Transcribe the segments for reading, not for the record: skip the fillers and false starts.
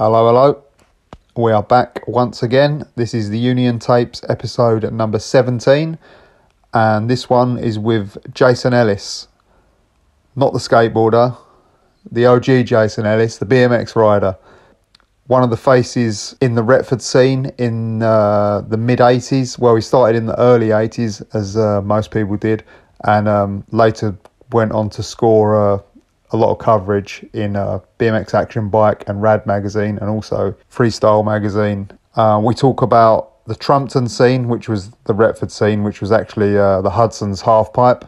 Hello, hello. We are back once again. This is the Union Tapes episode number 17. And this one is with Jason Ellis. Not the skateboarder. The OG Jason Ellis, the BMX rider. One of the faces in the Retford scene in the mid-80s. Well, he started in the early 80s, as most people did. And later went on to score a lot of coverage in BMX Action Bike and Rad magazine, and also Freestyle magazine. We talk about the Trumpton scene, which was the Retford scene, which was actually the Hudsons half-pipe.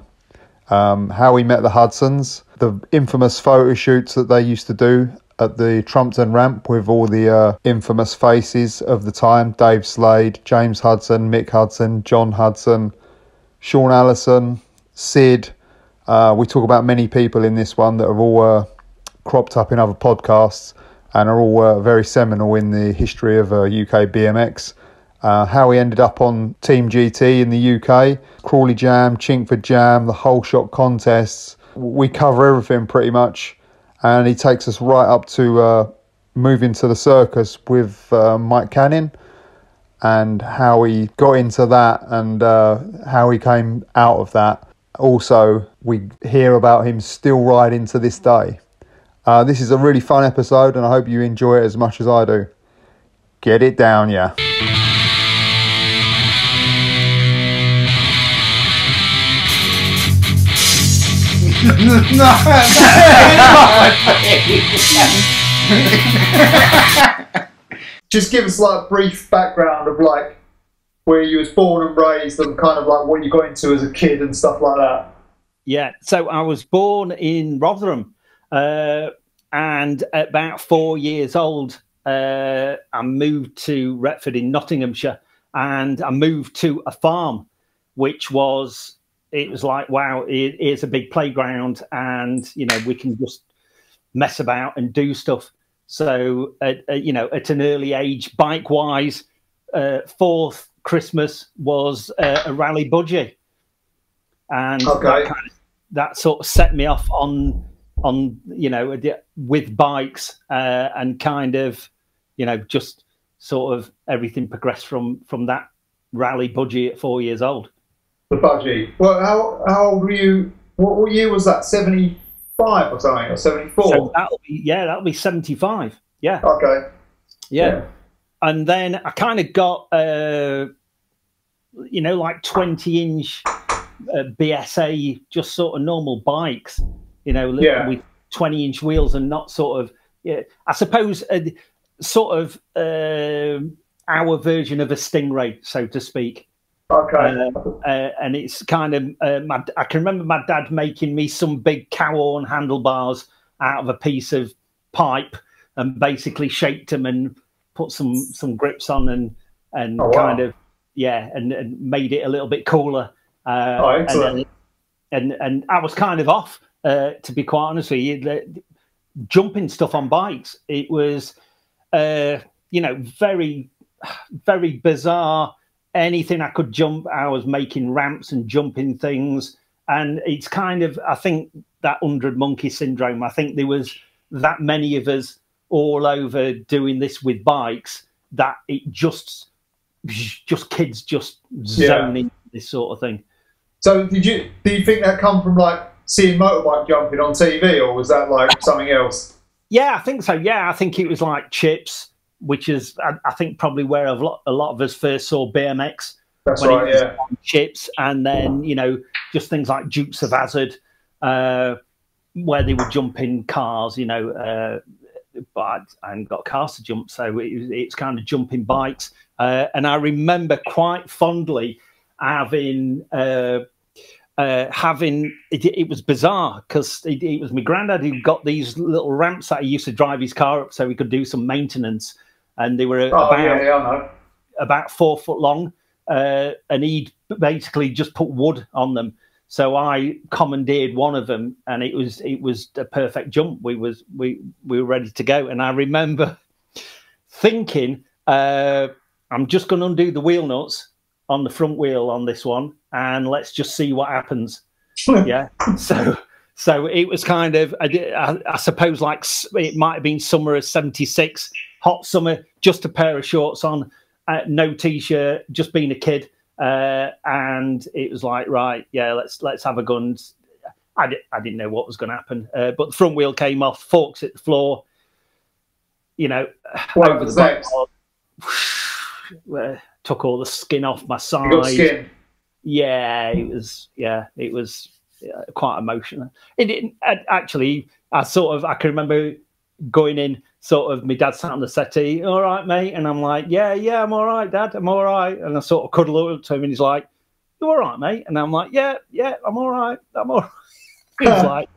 How we met the Hudsons, the infamous photo shoots that they used to do at the Trumpton ramp with all the infamous faces of the time: Dave Slade, James Hudson, Mick Hudson, John Hudson, Shaun Allison, Sid. We talk about many people in this one that have all cropped up in other podcasts and are all very seminal in the history of UK BMX. How we ended up on Team GT in the UK, Crawley Jam, Chingford Jam, the Holeshot contests. We cover everything pretty much, and he takes us right up to moving to the circus with Mike Canning, and how he got into that and how he came out of that. Also, we hear about him still riding to this day. This is a really fun episode, and I hope you enjoy it as much as I do. Get it down, yeah. Just give us like a brief background of like where you was born and raised, and kind of like what you got into as a kid and stuff like that. Yeah, so I was born in Rotherham, and at about 4 years old, I moved to Retford in Nottinghamshire, and I moved to a farm, which was, it was like, wow, here's a big playground, and, you know, we can just mess about and do stuff. So, you know, at an early age, bike-wise, fourth Christmas was a rally budgie, and that sort of set me off on you know, with bikes, and kind of, you know, just sort of everything progressed from that rally budgie at 4 years old. The budgie. Well, how old were you? What year was that? 75 or something, or 74? So that'll be 75. Yeah. Okay. Yeah. And then I kind of got, you know, like 20-inch BSA, just sort of normal bikes, you know, with 20-inch wheels, and not sort of, I suppose, sort of our version of a Stingray, so to speak. Okay. And it's kind of, I can remember my dad making me some big cow-horn handlebars out of a piece of pipe, and basically shaped them and put some grips on, and kind of, and made it a little bit cooler. And I was kind of off, to be quite honest with you, jumping stuff on bikes. It was, you know, very, very bizarre. Anything I could jump, I was making ramps and jumping things. And it's kind of, I think, that 100 monkey syndrome. I think there was that many of us all over doing this with bikes, that it just kids just zoning this sort of thing. So do you think that come from like seeing motorbike jumping on TV, or was that like something else? Yeah, I think so. Yeah, I think it was like Chips, which is, I think, probably where a lot of us first saw BMX. That's right, yeah. Chips, and then, you know, just things like Dukes of Hazzard, where they would jump in cars, you know, but I hadn't got cars to jump, so it's kind of jumping bikes. And I remember quite fondly having it was bizarre, because it was my granddad who got these little ramps that he used to drive his car up so he could do some maintenance, and they were about 4 foot long, and he'd basically just put wood on them. So I commandeered one of them, and it was a perfect jump. We were ready to go, and I remember thinking, I'm just going to undo the wheel nuts on the front wheel on this one, and let's just see what happens. Yeah. So it was kind of, I suppose, like, it might have been summer of '76, hot summer, just a pair of shorts on, no t-shirt, just being a kid, and it was like, right, yeah, let's have a gun. I didn't know what was going to happen, but the front wheel came off, forks hit the floor, you know, over the back, took all the skin off my side. You got skin. Yeah, it was quite emotional. It didn't actually. I can remember going in, sort of, my dad sat on the settee, all right, mate, and I'm like, yeah, I'm all right, Dad, I'm all right, and I sort of cuddle up to him, and he's like, you all right, mate? And I'm like, yeah, I'm all right, I'm all right. He's like,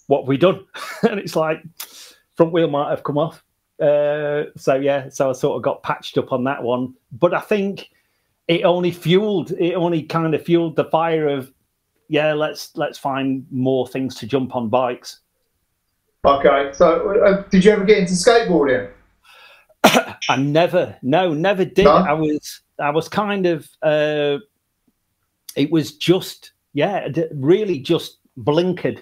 what have we done? And it's like, front wheel might have come off. So I sort of got patched up on that one, but I think it only kind of fueled the fire of, yeah, let's find more things to jump on bikes. Okay, so did you ever get into skateboarding? I never did. No? I was kind of, it was just, really just blinkered.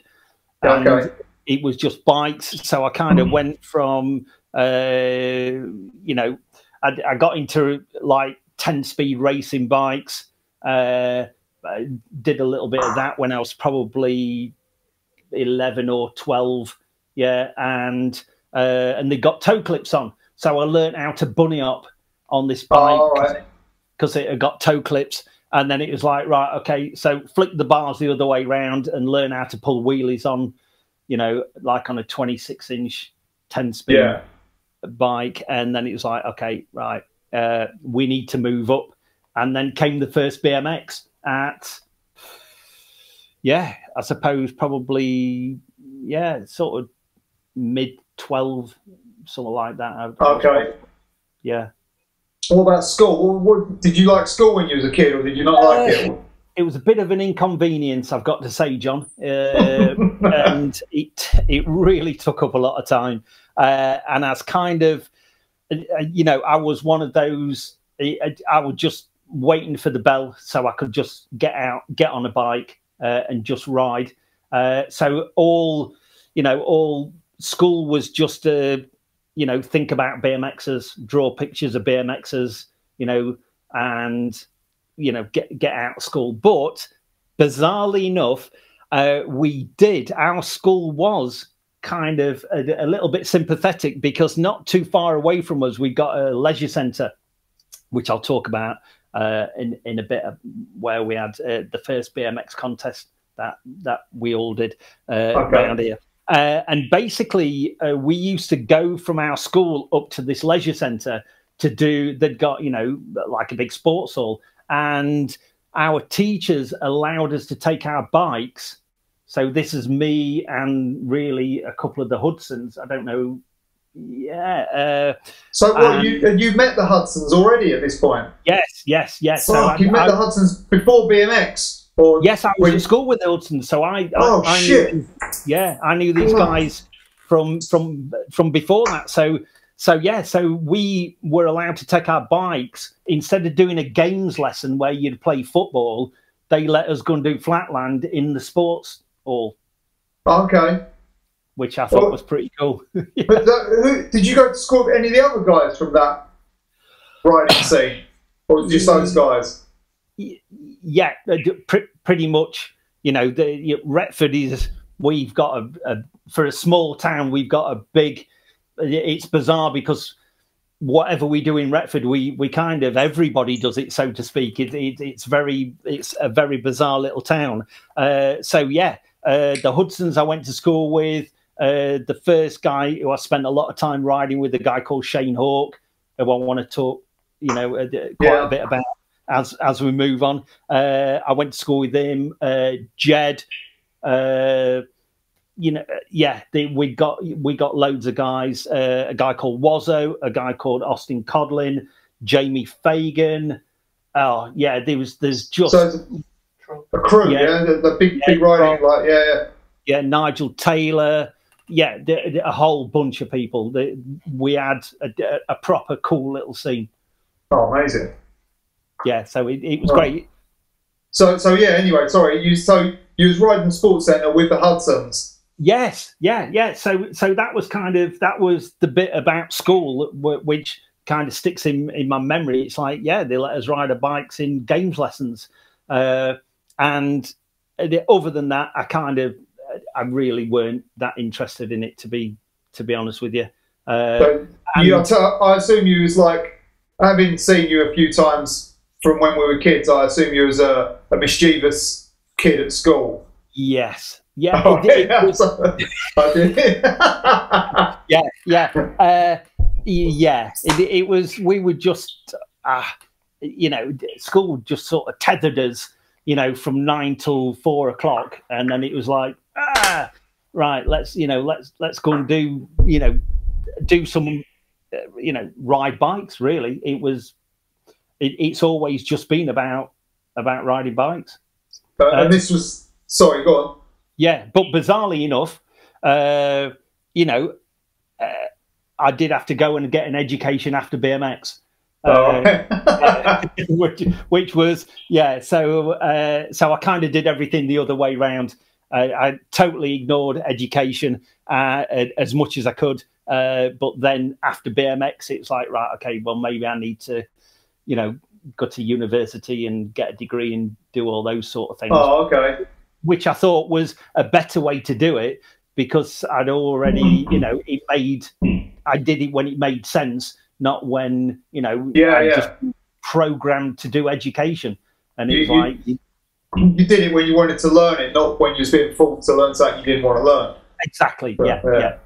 And okay. It was just bikes. So I kind of went from, I got into like 10-speed racing bikes. I did a little bit of that when I was probably 11 or 12. Yeah, and they got toe clips on. So I learned how to bunny up on this bike because it had got toe clips. And then it was like, right, okay, so flick the bars the other way round and learn how to pull wheelies on, like on a 26-inch 10-speed bike. And then it was like, okay, right, we need to move up. And then came the first BMX at, I suppose probably, sort of mid-12, something like that. Okay. Yeah. What about school? Did you like school when you was a kid, or did you not like it? It was a bit of an inconvenience, I've got to say, John, and it really took up a lot of time. And as kind of, I was one of those. I was just waiting for the bell so I could just get out, get on a bike, and just ride. So all school was just think about BMXers, draw pictures of BMXers, and get out of school. But bizarrely enough, our school was kind of a little bit sympathetic, because not too far away from us, we got a leisure centre, which I'll talk about in a bit, where we had the first BMX contest that we all did around here. And basically, we used to go from our school up to this leisure centre to do, they'd got, like a big sports hall. And our teachers allowed us to take our bikes. So this is me and really a couple of the Hudsons. I don't know. Yeah. So you met the Hudsons already at this point? Yes. So you met the Hudsons before BMX? Or yes, I was in school with the Hudsons, so I knew these guys from before that. So we were allowed to take our bikes. Instead of doing a games lesson where you'd play football, they let us go and do flatland in the sports hall. Okay. Which I thought was pretty cool. Yeah. But did you go to school with any of the other guys from that riding scene, or just those guys? Yeah, pretty much. Retford is. We've got for a small town, we've got a big. It's bizarre because whatever we do in Retford, we kind of, everybody does it, so to speak. It's a very bizarre little town. The Hudsons I went to school with. The first guy who I spent a lot of time riding with, a guy called Shane Hawke, who I want to talk, quite a bit about as we move on. I went to school with him. Jed, we got loads of guys. A guy called Wazzo, a guy called Austin Codlin, Jamie Fagan. Oh yeah, there's just a crew. The big riding, yeah, Nigel Taylor. Yeah, a whole bunch of people. We had a proper cool little scene. Oh, amazing. Yeah, so it was great. So anyway, sorry. You was riding the sports centre with the Hudsons. Yes, yeah. So that was the bit about school which kind of sticks in my memory. It's like, yeah, they let us ride our bikes in games lessons, and other than that, I really weren't that interested in it, to be honest with you. So I assume you was like, having seen you a few times from when we were kids, I assume you was a mischievous kid at school. Yes. Yeah. Oh, it was, I did. Yeah. It was. We were just, school just sort of tethered us, from 9 till 4 o'clock, and then it was like, right, let's go and do some, ride bikes. Really, it's always just been about riding bikes. And this was, sorry, go on. Yeah, but bizarrely enough, I did have to go and get an education after BMX, which was, yeah. So I kind of did everything the other way round. I totally ignored education as much as I could, but then after BMX, it's like, right, okay, well, maybe I need to, go to university and get a degree and do all those sort of things. Oh, okay. Which I thought was a better way to do it, because I'd already, I did it when it made sense, not when, just programmed to do education. And it was you did it when you wanted to learn it, not when you was being forced to learn something you didn't want to learn. Exactly. Yeah.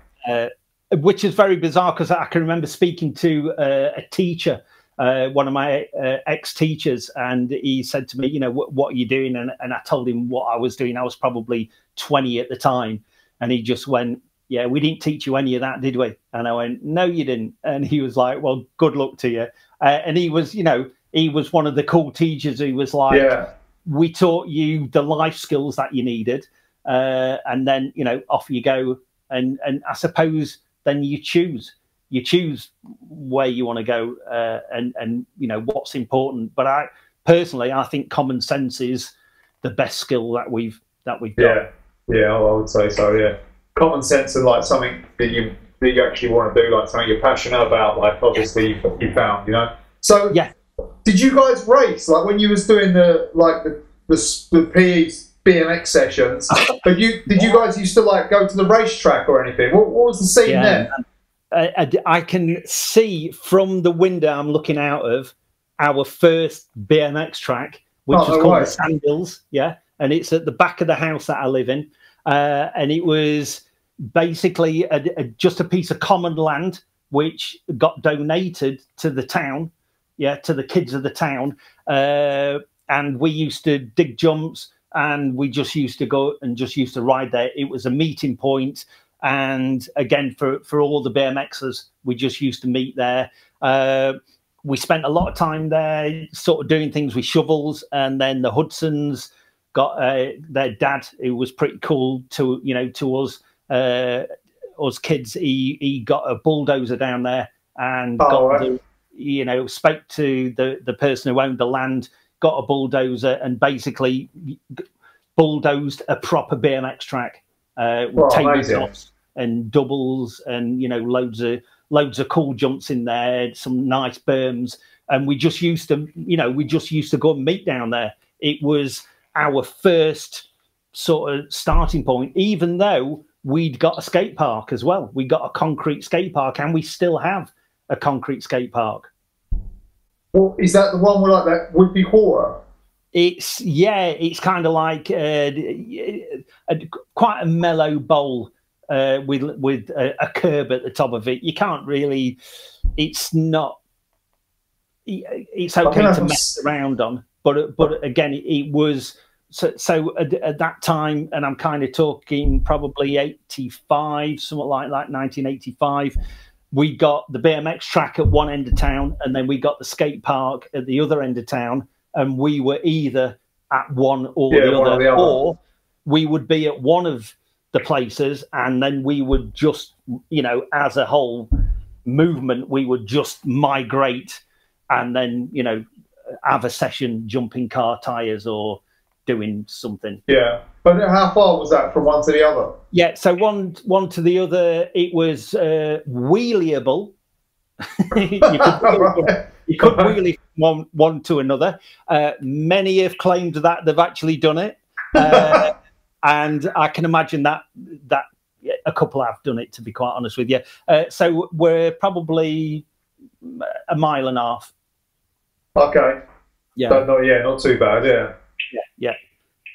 Which is very bizarre, because I can remember speaking to a teacher, one of my ex-teachers, and he said to me, what are you doing? And I told him what I was doing. I was probably 20 at the time. And he just went, yeah, we didn't teach you any of that, did we? And I went, no, you didn't. And he was like, well, good luck to you. And he was, he was one of the cool teachers who was like, we taught you the life skills that you needed. And then, off you go. And I suppose then you choose where you want to go, and what's important. But I think common sense is the best skill that we've got. Yeah, I would say so. Yeah, common sense and like something that you actually want to do, like something you're passionate about. Like obviously you found, So yeah, did you guys race like when you was doing the PE BMX sessions? But did you guys used to like go to the racetrack or anything? What was the scene there? I can see from the window I'm looking out of our first BMX track, which was called the Sandhills, and it's at the back of the house that I live in, and it was basically just a piece of common land which got donated to the town, to the kids of the town, and we used to dig jumps, and we just used to go and just used to ride there. It was a meeting point. And again, for all the BMXers, we just used to meet there. We spent a lot of time there sort of doing things with shovels. And then the Hudsons got their dad, who was pretty cool to us kids. He got a bulldozer down there and spoke to the person who owned the land, got a bulldozer and basically bulldozed a proper BMX track. Tabletops and doubles and loads of cool jumps in there, some nice berms, and we just used to go and meet down there. It was our first sort of starting point, even though we'd got a skate park as well. We got a concrete skate park, and we still have a concrete skate park. Well, is that the one with like that Whippy Horror? It's kind of like quite a mellow bowl with a curb at the top of it. You can't really. It's not. It's okay to mess around on, but again, it was so at that time, and I'm kind of talking probably 85, something like 1985. We got the BMX track at one end of town, and then we got the skate park at the other end of town. And we were either at one or the other, or we would be at one of the places, and then we would just, as a whole movement, we would just migrate and then, have a session jumping car tires or doing something. Yeah. But how far was that from one to the other? Yeah, so one to the other, it was wheeliable. You could wheelie from one to another. Many have claimed that they've actually done it, and I can imagine that a couple have done it. To be quite honest with you, so we're probably a mile and a half. Okay. Yeah. So not too bad. Yeah.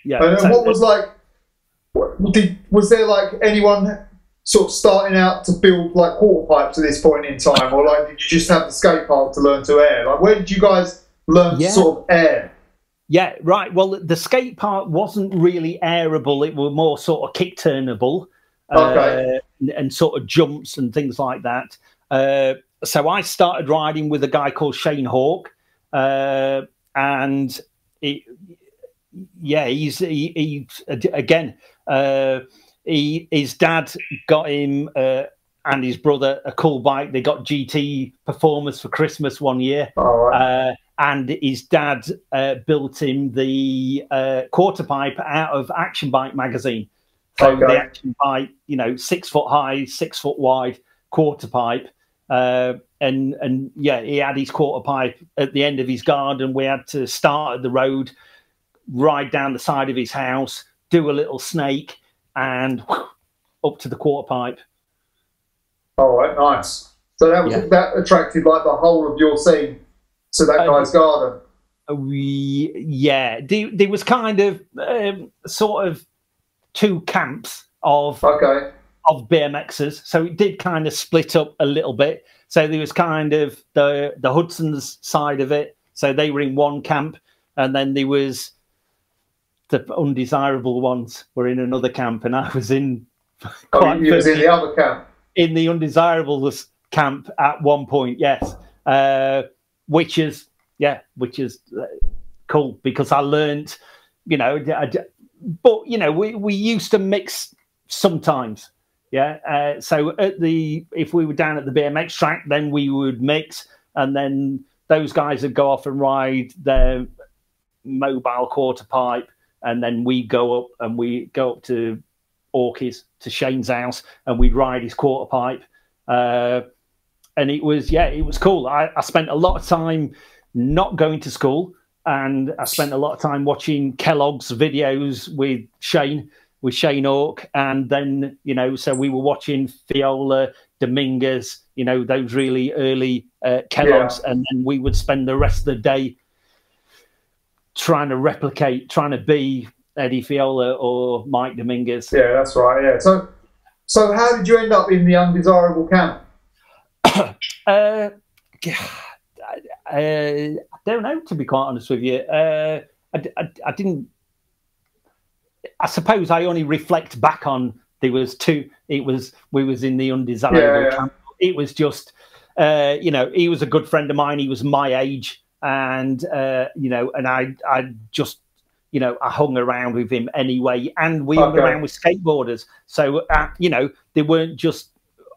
Yeah. And then what was like? Was there like anyone sort of starting out to build like quarter pipes at this point in time, or like did you just have the skate park to learn to air? Like where did you guys learn to sort of air? Yeah, right. Well, the skate park wasn't really airable; it was more sort of kick turnable, and sort of jumps and things like that. So I started riding with a guy called Shane Hawk, and his dad got him and his brother a cool bike. They got GT Performers for Christmas one year. And his dad built him the quarter pipe out of Action Bike magazine. So the Action Bike, 6 foot high, 6 foot wide quarter pipe. And he had his quarter pipe at the end of his garden. We had to start at the road, ride down the side of his house, do a little snake, and up to the quarter pipe. All right, nice. So that attracted like the whole of your scene to that guy's garden. There was kind of sort of two camps of BMXers, so it did kind of split up a little bit. So there was kind of the Hudsons side of it, so they were in one camp, and then there was the undesirable ones were in another camp, and I was in. You was in the other camp. In the undesirables camp at one point, yes, which is cool because I learned, but we used to mix sometimes, so if we were down at the BMX track, then we would mix, and then those guys would go off and ride their mobile quarter pipe. And then we go up to Orky's, to Shane's house, and we'd ride his quarter pipe. And it was cool. I spent a lot of time not going to school, and I spent a lot of time watching Kellogg's videos with Shane Hawk. And then, so we were watching Fiola, Dominguez, those really early Kellogg's. And then we would spend the rest of the day trying to be Eddie Fiola or Mike Dominguez. Yeah, that's right. Yeah. So how did you end up in the undesirable camp? I don't know, to be quite honest with you. I didn't. I suppose I only reflect back on there was two. We was in the undesirable camp. It was just, he was a good friend of mine. He was my age. And and I just I hung around with him anyway, and we hung around with skateboarders. So they weren't just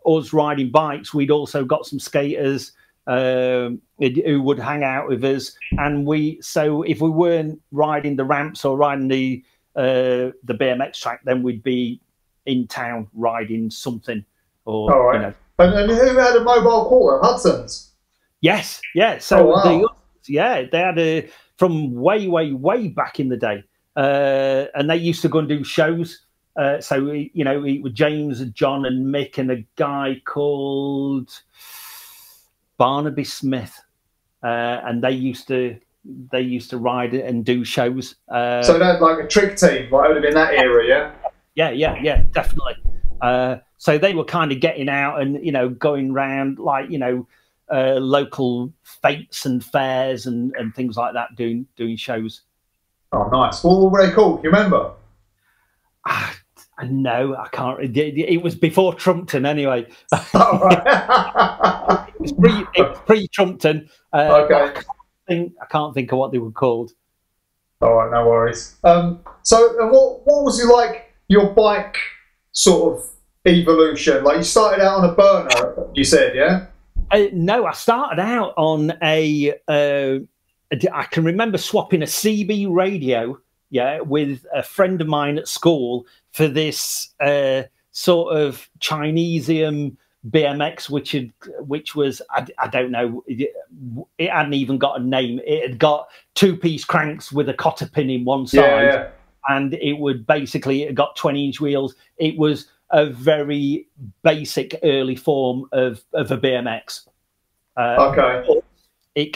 us riding bikes. We'd also got some skaters who would hang out with us, and so if we weren't riding the ramps or riding the BMX track, then we'd be in town riding something. Or and who had a mobile quarter? Hudsons. Yes, yeah. So they had from way back in the day, and they used to go and do shows. So it was James and John and Mick and a guy called Barnaby Smith, and they used to ride it and do shows. So they had like a trick team, like would have been that era, yeah. Yeah, definitely. So they were kind of getting out and going around like local fetes and fairs and things like that, doing shows. Oh, nice. What were they called? You remember? No, I can't. It was before Trumpton, anyway. Oh, right. It was pre-Trumpton. I can't think of what they were called. All right, no worries. So, what was it like? Your bike sort of evolution? Like you started out on a burner, you said, yeah? No, I started out on I can remember swapping a CB radio yeah, with a friend of mine at school for this sort of Chinesium BMX, which was I don't know, it hadn't even got a name. It had got 2-piece cranks with a cotter pin in one side, and it would basically, it got 20-inch wheels. It was a very basic early form of a BMX. Okay. It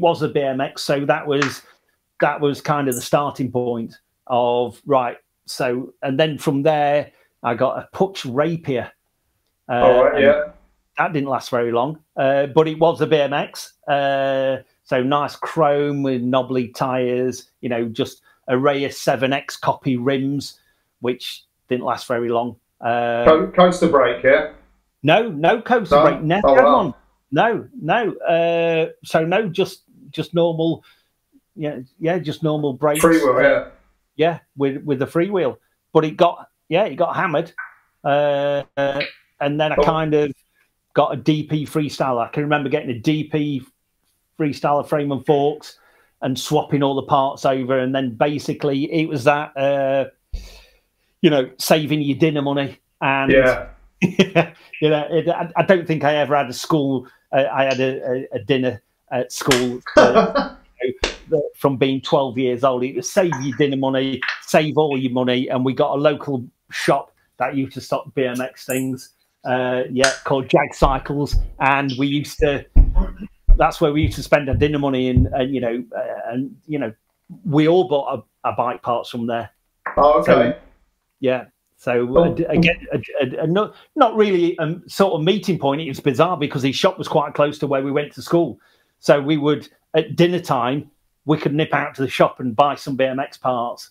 was a BMX, so that was kind of the starting point of right. So, and then from there, I got a Putch Rapier. All right, yeah. That didn't last very long, but it was a BMX. So nice chrome with knobbly tyres, you know, just a Reyes 7X copy rims, which didn't last very long. Coaster brake, yeah? No coaster brake. Never had one. No. So no, just normal. Yeah, just normal brakes. Freewheel, yeah. Yeah, with the freewheel. But it got hammered. And then I kind of got a DP freestyler. I can remember getting a DP freestyler frame and forks and swapping all the parts over. And then basically it was that, saving your dinner money. And I don't think I ever had a school. I had a dinner at school from being 12 years old. It was save your dinner money, save all your money. And we got a local shop that used to stock BMX things. Called Jag Cycles, and that's where we used to spend our dinner money, and we all bought our bike parts from there. Oh, okay. Again, not really sort of meeting point. It was bizarre because his shop was quite close to where we went to school, so we would at dinner time we could nip out to the shop and buy some BMX parts.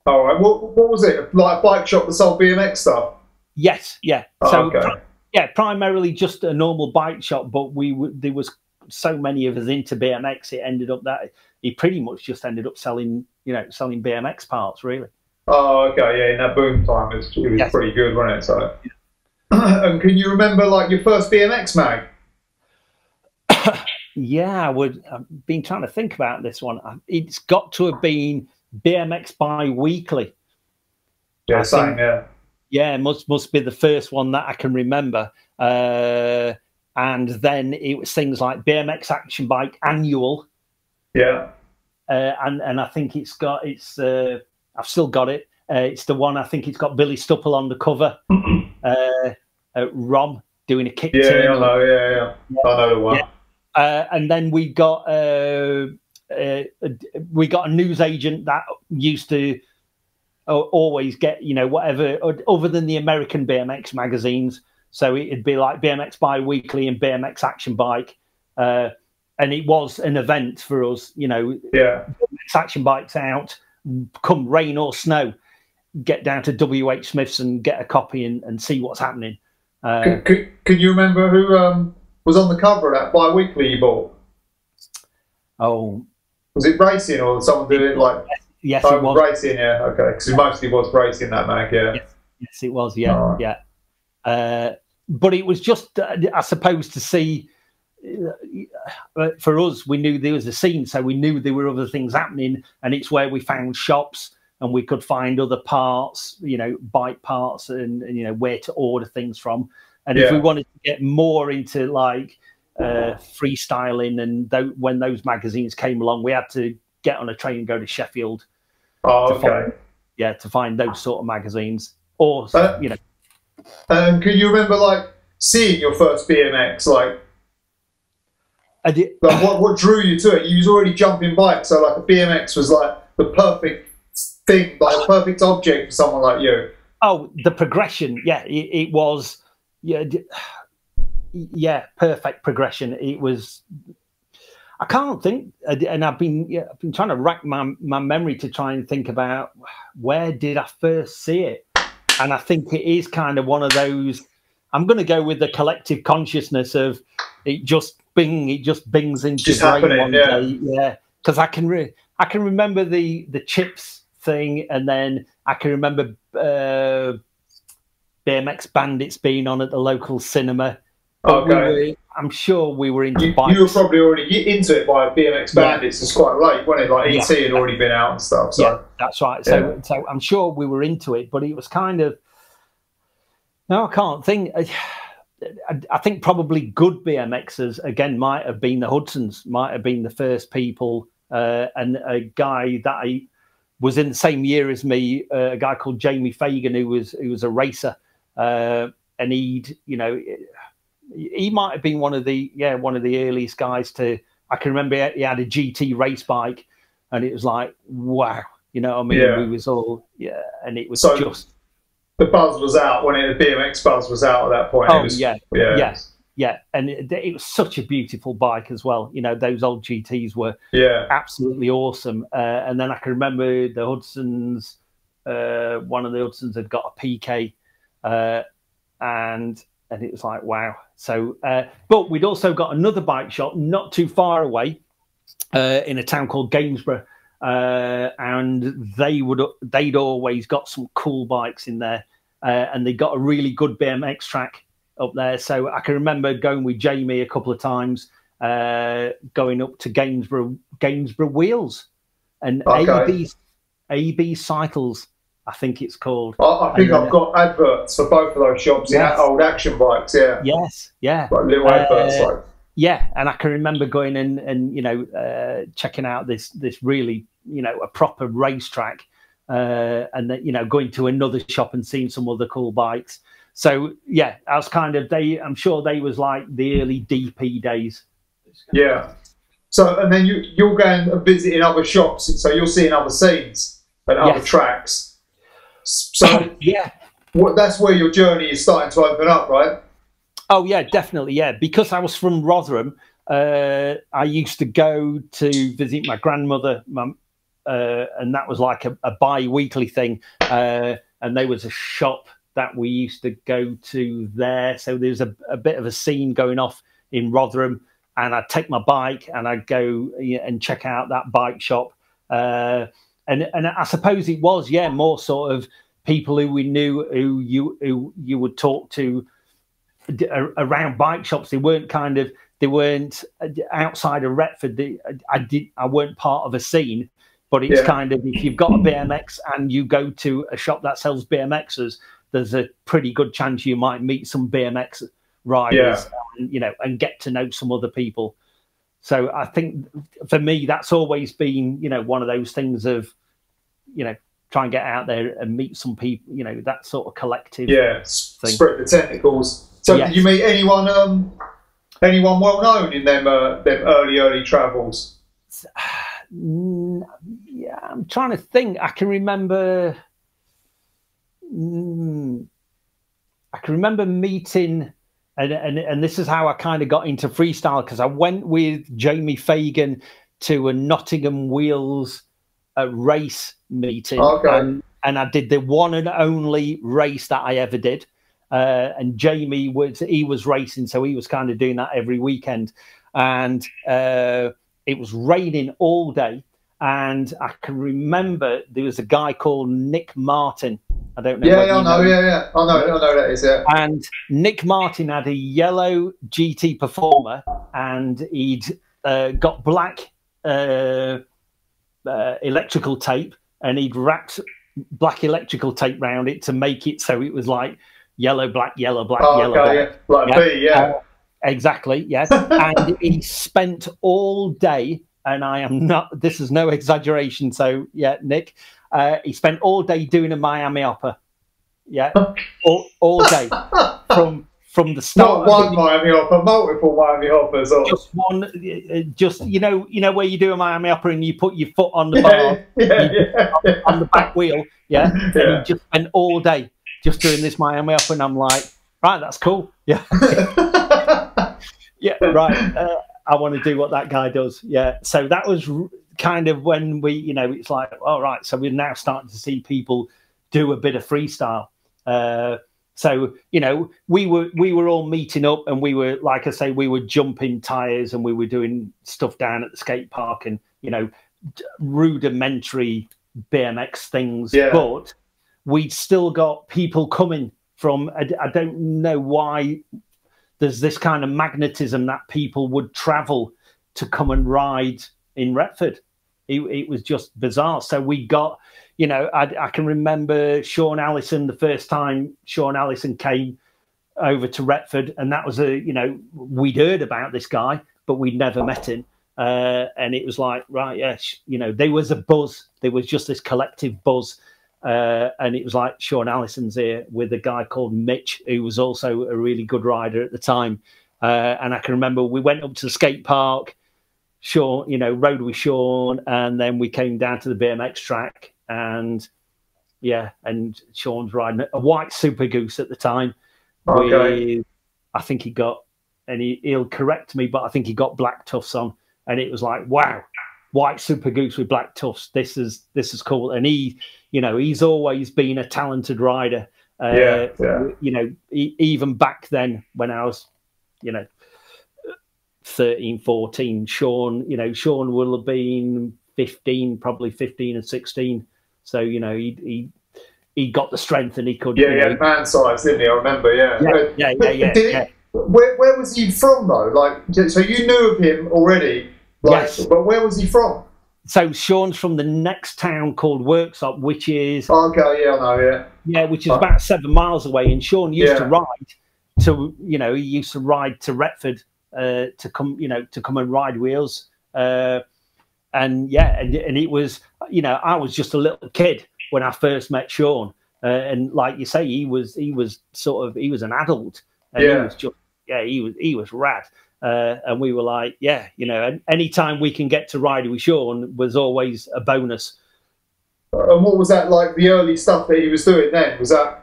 All right. What was it, like a bike shop that sold BMX stuff? Yes, yeah. Oh, okay. Primarily just a normal bike shop, but there was so many of us into BMX. It ended up that he pretty much just ended up selling BMX parts, really. Oh, okay, yeah. In that boom time, it was pretty good, wasn't it? So, and can you remember like your first BMX mag? Yeah, I've been trying to think about this one. It's got to have been BMX Bi-Weekly. Yeah, same. Yeah, must be the first one that I can remember. And then it was things like BMX Action Bike Annual. Yeah. And I think I've still got it. It's the one, I think it's got Billy Stupple on the cover. Rom doing a kick turn. Yeah, I know, yeah. I know the one. Yeah. And then we got a newsagent that used to always get, whatever other than the American BMX magazines. So it'd be like BMX Bi-Weekly and BMX Action Bike. And it was an event for us, BMX Action Bike's out, come rain or snow, get down to WH Smith's and get a copy and see what's happening. Can you remember who was on the cover of that Bi-Weekly you bought? Oh. Was it racing or someone doing it like... Yes, it was racing. Yeah, okay. Because it mostly was racing that mag. Yeah. Yes, it was. Yeah, yeah. But it was just, I suppose, to see. For us, we knew there was a scene, so we knew there were other things happening, and it's where we found shops and we could find other parts, bike parts, and where to order things from. And if we wanted to get more into like freestyling, and when those magazines came along, we had to get on a train and go to Sheffield. Oh, okay. To find those sort of magazines, or can you remember like seeing your first BMX? Like what drew you to it? You was already jumping bikes, so like a BMX was like the perfect thing, like a perfect object for someone like you. Oh, the progression, it was, perfect progression. It was. I can't think, and I've been trying to rack my memory to try and think about where did I first see it, and I think it is kind of one of those. I'm going to go with the collective consciousness of it just bings into your brain one day, because I can remember the chips thing, and then I can remember BMX Bandits being on at the local cinema. Okay. I'm sure we were into bikes. You were probably already into it by BMX Bandits. It's quite late, wasn't it? Like ET had already been out and stuff. So. Yeah, that's right. So I'm sure we were into it, but it was kind of. No, I can't think. I think probably good BMXers again might have been the Hudsons, might have been the first people, and a guy that was in the same year as me, a guy called Jamie Fagan, who was a racer, and he might have been one of the earliest guys to. I can remember he had a GT race bike, and it was like wow, you know what I mean? Yeah. We was all and it was just. The buzz was out when the BMX buzz was out at that point. Oh, yeah. And it was such a beautiful bike as well. You know, those old GTs were absolutely awesome. And then I can remember the Hudsons, one of the Hudsons had got a PK, and it was like, wow. So, but we'd also got another bike shop not too far away in a town called Gainsborough. And they'd always got some cool bikes in there, and they got a really good BMX track up there. So I can remember going with Jamie a couple of times, going up to Gainsborough Wheels and AB Cycles, I think it's called. I think I've got adverts for both of those shops in old action bikes. Yeah. Yes. Yeah. Like little adverts, like. Yeah, and I can remember going and checking out this really, a proper racetrack, and then, going to another shop and seeing some other cool bikes. So yeah, I was kind of I'm sure they was like the early DP days. Yeah. So and then you're going and visiting other shops, so you're seeing other scenes and other tracks. So that's where your journey is starting to open up, right? Oh, yeah, definitely, yeah. Because I was from Rotherham, I used to go to visit my grandmother, and that was like a bi-weekly thing. And there was a shop that we used to go to there. So there's a bit of a scene going off in Rotherham, and I'd take my bike and I'd go and check out that bike shop. And I suppose it was, more sort of people who we knew, who you would talk to around bike shops. They weren't outside of Retford. I weren't part of a scene, but it's kind of, if you've got a BMX and you go to a shop that sells BMXs, there's a pretty good chance you might meet some BMX riders, and get to know some other people. So I think for me, that's always been, one of those things of, try and get out there and meet some people, that sort of collective thing. Spread the technicals. So did you meet anyone well known in them early travels? Yeah, I'm trying to think. I can remember meeting, and this is how I kind of got into freestyle, because I went with Jamie Fagan to a Nottingham Wheels race meeting, and I did the one and only race that I ever did. And Jamie was racing, so he was kind of doing that every weekend, and it was raining all day. And I can remember there was a guy called Nick Martin. I don't know. I know that is. Yeah. And Nick Martin had a yellow GT Performer, and he'd got black electrical tape, and he'd wrapped black electrical tape around it to make it so it was like yellow, black, yellow, black, yellow, black. Like B, exactly, yes. And he spent all day, and I am not, this is no exaggeration, so yeah, Nick, he spent all day doing a Miami Hopper. Yeah, all day. From the start. Not one Miami Hopper, multiple Miami Hoppers. Or... Just one, you know where you do a Miami Hopper and you put your foot on the bar, on the back wheel, and he just spent all day just doing this Miami Hopper, and I'm like, right, that's cool. Yeah. Yeah, right. I want to do what that guy does. Yeah. So that was kind of when we, it's like, all right, so we're now starting to see people do a bit of freestyle. So, we were all meeting up, and we were, like I say, we were jumping tires, and we were doing stuff down at the skate park, and, rudimentary BMX things. Yeah. But we'd still got people coming from, I don't know why there's this kind of magnetism that people would travel to come and ride in Retford. It was just bizarre. So we got, you know, I can remember Shaun Allison, the first time Shaun Allison came over to Retford, and that was you know, we'd heard about this guy, but we'd never met him. And it was like, right, yes, you know, there was a buzz. There was just this collective buzz. And it was like Shaun Allison's here with a guy called Mitch, who was also a really good rider at the time. And I can remember we went up to the skate park, Shaun, you know, rode with Shaun, and then we came down to the BMX track, and yeah, and Shaun's riding a white Super Goose at the time. Okay. I think he got, and he'll correct me, but I think he got black tufts on, and it was like, wow, white Super Goose with black tufts. This is cool. And he, you know, he's always been a talented rider. You know, even back then when I was, you know, 13, 14, Shaun will have been 15, probably 15 and 16. So, you know, he got the strength and he could. Yeah, yeah, man size, didn't he? I remember, Yeah. Where was he from, though? Like, so you knew of him already, like, yes. But where was he from? So Shaun's from the next town called Worksop, which is... Okay, yeah, I know, yeah. Yeah, which is about 7 miles away. And Shaun used to ride to, you know, he used to ride to Retford to come and ride with us. And it was, you know, I was just a little kid when I first met Shaun. And like you say, he was an adult. And he was just, he was rad. And we were like, yeah, you know, and anytime we can get to ride with Shaun was always a bonus. And what was that like, the early stuff that he was doing then? Was that...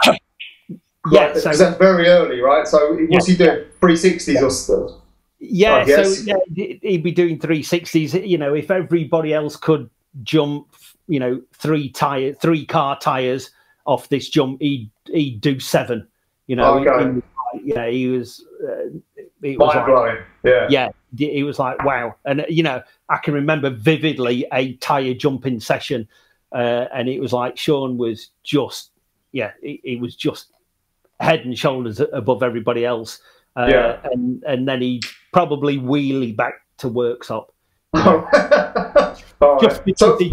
Yeah, so that's very early, right? So what's he doing? 360s or stuff? Yeah, so yeah, he'd be doing 360s. You know, if everybody else could jump, you know, 3 car tires off this jump, he'd do 7. You know, he was. It was mind blowing. Yeah, it was like wow. And you know, I can remember vividly a tire jumping session, and it was like Shaun was just, he was just head and shoulders above everybody else. And then he'd probably wheelie back to Worksop. Just because he,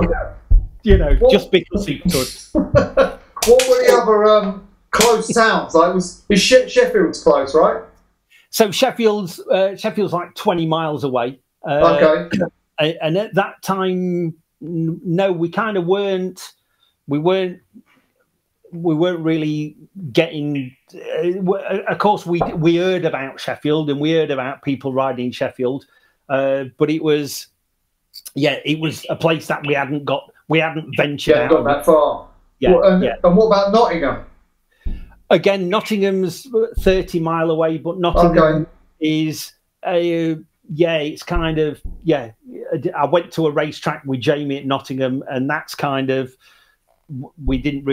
you know, just because he could. What were the other close towns? Like, is Sheffield's close, right? So Sheffield's like 20 miles away. Okay. And at that time, no, we kind of weren't. We weren't really getting. Of course, we heard about Sheffield and we heard about people riding Sheffield, but it was a place that we hadn't ventured out. Got that far. And what about Nottingham? Again, Nottingham's 30 mile away, but Nottingham is it's kind of I went to a racetrack with Jamie at Nottingham, and that's kind of. We didn't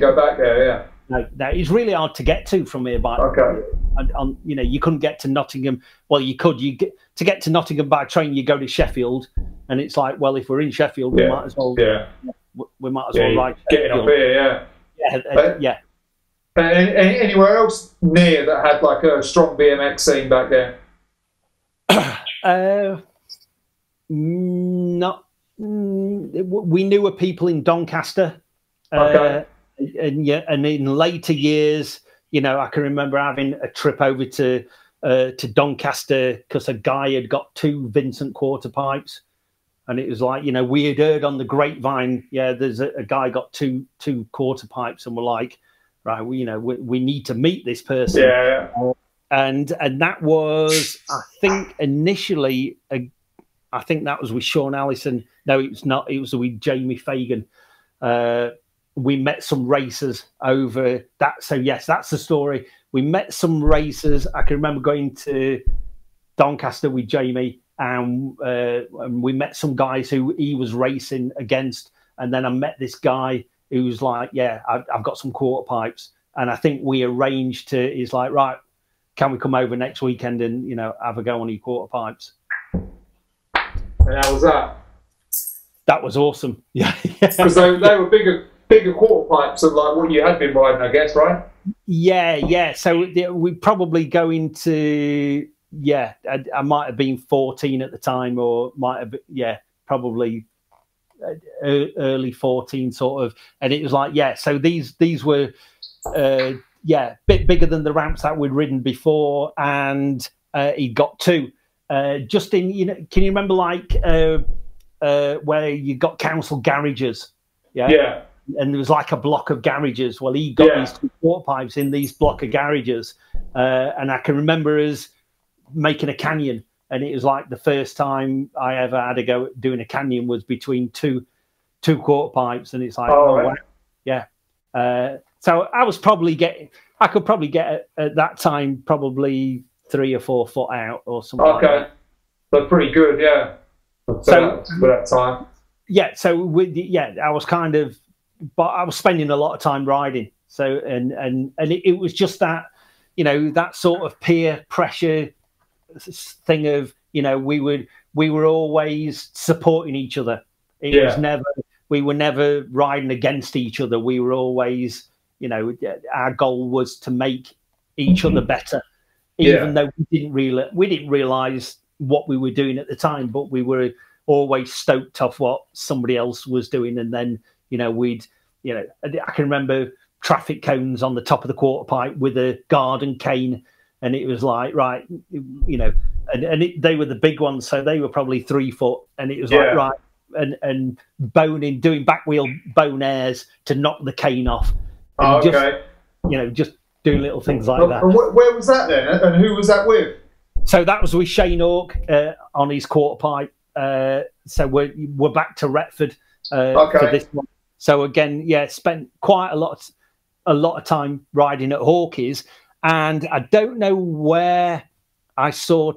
go back there, No, it's really hard to get to from here. You know, you couldn't get to Nottingham. Well, you could. To get to Nottingham by train, you go to Sheffield, and it's like, well, if we're in Sheffield, we might as well. We might as well ride. Getting up here, yeah. Anywhere else near that had like a strong BMX scene back there? Not. We knew of people in Doncaster. And in later years, you know, I can remember having a trip over to Doncaster because a guy had got 2 Vincent quarter pipes, and it was like, you know, we had heard on the grapevine, there's a guy got two quarter pipes, and we're like, right, we need to meet this person. And that was, I think, initially, I think that was with Shaun Allison. No, it was not. It was with Jamie Fagan. We met some racers over that. So, yes, that's the story. We met some racers. I can remember going to Doncaster with Jamie, and we met some guys who he was racing against. And then I met this guy who was like, I've got some quarter pipes. And I think we arranged he's like, right, can we come over next weekend and, you know, have a go on your quarter pipes? And how was that? That was awesome. Yeah, because they were bigger. bigger quarter pipes of like what you had been riding, I guess, right? Yeah. So we probably go into, I might have been 14 at the time, or might have, probably early 14 sort of. And it was like, so these were, bit bigger than the ramps that we'd ridden before. And he got two. Just in, can you remember like where you got council garages? Yeah. And there was like a block of garages. Well, he got these two quarter pipes in these block of garages. And I can remember us making a canyon. And it was like the first time I ever had to go doing a canyon was between two quarter pipes. And it's like, wow. Yeah. So I was probably I could probably get at that time probably 3 or 4 foot out or something. Okay. Like that. But pretty good, yeah. So for that time. Yeah. So I was kind of, but I was spending a lot of time riding. So, and it was just that, that sort of peer pressure thing of, we were always supporting each other. It was never, we were never riding against each other. We were always, our goal was to make each other better, even though we didn't realize what we were doing at the time, but we were always stoked off what somebody else was doing. And then, I can remember traffic cones on the top of the quarter pipe with a garden cane. And it was like, right, they were the big ones. So they were probably 3 foot. And it was like, right. And doing back wheel bone airs to knock the cane off. And just doing little things like that. And where was that then? And who was that with? So that was with Shane Hawke on his quarter pipe. So we're back to Retford for this one. So again, spent quite a lot of time riding at Hawke's, and I don't know where I saw.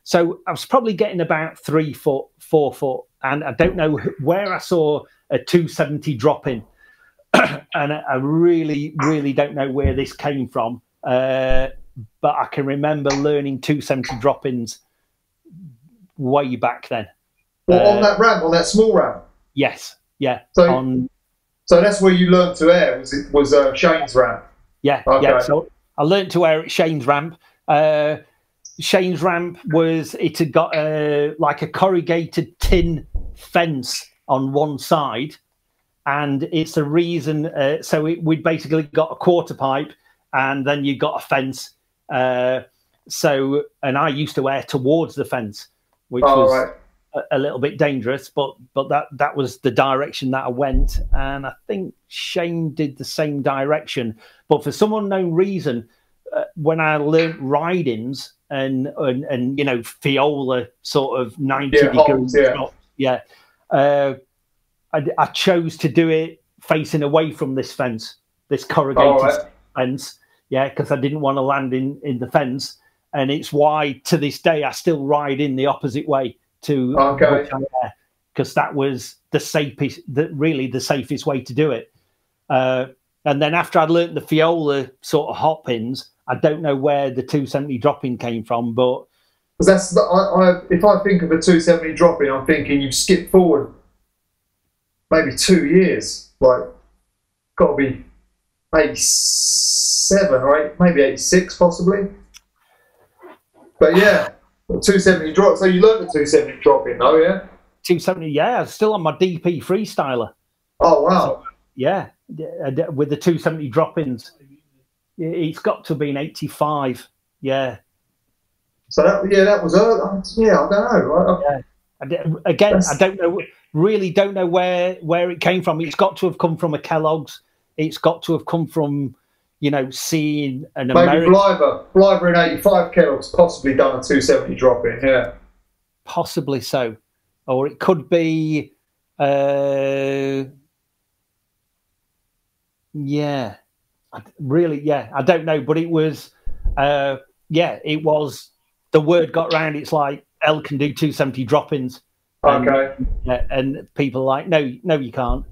So I was probably getting about 3 foot, 4 foot, and I don't know where I saw a 270 drop in, and I really, really don't know where this came from. But I can remember learning 270 drop-ins way back then. Well, on that ramp, on that small ramp? Yes, yeah. So that's where you learned to air, was Shane's ramp? Yeah, yeah. So I learned to air at Shane's ramp. Shane's ramp it had got like a corrugated tin fence on one side, and it's the reason, we'd basically got a quarter pipe, and then you got a fence. And I used to air towards the fence, which was a little bit dangerous, but that was the direction that I went, and I think Shane did the same direction. But for some unknown reason, when I learnt ridings and Fiola sort of 90 degrees drop, I chose to do it facing away from this fence, this corrugated fence. Yeah, because I didn't want to land in the fence, and it's why to this day I still ride in the opposite way to because that was the safest way to do it. And then after I'd learnt the Fiola sort of hot pins, I don't know where the 270 drop-in came from, but that's if I think of a 270 drop-in, I'm thinking you've skipped forward maybe 2 years, like got to be 87 or 8, maybe 86 possibly. But yeah, 270 drop. So you learned the 270 drop-in though, yeah? 270, yeah. Still on my DP freestyler. Oh wow. So, yeah, with the 270 drop-ins. It's got to have been 85. Yeah. So that was I don't know. Again, I don't know. Really, don't know where it came from. It's got to have come from a Kellogg's. It's got to have come from, seeing an American. Maybe Blyther in '85, Kellogg's possibly done a 270 drop-in. Yeah. Possibly so, or it could be. Yeah. I don't know, but it was, it was, the word got round, it's like, Elle can do 270 drop-ins. And people are like, no, you can't.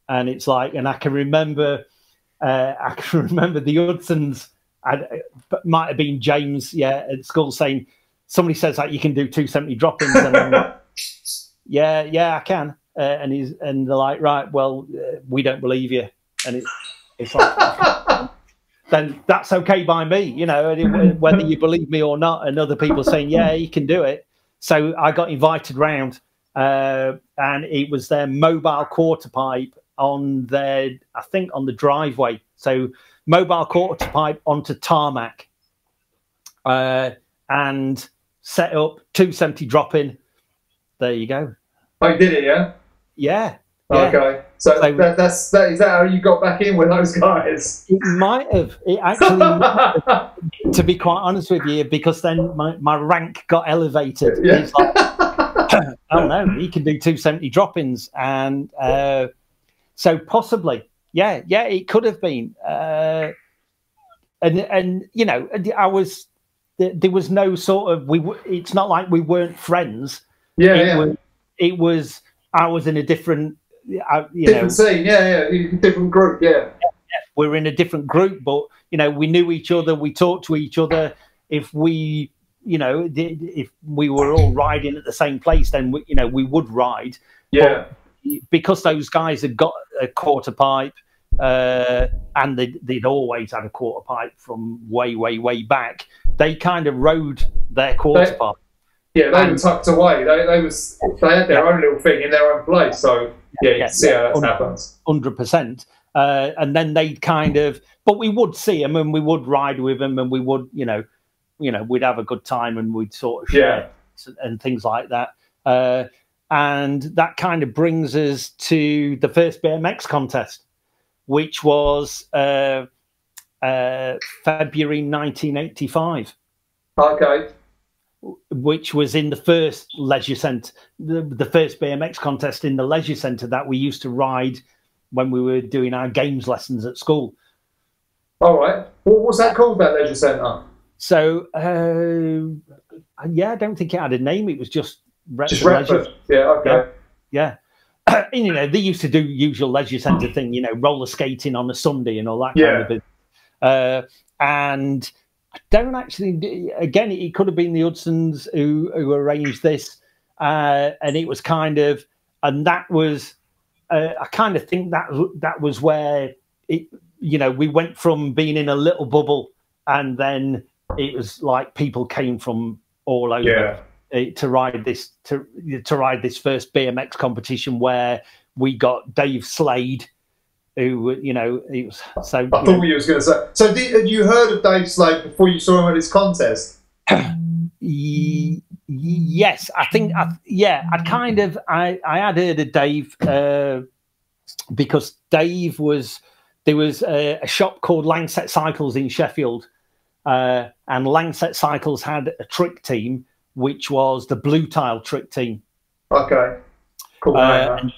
And it's like, and I can remember the Hudsons, might have been James, at school saying, somebody says that you can do 270 drop-ins. And I'm like, yeah, I can. and they're like, right, well, we don't believe you, and it's like. Then that's okay by me, you know, whether you believe me or not. And other people saying, yeah, you can do it. So I got invited round, and it was their mobile quarter pipe on their, I think, on the driveway. So mobile quarter pipe onto tarmac, and set up 270 drop in. There you go. I did it, yeah. Yeah. Okay, so is that how you got back in with those guys? It might have. It actually, might have, to be quite honest with you, because then my rank got elevated. Yeah. It's like, oh no, he can do 270 drop-ins, and so possibly, yeah, it could have been. And you know, there was no sort of it's not like we weren't friends. It was I was in a different. Different scene, different group, we're in a different group, but you know, we knew each other, we talked to each other. If we, you know, if we were all riding at the same place, then we would ride. But because those guys had got a quarter pipe, and they'd always had a quarter pipe from way back. They kind of rode their quarter pipe. Yeah, they were tucked away. They had their own little thing in their own place. So you can see how that happens. 100%. And then they'd kind of, but we would see them and we would ride with them, and we would, we'd have a good time, and we'd sort of share and things like that. And that kind of brings us to the first BMX contest, which was February 1985. Okay. Which was in the first leisure centre, the first BMX contest in the leisure centre that we used to ride when we were doing our games lessons at school. All right. What was that called, that leisure centre? So, I don't think it had a name. It was just Retford. Yeah, okay. Yeah. And, they used to do usual leisure centre thing, roller skating on a Sunday and all that kind of thing. And I don't actually, again, it could have been the Hudsons who arranged this. And it was kind of, and that was, I kind of think that was where it, we went from being in a little bubble, and then it was like people came from all over to ride this first BMX competition, where we got Dave Slade, who, he was so. I thought you was going to say. So, had you heard of Dave Slade before you saw him at this contest? Yes, I think. I had heard of Dave because Dave was. There was a shop called Lancet Cycles in Sheffield, and Lancet Cycles had a trick team, which was the Blue Tile trick team. Okay, cool. And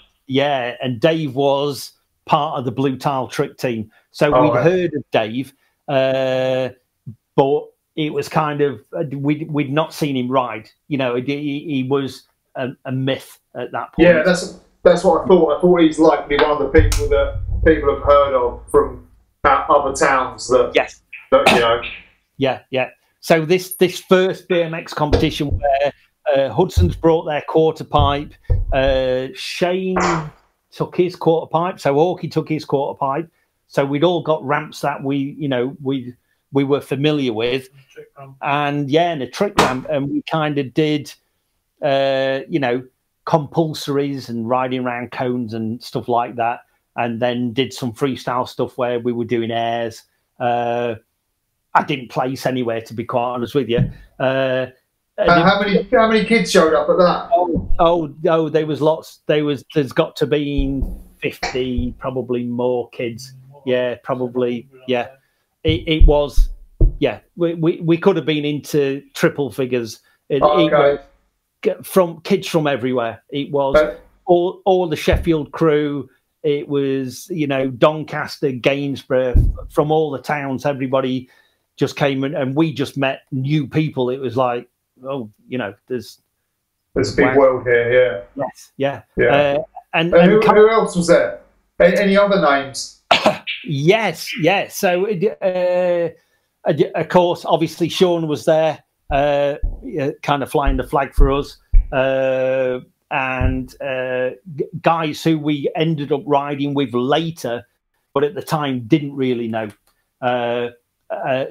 Dave was part of the Blue Tile trick team. So we'd heard of Dave, but it was kind of, we'd not seen him ride. He was a myth at that point. Yeah, that's what I thought. I thought he's likely one of the people that people have heard of from other towns that, Yeah. So this first BMX competition where Hudson's brought their quarter pipe, Shane took his quarter pipe, so Orky took his quarter pipe. So we'd all got ramps that we were familiar with, and a trick ramp, and we kind of did, compulsories and riding around cones and stuff like that, and then did some freestyle stuff where we were doing airs. I didn't place anywhere, to be quite honest with you. How many kids showed up at that? Oh, there was lots. There's got to be 50, probably more kids. Yeah, probably. Yeah, it was. Yeah, we could have been into triple figures. It was from kids from everywhere. It was all the Sheffield crew. It was Doncaster, Gainsborough, from all the towns. Everybody just came and we just met new people. It was like, there's a big world here. Yes, and who else was there? Any other names? Yes. So, of course, obviously Shaun was there, kind of flying the flag for us. and guys who we ended up riding with later, but at the time didn't really know.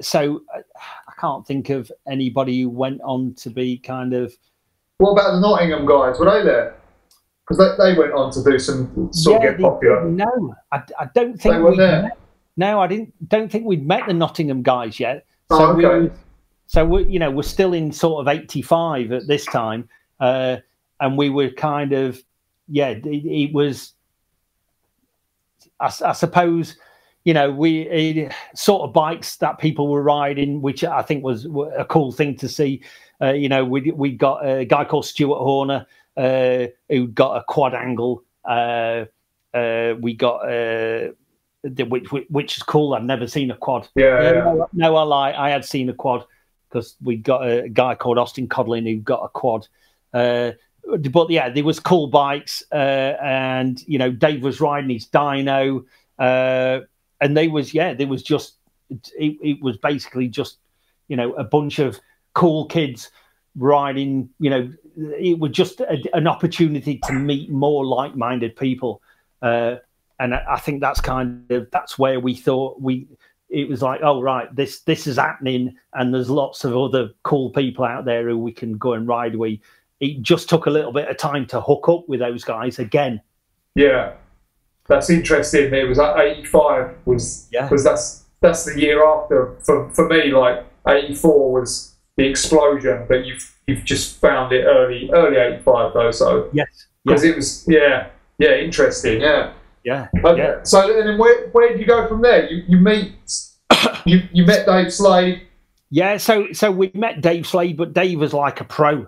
So I can't think of anybody who went on to be kind of. What about the Nottingham guys? Were they there? Because they went on to do some sort of get popular. No, I don't think they were there. No, I don't think we'd met the Nottingham guys yet. So okay. We're still in sort of 85 at this time, and we were kind of, it was. I suppose, sort of bikes that people were riding, which I think was a cool thing to see. We got a guy called Stuart Horner who got a quad angle. We got which is cool. I've never seen a quad. No, I lie. I had seen a quad because we got a guy called Austin Codlin who got a quad. But yeah, there was cool bikes, and Dave was riding his dyno, and there was just it was basically just a bunch of cool kids riding. It was just an opportunity to meet more like-minded people. And I think that's where we thought it was like, oh right, this is happening, and there's lots of other cool people out there who we can go and ride with. It just took a little bit of time to hook up with those guys again. Yeah, that's interesting. It was like 85 was that's the year after for me. Like 84 was the explosion, but you've just found it early 85 though. So yes, because it was interesting. Yeah. So and then where did you go from there? You met Dave Slade. Yeah. So we met Dave Slade, but Dave was like a pro,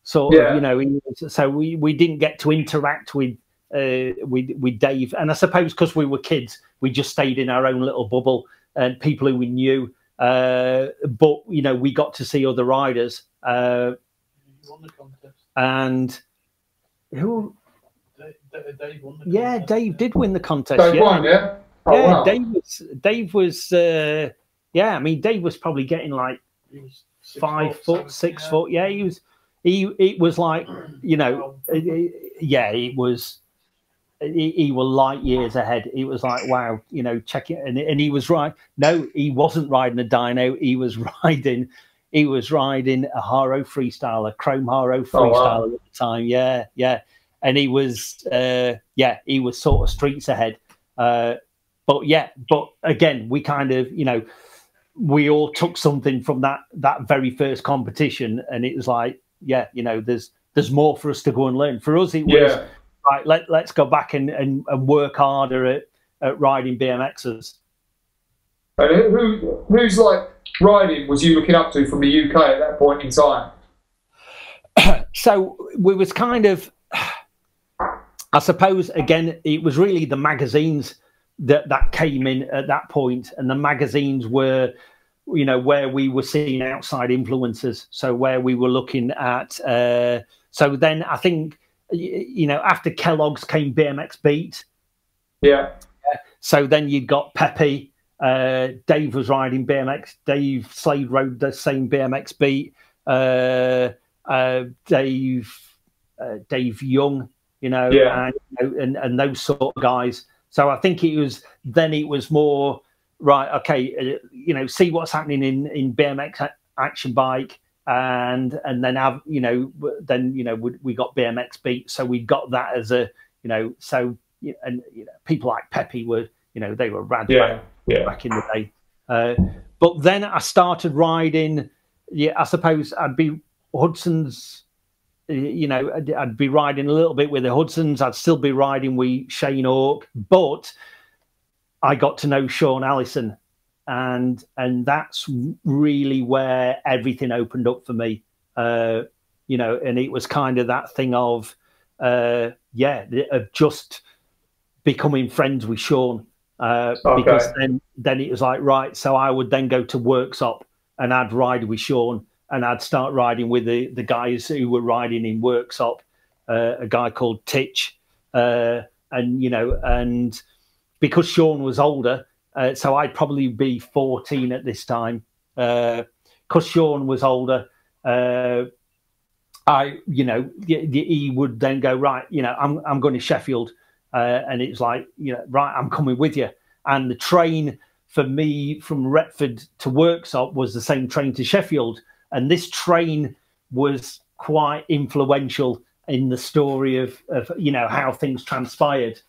sort of. So we didn't get to interact with Dave, and I suppose because we were kids, we just stayed in our own little bubble and people who we knew. But we got to see other riders. You won the contest. And who? Dave won the contest. Dave did win the contest. Dave won, yeah? Oh, yeah, wow. Dave was I mean, Dave was probably getting like 5 foot, 6 foot. Yeah, he was like, he was light years ahead. He was like, wow, check it. And he was right. No, he wasn't riding a dyno. He was riding a Haro freestyle, a chrome Haro freestyle at the time. Yeah. And he was, he was sort of streets ahead. But again, we kind of, we all took something from that very first competition, and it was like, there's more for us to go and learn. For us, it was right. Let's go back and work harder at riding BMXs. And who's like riding was you looking up to from the UK at that point in time? So we was kind of. I suppose, again, it was really the magazines that came in at that point, and the magazines were, where we were seeing outside influences. So where we were looking at, so then I think, after Kellogg's came BMX Beat. Yeah. So then you'd got Pepe, Dave was riding BMX, Dave Slade rode the same BMX Beat, Dave Young, and those sort of guys. So I think it was more right. Okay, see what's happening in BMX action bike, and then have we got BMX Beat, so we got that as a people like Pepe were they were rad back in the day. But then I started riding. Yeah, I suppose I'd be Hudsons. I'd be riding a little bit with the Hudsons. I'd still be riding with Shane Hawk, but I got to know Shaun Allison, and that's really where everything opened up for me. And it was kind of that thing of just becoming friends with Shaun, because then it was like, right, so I would then go to Workshop and I'd ride with Shaun. And I'd start riding with the guys who were riding in Workshop, a guy called Titch, and because Shaun was older, so I'd probably be 14 at this time. Because Shaun was older, he would then go, right, I'm going to Sheffield, and it's like, right, I'm coming with you. And the train for me from Retford to Worksop was the same train to Sheffield, and this train was quite influential in the story of how things transpired.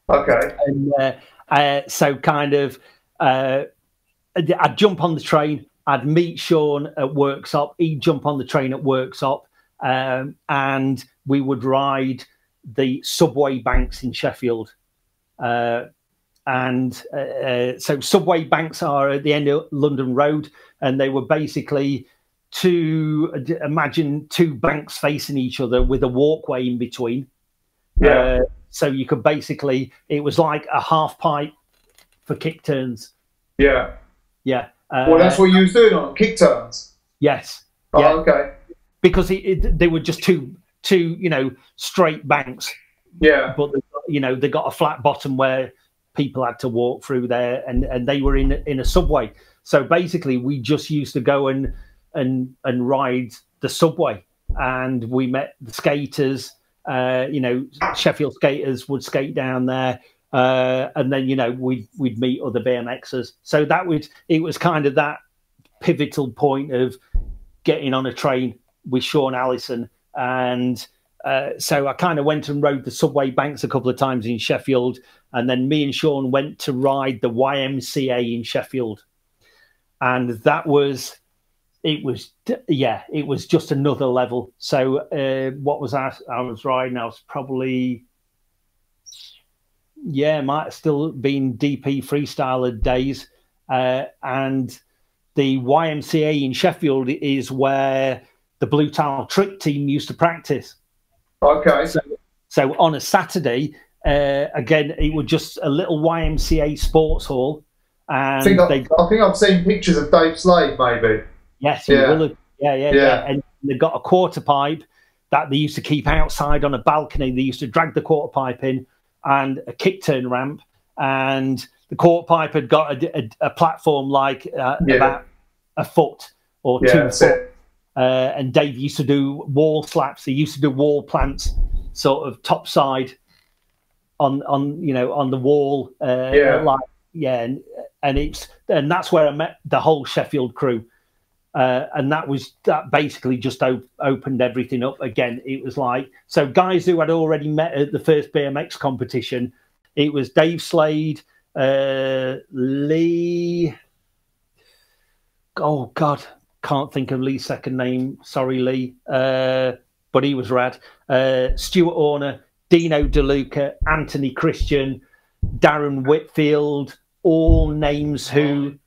Okay. And so kind of I'd jump on the train, I'd meet Shaun at Worksop, he'd jump on the train at Worksop, and we would ride the subway banks in Sheffield. So subway banks are at the end of London Road, and they were basically imagine two banks facing each other with a walkway in between. Yeah. So you could basically, it was like a half pipe for kick turns. Yeah. Yeah. Well, that's what you was doing on kick turns. Yes. Oh, yeah. Okay. Because they were just two straight banks. Yeah. But they got a flat bottom where people had to walk through there, and they were in a subway. So basically, we just used to go and ride the subway, and we met the skaters. Sheffield skaters would skate down there, and then we'd meet other BMXers. So it was kind of that pivotal point of getting on a train with Shaun Allison, and so I kind of went and rode the subway banks a couple of times in Sheffield, and then me and Shaun went to ride the YMCA in Sheffield, and it was just another level. So what was I was riding? I was probably, might have still been DP freestyler days. And the YMCA in Sheffield is where the Blue Tile Trick team used to practice. Okay. So on a Saturday, again, it was just a little YMCA sports hall. And I think I've seen pictures of Dave Slade, maybe. Yes, you will have. Yeah. And they got a quarter pipe that they used to keep outside on a balcony. They used to drag the quarter pipe in, and a kick turn ramp. And the quarter pipe had got a platform like about a foot or 2 foot. And Dave used to do wall slaps. He used to do wall plants, sort of top side on the wall. And that's where I met the whole Sheffield crew. And that basically just opened everything up again. It was like, so guys who had already met at the first BMX competition, it was Dave Slade, Lee. Oh God, can't think of Lee's second name. Sorry, Lee. But he was rad. Stuart Horner, Dino DeLuca, Anthony Christian, Darren Whitfield, all names who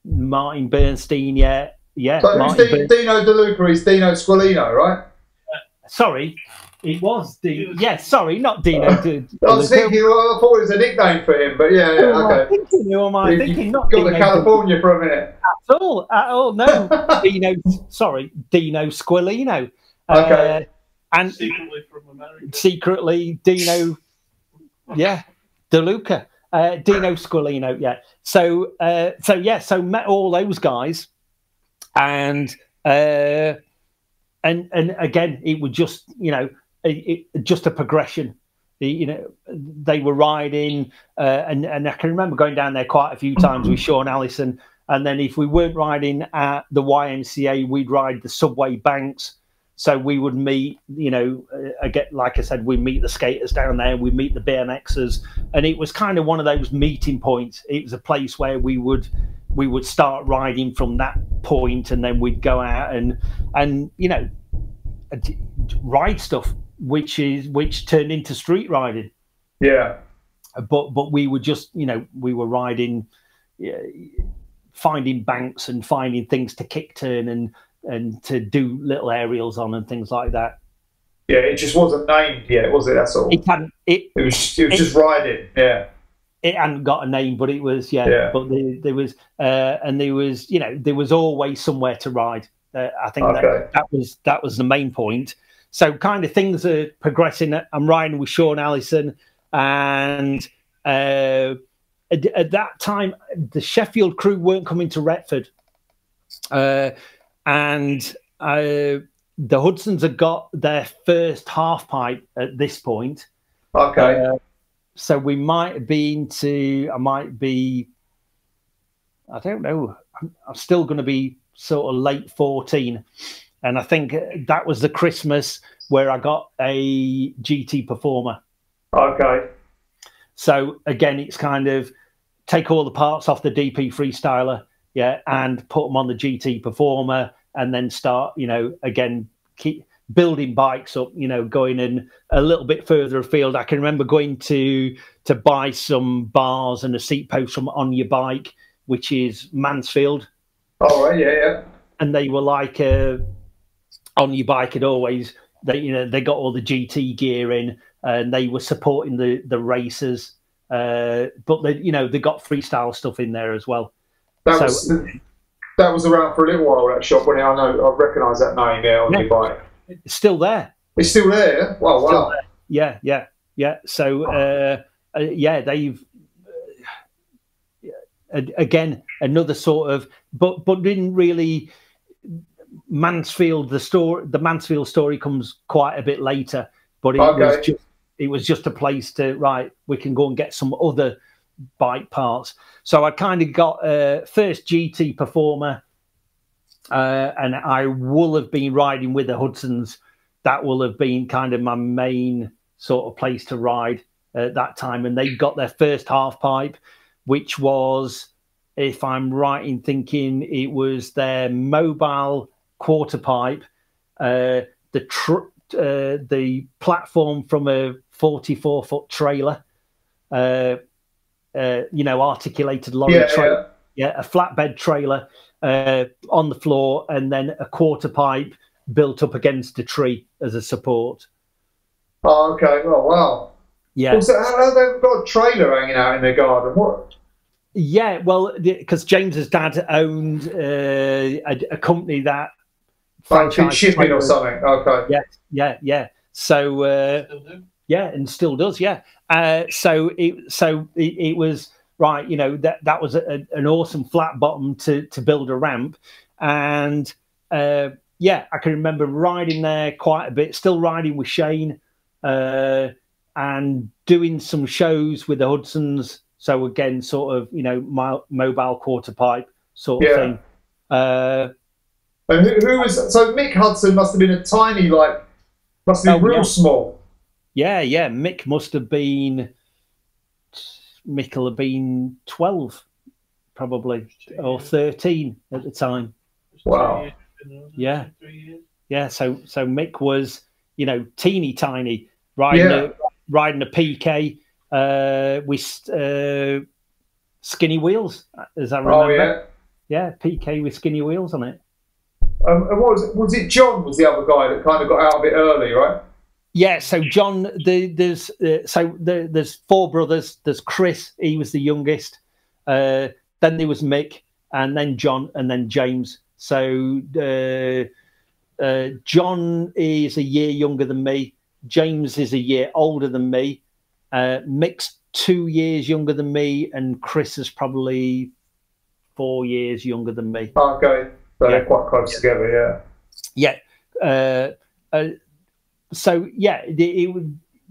Martin Bernstein, yeah. So who's Dino DeLuca? Is Dino Squilino, right? Sorry, it was Dino. Yeah, sorry, not Dino. I was thinking, I thought it was a nickname for him, but okay. Who am I thinking? Not got the California for a minute. At all, no. Dino Squilino. Okay. And secretly from America. Secretly, Dino, DeLuca. Dino Squilino, yeah. So met all those guys, and again, it was just just a progression. They were riding, and I can remember going down there quite a few times with Shaun Allison. And then if we weren't riding at the YMCA, we'd ride the subway banks. So we would meet, again, like I said, we meet the skaters down there, we meet the BMXers, and it was kind of one of those meeting points. It was a place where we would start riding from that point, and then we'd go out and ride stuff, which turned into street riding. Yeah. But we were just, we were riding, finding banks and finding things to kick turn and to do little aerials on and things like that. Yeah, it just wasn't named yet, was it? That's all. It was just riding. Yeah. It hadn't got a name, but it was But there was there was always somewhere to ride. I think that was the main point. So kind of things are progressing. I'm riding with Shaun Allison, and at that time the Sheffield crew weren't coming to Retford. And The Hudsons had got their first half pipe at this point. Okay. So we might have been to, I don't know, I'm still going to be sort of late 14. And I think that was the Christmas where I got a GT Performer. Okay. So again, it's kind of take all the parts off the DP Freestyler, yeah, and put them on the GT Performer, and then start, you know, again, keep building bikes up, you know, going in a little bit further afield. I can remember going to buy some bars and a seat post from On Your Bike, which is Mansfield. Oh, right, yeah. And they were like, On Your Bike had always, they got all the GT gear in, and they were supporting the racers. But they got freestyle stuff in there as well. That was around for a little while, that shop. When I recognise that name, yeah, On Your Bike. It's still there. It's still there, yeah? Wow. Yeah. So, they've again another sort of, but didn't really. Mansfield, the Mansfield story comes quite a bit later, but it was just a place to, right, we can go and get some other bike parts. So I kind of got first GT Performer, and I will have been riding with the Hudsons. That will have been kind of my main sort of place to ride at that time. And they got their first half pipe, which was, if I'm right in thinking, it was their mobile quarter pipe, the platform from a 44-foot trailer, articulated lorry trailer, a flatbed trailer on the floor, and then a quarter pipe built up against a tree as a support. Oh, okay. Oh, wow. Yeah. So how they've got a trailer hanging out in their garden? What? Yeah, well, because James's dad owned a company that franchise shipping or something. Okay. Yeah. So and still does. Yeah. So it was right. You know, that was an awesome flat bottom to build a ramp, and I can remember riding there quite a bit. Still riding with Shane, and doing some shows with the Hudsons. So again, sort of, mobile quarter pipe sort of thing. And who was, so Mick Hudson must have been a tiny, must have been real small. Yeah. Mick will have been 12, probably, or 13 at the time. Wow. Yeah. So Mick was, teeny tiny, riding a PK with skinny wheels, as I remember. Oh, yeah. Yeah, PK with skinny wheels on it. And what was it? John was the other guy that kind of got out of it early, right? Yeah. So John, there's four brothers. There's Chris. He was the youngest. Then there was Mick, and then John, and then James. So John is a year younger than me. James is a year older than me. Mick's 2 years younger than me, and Chris is probably 4 years younger than me. Okay. So they're quite close together, yeah.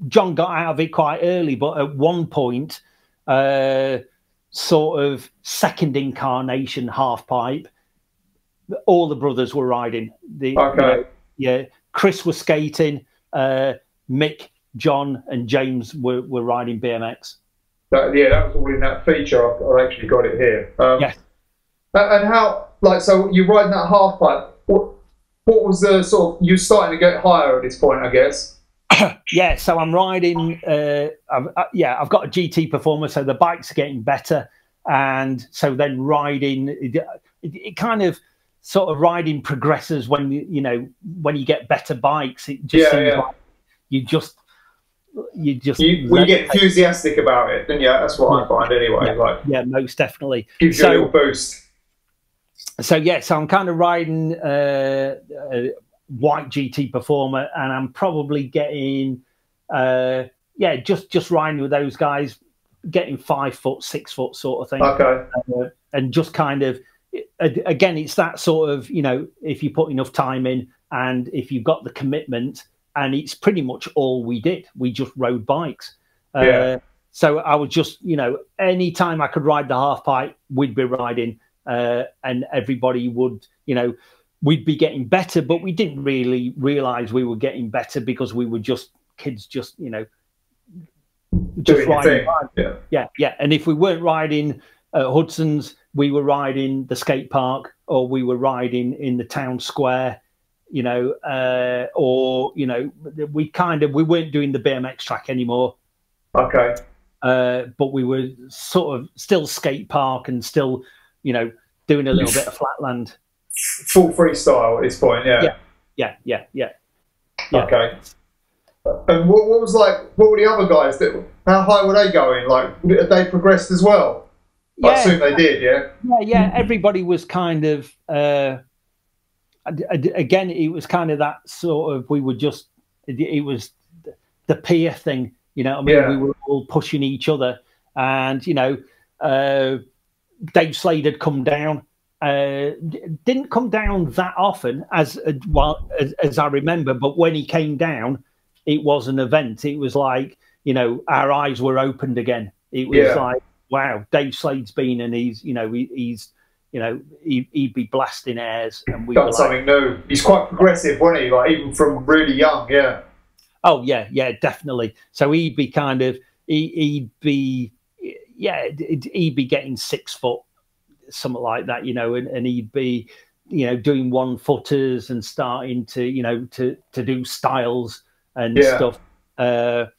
John got out of it quite early, but at one point, sort of second incarnation half pipe, all the brothers were riding. Chris was skating, Mick, John, and James were riding BMX. That was all in that feature. I've actually got it here. Yes. And how, so you're riding that half pipe. What was the sort of, you're starting to get higher at this point, I guess? Yeah, so I'm riding, I've got a GT Performer, so the bikes are getting better. And so then riding, it kind of sort of riding progresses when when you get better bikes. It just seems like you get enthusiastic about it, and that's what I find anyway. Yeah, most definitely. Gives you a little boost. So I'm kind of riding a white GT Performer, and I'm probably getting just riding with those guys, getting 5 foot, 6 foot sort of thing. Okay. And just kind of again, it's that sort of, you know, if you put enough time in and if you've got the commitment, and it's pretty much all we did. We just rode bikes. So I was just, you know, any time I could ride the half pipe, we'd be riding, and everybody would, you know, we'd be getting better, but we didn't really realize we were getting better because we were just kids, just, you know, just riding. Yeah. And if we weren't riding Hudsons, we were riding the skate park, or we were riding in the town square, you know, or, you know, we weren't doing the BMX track anymore. Okay. But we were sort of still skate park and still, you know, doing a little bit of flatland. Full freestyle at this point, yeah. Yeah. Okay. And what was like? What were the other guys that? How high were they going? Like, had they progressed as well? I assume they did. Yeah. Everybody was kind of. Again, it was kind of that sort of. We were just. It was the peer thing, you know. I mean, we were all pushing each other, and you know, Dave Slade had come down. Didn't come down that often as I remember, but when he came down, it was an event. It was like, you know, our eyes were opened again. It was like, wow, Dave Slade's been, and he's, you know, he'd be blasting airs, and we got something new. He's quite progressive, wasn't he? Like, even from really young, Oh yeah, definitely. So he'd be kind of, he'd be getting 6 foot. Something like that, you know, and he'd be, you know, doing 1-footers and starting to, you know, to do styles and stuff. But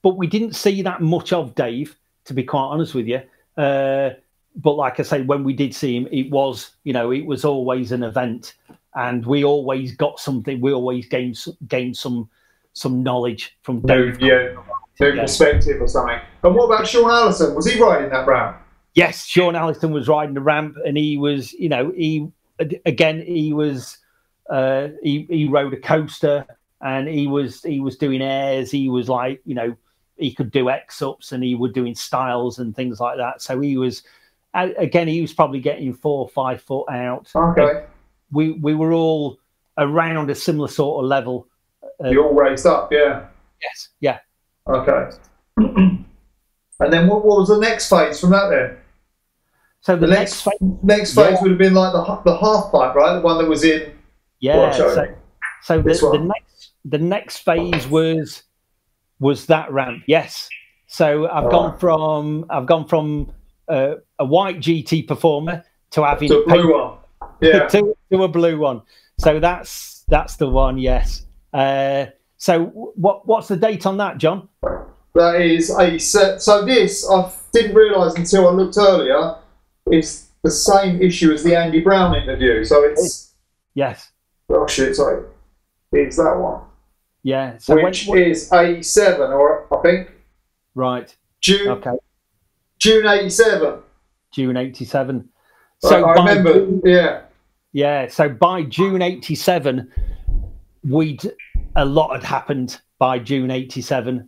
we didn't see that much of Dave, to be quite honest with you. But like I say, when we did see him, it was, you know, it was always an event, and we always got something. We always gained some knowledge from Dave. New perspective or something. And what about Shaun Allison? Was he riding that ramp? Yes, Shaun Allison was riding the ramp, and he was, you know, he rode a coaster, and he was doing airs. He was like, you know, he could do X-ups, and he was doing styles and things like that. So he was, again, he was probably getting 4 or 5 foot out. Okay. We were all around a similar sort of level. You all raised up, yeah. Yes, yeah. Okay. And then what was the next phase from that then? So the next phase would have been like the half pipe, right? The one that was in. Yeah. So the next phase was that ramp. Yes. So I've gone from a white GT performer to having a blue one. Yeah. to a blue one. So that's the one. Yes. So what's the date on that, John? That is a set. So this, I didn't realise until I looked earlier, is the same issue as the Andy Brown interview. So it's yes. Oh shit! It's that one. Yeah. So which is 87, or I think. Right. June 87. June 87. So I remember. Yeah. So by June 87, a lot had happened by June 87.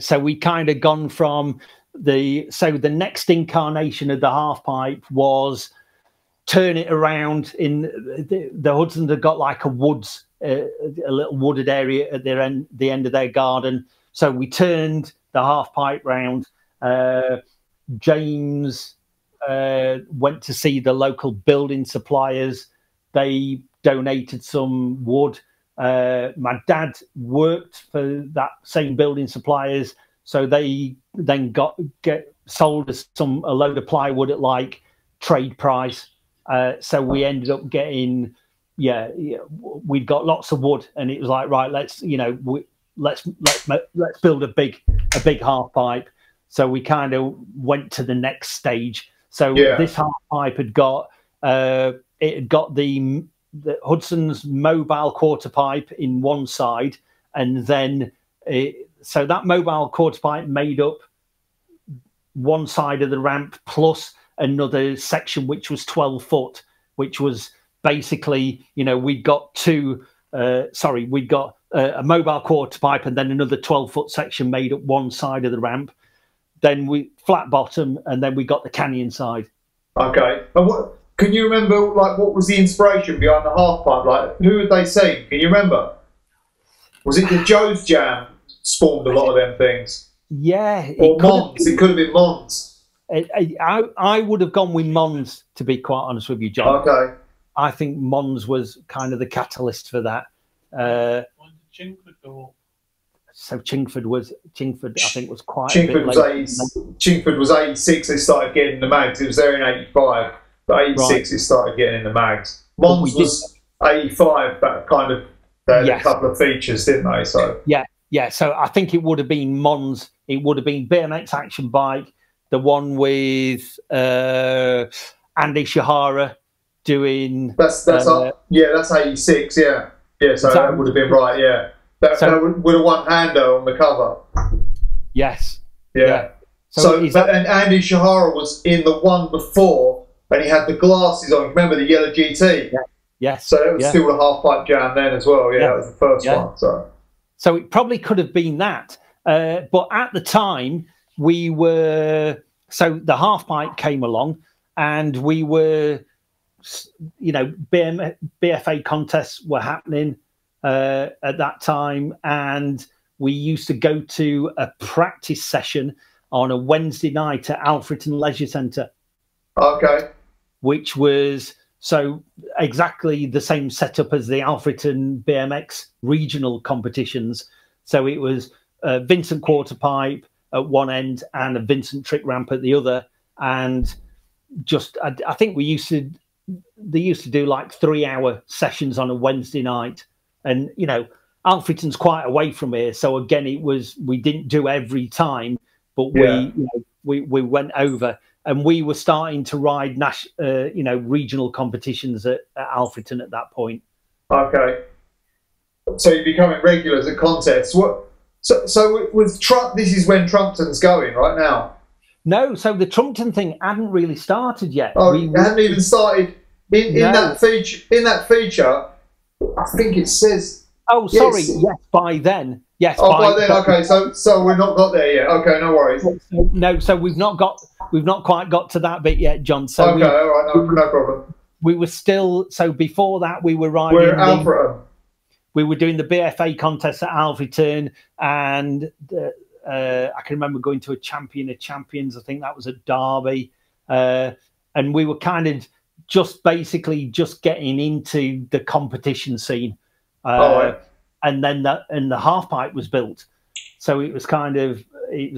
So we kind of gone from the next incarnation of the half pipe was turn it around in the Hudsons had got like a woods, a little wooded area at the end of their garden. So we turned the half pipe round. James went to see the local building suppliers. They donated some wood. My dad worked for that same building suppliers, so they then sold us a load of plywood at like trade price. So we ended up getting, we'd got lots of wood, and it was like, right, let's build a big half pipe. So we kind of went to the next stage. So this half pipe had got the Hudson's mobile quarter pipe in one side, and then so that mobile quarter pipe made up one side of the ramp plus another section which was 12 foot, which was basically, you know, we'd got a mobile quarter pipe and then another 12 foot section made up one side of the ramp. then we flat bottom, and then we got the canyon side. Okay. And what can you remember? Like, what was the inspiration behind the half pipe? Like, who had they seen? Can you remember? Was it the Joe's Jam spawned a lot of them things? Yeah. Or Mons? It could have been Mons. I would have gone with Mons, to be quite honest with you, John. Okay. I think Mons was kind of the catalyst for that. When did Chingford go? So Chingford, I think, was quite Chingford a bit later. Chingford was 86. They started getting the mags. It was there in 85, but 86 Right. it started getting in the mags. Mons was 85, but kind of they had a couple of features, didn't they? So yeah. So I think it would have been Mons. It would have been BMX Action Bike, the one with Andy Shahara doing. That's 86. Yeah. So that would have been right. Yeah. That would have won Hando on the cover. Yes. Yeah. And Andy Shahara was in the one before, and he had the glasses on. Remember the yellow GT? Yeah. Yes. So it was still the half pipe jam then as well. Yeah, that was the first one. So it probably could have been that. But at the time, so the half pipe came along, and we were, BFA contests were happening at that time, and we used to go to a practice session on a Wednesday night at Alfreton Leisure Centre. Okay. Which was exactly the same setup as the Alfreton BMX regional competitions. So it was a Vincent quarter pipe at one end and a Vincent trick ramp at the other, and I think they used to do like 3-hour sessions on a Wednesday night. And, Alfreton's quite away from here. So again, we didn't do every time, but we went over, and we were starting to ride regional competitions at Alfreton at that point. Okay. So you're becoming regulars at contests. So with this is when Trumpton's going right now. No, so the Trumpton thing hadn't really started yet. Oh, it hadn't even started in that feature. In that feature, I think it says. Oh, sorry. Yes, by then. Yes. Oh, by then. Okay, so we're not got there yet. Okay, no worries. No, so we've not quite got to that bit yet, John. So okay, all right, no problem. We were still before that we were riding. We're at Alfreton. We were doing the BFA contest at Alfreton, and I can remember going to a Champion of Champions. I think that was at Derby, and we were kind of just getting into the competition scene. And then the half pipe was built, so it was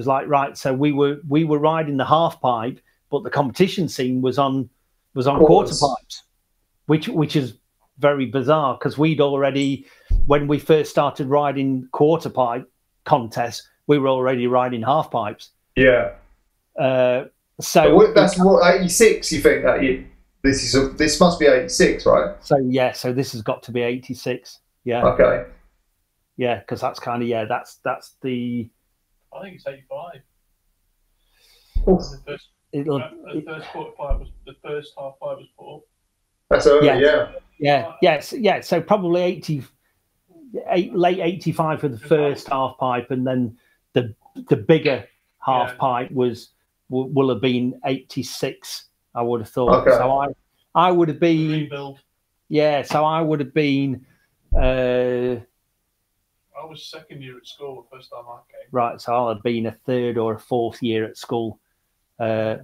like right. So we were riding the half pipe, but the competition scene was on quarter pipes, which is very bizarre, because we'd already, when we first started riding quarter pipe contests, we were already riding half pipes. Yeah. So that's what 86. You think that this must be 86, right? So this has got to be 86. Yeah. Okay. Yeah, because that's kind of that's the. I think it's 85. The first quarter pipe was the first half pipe was put up. That's early, yeah. So probably late 85 for the first half pipe, and then the bigger half pipe will have been 86. I would have thought. Okay. So I would have been. Rebuild. Yeah, so I would have been. I was second year at school the first time I came. Right, so I'll have been a third or a fourth year at school. It's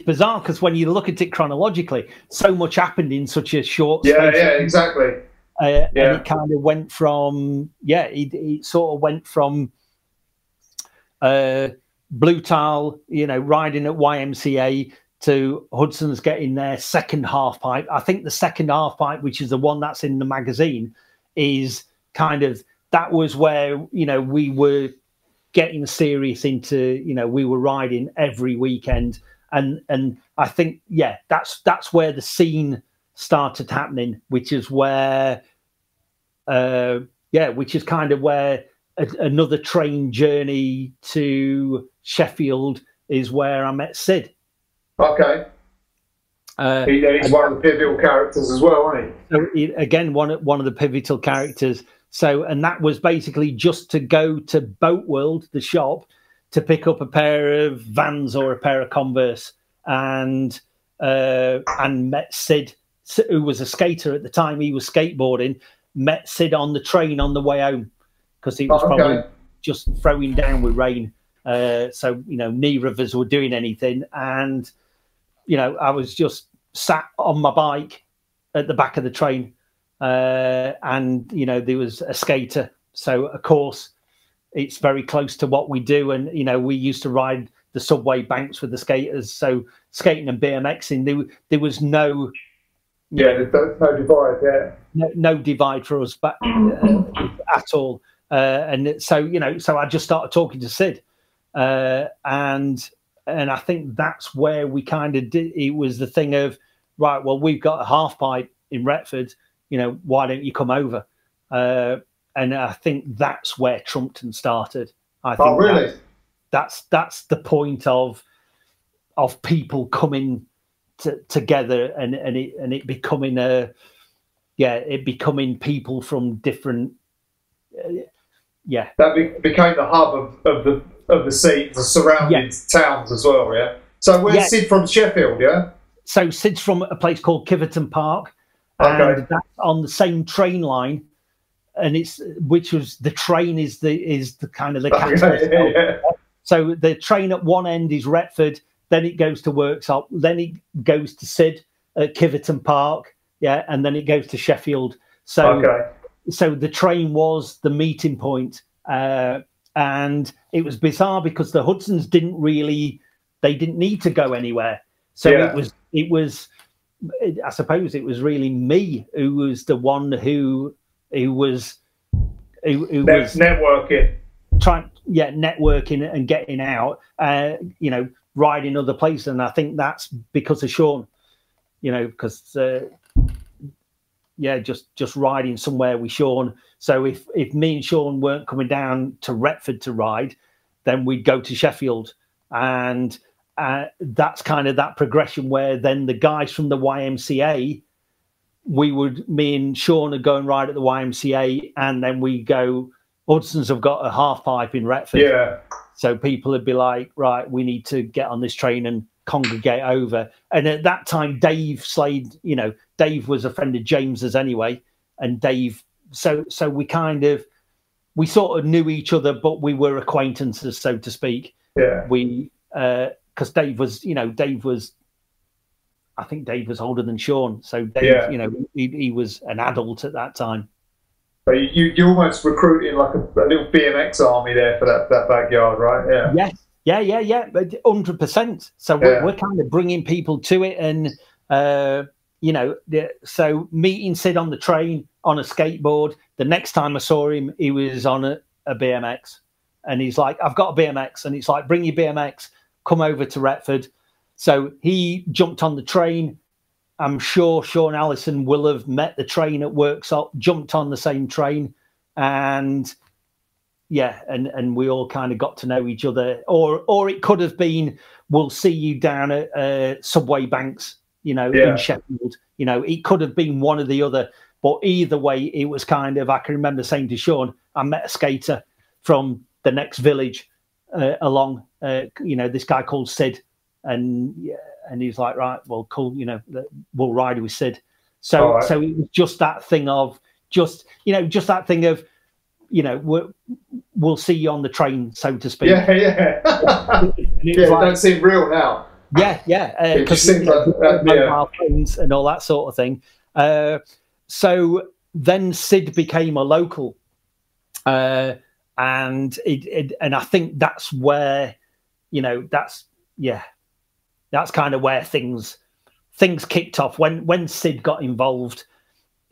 bizarre, because when you look at it chronologically, so much happened in such a short space. Yeah, exactly. And it kind of went from it sort of went from Blue Tile, riding at YMCA, to Hudson's getting their second half pipe. I think the second half pipe, which is the one that's in the magazine, is that was where, we were getting serious into, we were riding every weekend. And I think, that's where the scene started happening, which is where, which is kind of where another train journey to Sheffield is where I met Sid. Okay. He's one of the pivotal characters as well, isn't he? So again, one of the pivotal characters. So, and that was basically just to go to Boat World, the shop, to pick up a pair of Vans or a pair of Converse, and met Sid, who was a skater at the time. He was skateboarding. Met Sid on the train on the way home because he was probably just throwing down with rain. So, you know, neither of us were doing anything. And, you know, I was just sat on my bike at the back of the train. And, you know, there was a skater. So, of course, it's very close to what we do. And, you know, we used to ride the subway banks with the skaters. So skating and BMXing, there was no... there's no divide, no divide for us but, at all. And so, you know, so I just started talking to Sid. And I think that's where we kind of did. It was the thing of, right, well, we've got a half pipe in Retford, you know, why don't you come over? And I think that's where Trumpton started. I think really? That's the point of people coming together and it becoming it becoming people from different that became the hub of the scene, the surrounding towns as well. So where's Sid from? Sheffield? So Sid's from a place called Kiverton Park, and that's on the same train line, and which was the train is the kind of the catalyst. So the train at one end is Retford, then it goes to Worksop, then it goes to Sid at Kiverton Park, and then it goes to Sheffield. So so the train was the meeting point, and it was bizarre because the Hudsons didn't need to go anywhere. So it was I suppose it was really me who was the one who was networking, networking and getting out, you know, riding other places. And I think that's because of Shaun, you know, because just riding somewhere with Shaun. So if me and Shaun weren't coming down to Retford to ride, then we'd go to Sheffield, and that's kind of that progression where then the guys from the YMCA, me and Shaun would go and ride at the YMCA, and then we go, Hudsons have got a half pipe in Retford. So people would be like, right, we need to get on this train and congregate over. And at that time, Dave Slade, you know, Dave was a friend of James's anyway. And Dave, so we sort of knew each other, but we were acquaintances, so to speak. Because Dave was, I think Dave was older than Shaun. So Dave, you know, he was an adult at that time. So you almost recruiting like a little BMX army there for that backyard, right? Yeah, 100%. So we're kind of bringing people to it, and you know, so meeting Sid on the train on a skateboard. The next time I saw him, he was on a BMX, and he's like, "I've got a BMX," and it's like, "Bring your BMX, come over to Retford." So he jumped on the train. I'm sure Shaun Allison will have met the train at Worksop, jumped on the same train, and and we all kind of got to know each other. Or it could have been, we'll see you down at Subway Banks, you know, in Sheffield. You know, it could have been one or the other. But either way, it was kind of, I can remember saying to Shaun, I met a skater from the next village along, you know, this guy called Sid. And he's like, right, well, cool, you know, we'll ride with Sid. So so it was just that thing of, you know, we'll see you on the train, so to speak. Don't seem real now. Because mobile phones and all that sort of thing. So then Sid became a local, and I think that's where, you know, that's kind of where things kicked off when Sid got involved.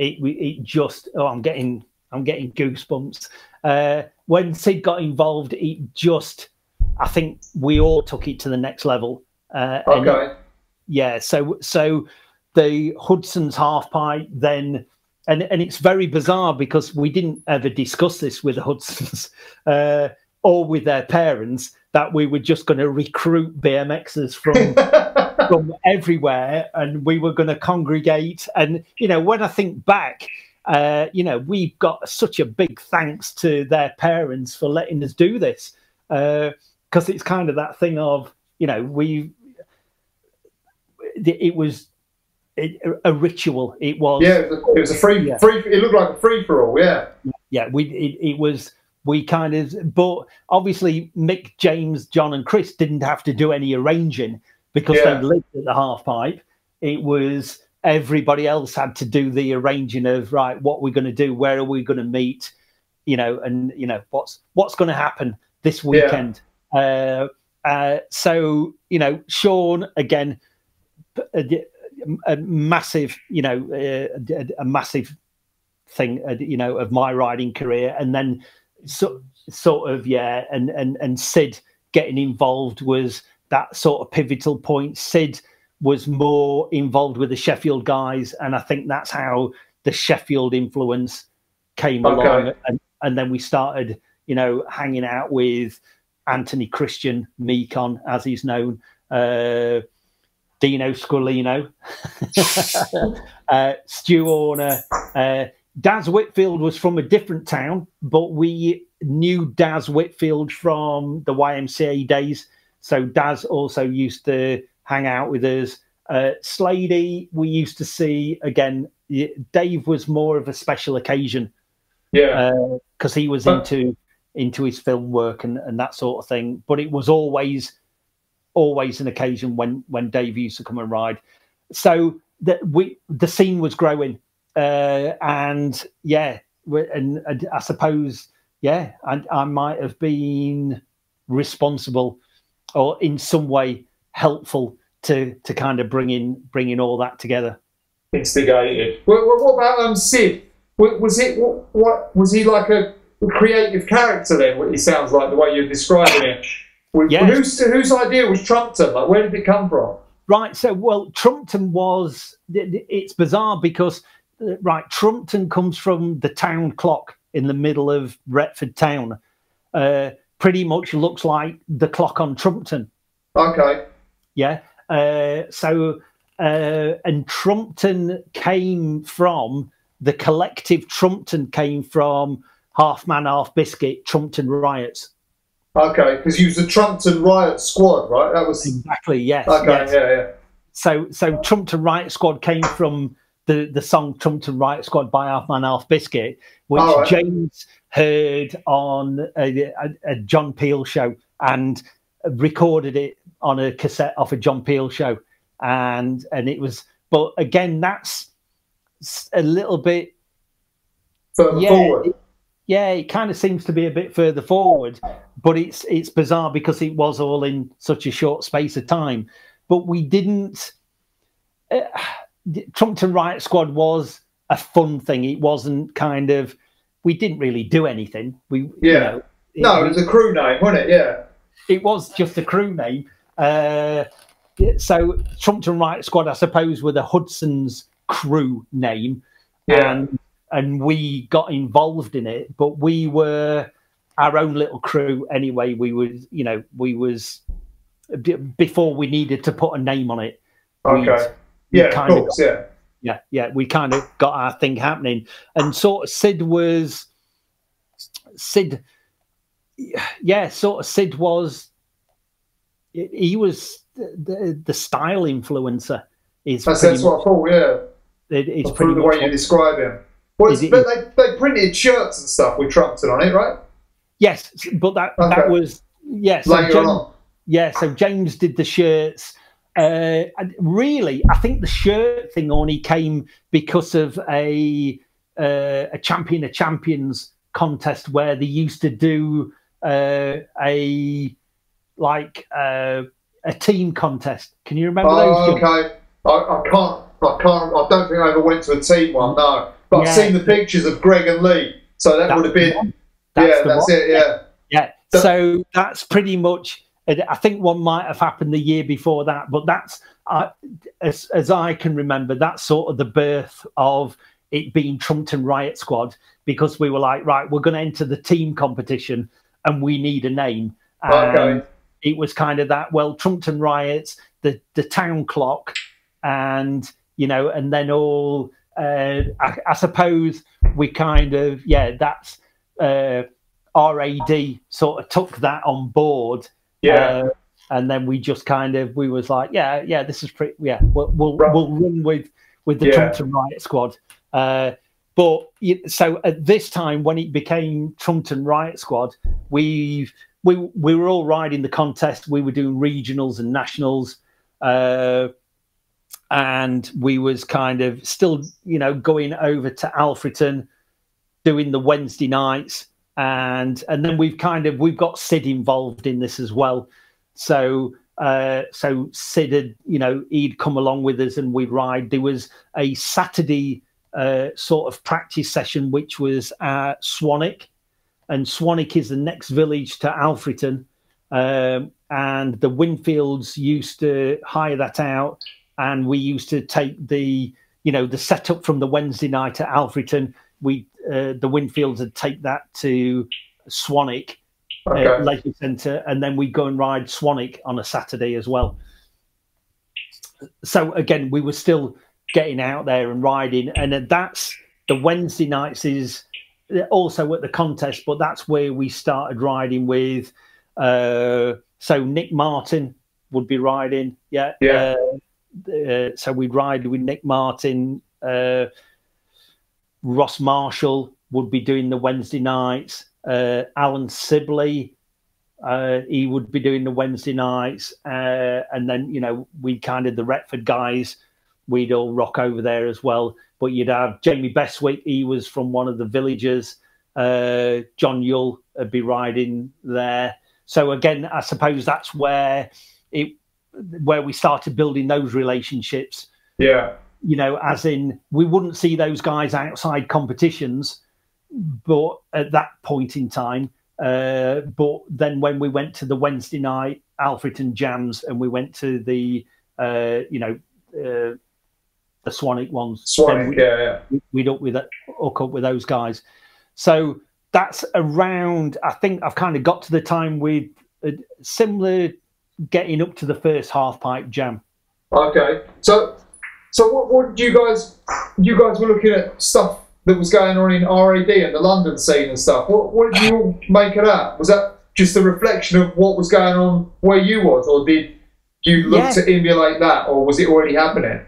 It just, I'm getting goosebumps. When Sid got involved, it just, I think we all took it to the next level. So the Hudson's half pipe then, and it's very bizarre because we didn't ever discuss this with the Hudsons or with their parents, that we were just going to recruit BMXers from everywhere, and we were going to congregate. And, you know, when I think back, you know, we've got such a big thanks to their parents for letting us do this, because it's kind of that thing of, you know, it was a ritual. It was, yeah, it was a free. It looked like a free for all. Yeah, yeah. It was. We kind of, but obviously Mick, James, John, and Chris didn't have to do any arranging because they lived at the half pipe. It was everybody else had to do the arranging of, right, what we're going to do, where are we going to meet, you know, and you know what's going to happen this weekend. So you know, Shaun again, a massive, you know, a massive thing, you know, of my riding career, and then sort of and Sid getting involved was that sort of pivotal point. Sid was more involved with the Sheffield guys, and I think that's how the Sheffield influence came along, and then we started, you know, hanging out with Anthony Christian, Meekon as he's known, Dino Squilino, Stu Horner. Daz Whitfield was from a different town, but we knew Daz Whitfield from the YMCA days. So Daz also used to hang out with us. Slade, we used to see again. Dave was more of a special occasion, because he was into his film work and that sort of thing. But it was always an occasion when Dave used to come and ride. So the scene was growing. And I suppose, I might have been responsible or in some way helpful to kind of bringing all that together. Instigated. What about Sid? Was he like a creative character then? What he sounds like, the way you're describing it. Whose idea was Trumpton? Like, where did it come from? Right. So, well, Trumpton was. It's bizarre because. Right, Trumpton comes from the town clock in the middle of Retford town. Pretty much looks like the clock on Trumpton. Okay. Yeah. And Trumpton came from, the collective Trumpton came from Half Man, Half Biscuit, Trumpton Riots. Okay, because you was the Trumpton Riot Squad, right? That was exactly, yes. Okay, yes. Yeah. So Trumpton Riot Squad came from the song Trumpton Riot Squad by Half Man Half Biscuit, which James heard on a John Peel show and recorded it on a cassette off a John Peel show, and it was. But again, that's a little bit further forward. It kind of seems to be a bit further forward, but it's bizarre because it was all in such a short space of time. But we didn't. Trumpton Riot Squad was a fun thing. It wasn't kind of. We didn't really do anything. You know, it was a crew name, wasn't it? Yeah. It was just a crew name. So Trumpton Riot Squad, I suppose, were the Hudsons crew name, and we got involved in it. But we were our own little crew anyway. We was before we needed to put a name on it. Okay. Of course. We kind of got our thing happening, and sort of Sid was. He was the style influencer. That's what I thought. Yeah, it's pretty the way you describe him. But they printed shirts and stuff with Trumpton on it, right? Yes, but that was later on. Yeah, so James did the shirts. Really, I think the shirt thing only came because of a Champion of Champions contest where they used to do a team contest. Can you remember those? Okay. I can't. I don't think I ever went to a team one. No, but I've seen the pictures of Greg and Lee. So that would have been. That's it. Yeah. Yeah. So that's pretty much. I think one might have happened the year before that, but that's as I can remember. That's sort of the birth of it being Trumpton Riot Squad, because we were like, right, we're going to enter the team competition and we need a name. And it was kind of that. Well, Trumpton Riots, the town clock, and and then all. I suppose we kind of that's RAD sort of took that on board. And then we just kind of was like, this is pretty. Yeah, we'll run with the Trumpton Riot Squad. But so at this time, when it became Trumpton Riot Squad, we were all riding the contest. We were doing regionals and nationals, and we was kind of still, going over to Alfreton, doing the Wednesday nights, and then we've got Sid involved in this as well. So Sid had, he'd come along with us and we'd ride. There was a Saturday sort of practice session, which was at Swanwick, and Swanwick is the next village to Alfreton, and the Winfields used to hire that out, and we used to take the setup from the Wednesday night at Alfreton. The Winfields would take that to Swanwick Leisure Centre, and then we go and ride Swanwick on a Saturday as well. So again, we were still getting out there and riding, and that's the Wednesday nights is also at the contest, but that's where we started riding with. So Nick Martin would be riding, so we'd ride with Nick Martin. Ross Marshall would be doing the Wednesday nights. Alan Sibley, he would be doing the Wednesday nights, and then we kind of the Retford guys, we'd all rock over there as well. But you'd have Jamie Bestwick, he was from one of the villages. John Yull would be riding there. So again, I suppose that's where we started building those relationships. Yeah. As in, we wouldn't see those guys outside competitions, but at that point in time, but then when we went to the Wednesday night Alfreton jams, and we went to the Swanwick ones, we'd hook up with those guys. So that's around, I think I've kind of got to the time with similar, getting up to the first half pipe jam. Okay, so what did you guys were looking at stuff that was going on in RAD and the London scene and stuff. What did you all make of that? Was that just a reflection of what was going on where you was, or did you look to emulate that, or was it already happening?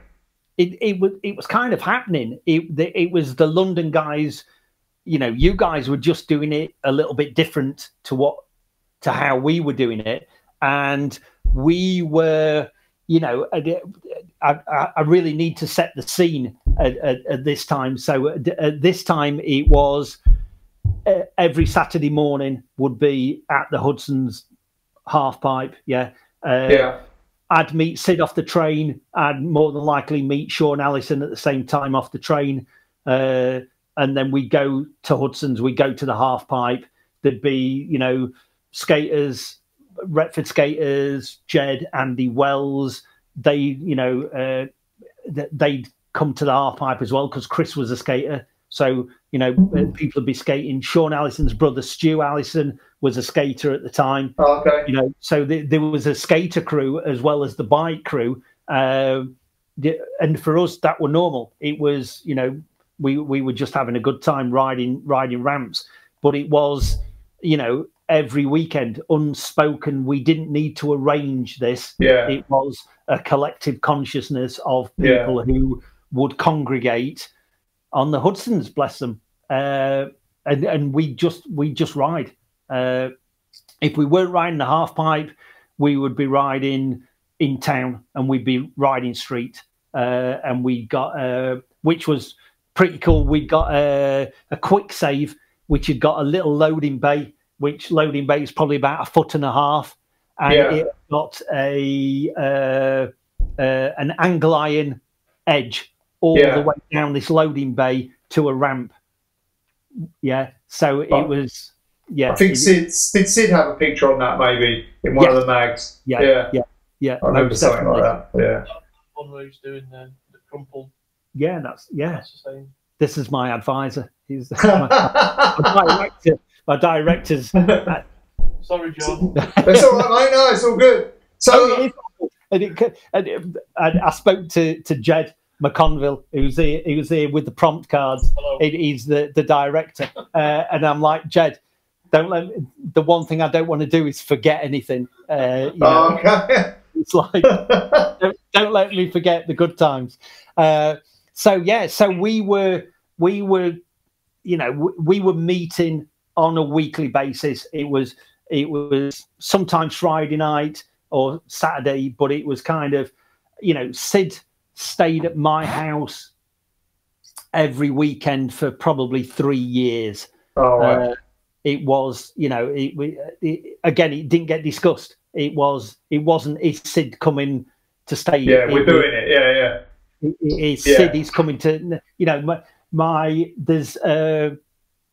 It was kind of happening. It was the London guys. You guys were just doing it a little bit different to how we were doing it, and we were. I really need to set the scene at this time. So at this time, it was every Saturday morning would be at the Hudsons half pipe. I'd meet Sid off the train. I'd more than likely meet Shaun Allison at the same time off the train. And then we go to Hudsons. We go to the half pipe. There'd be, skaters, Retford skaters, Jed, Andy Wells. They'd come to the half pipe as well, because Chris was a skater. So, people would be skating. Shaun Allison's brother, Stu Allison, was a skater at the time. Oh, okay. So there was a skater crew as well as the bike crew. And for us, that were normal. It was, we were just having a good time riding ramps. But it was, every weekend, unspoken. We didn't need to arrange this. Yeah. It was a collective consciousness of people who would congregate on the Hudsons, bless them. And we just ride. If we weren't riding the half pipe, we would be riding in town, and we'd be riding street. And we got, which was pretty cool. We got a quick save, which had got a little loading bay, which loading bay is probably about 1.5 foot, and it got an angle iron edge all the way down this loading bay to a ramp. So it was. I think did Sid have a picture on that maybe in one of the mags? Yeah. I remember something like that. Yeah. One where he's doing the crumple. Yeah, that's the same. This is my advisor. He's my director's. Sorry, John. It's all right, mate. No, it's all good. So I spoke to Jed McConville, who's here with the prompt cards. He's the director, and I'm like, Jed, the one thing I don't want to do is forget anything. Okay. It's like don't let me forget the good times. So we were meeting on a weekly basis. It was sometimes Friday night or Saturday, but it was kind of, Sid stayed at my house every weekend for probably 3 years. Oh, right. It was, again, it didn't get discussed. It wasn't, is Sid coming to stay? Yeah, we're doing it. Yeah. Sid is coming to, there's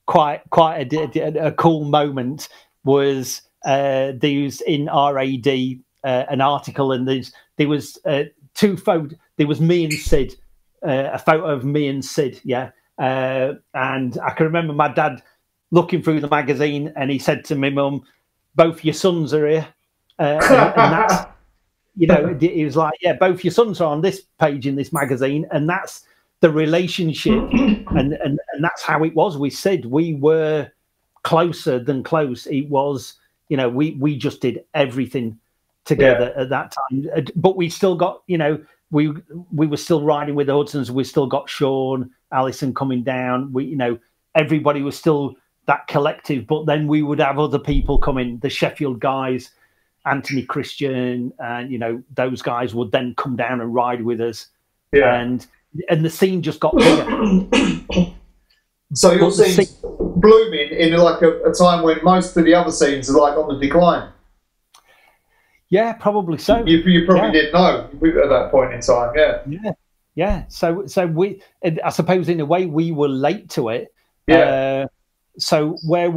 quite a cool moment was there's in RAD an article, and there was two photos. There was me and Sid, a photo of me and Sid, and I can remember my dad looking through the magazine, and he said to me, Mum, both your sons are here, and that's, he was like, yeah, both your sons are on this page in this magazine, and that's the relationship, and that's how it was with Sid. We were closer than close. It was, we just did everything together at that time, but we still got, we were still riding with the Hudsons. We still got Shaun Allison coming down. Everybody was still that collective, but then we would have other people come in, the Sheffield guys, Anthony Christian, and those guys would then come down and ride with us, and the scene just got bigger. So your scene's blooming in like a time when most of the other scenes are like on the decline. Yeah, probably so. You probably didn't know at that point in time. Yeah. So we, I suppose in a way we were late to it. So where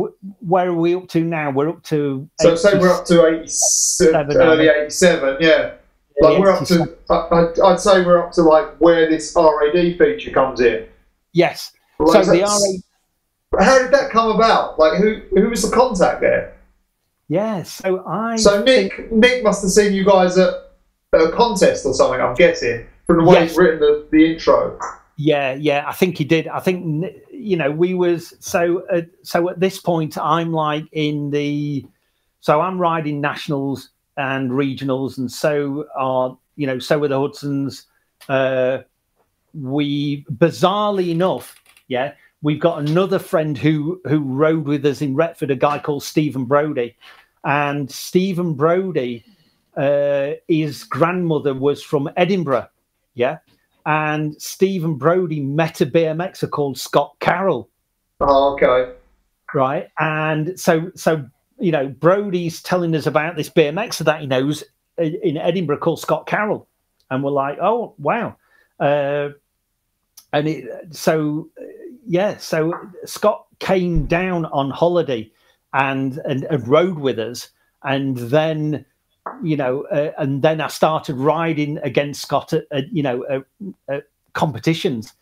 are we up to now? We're up to. So say we're up to 87, early 87. Yeah. Like we're up to. I'd say we're up to like where this RAD feature comes in. Yes. Like, so the RAD. How did that come about? Like who was the contact there? Yeah. So Nick must have seen you guys at a contest or something. I'm guessing from the way he's written the intro. Yeah, I think he did. I think we was so at this point I'm like I'm riding nationals and regionals, and so are so were the Hudsons. We bizarrely enough, we've got another friend who rode with us in Retford, a guy called Stephen Brodie, and Stephen Brodie, his grandmother was from Edinburgh, and Stephen Brodie met a BMXer called Scott Carroll. Oh, okay. Right, and so Brodie's telling us about this BMXer that he knows in Edinburgh called Scott Carroll, and we're like, oh wow, so Scott came down on holiday and rode with us, and then and then I started riding against Scott at competitions.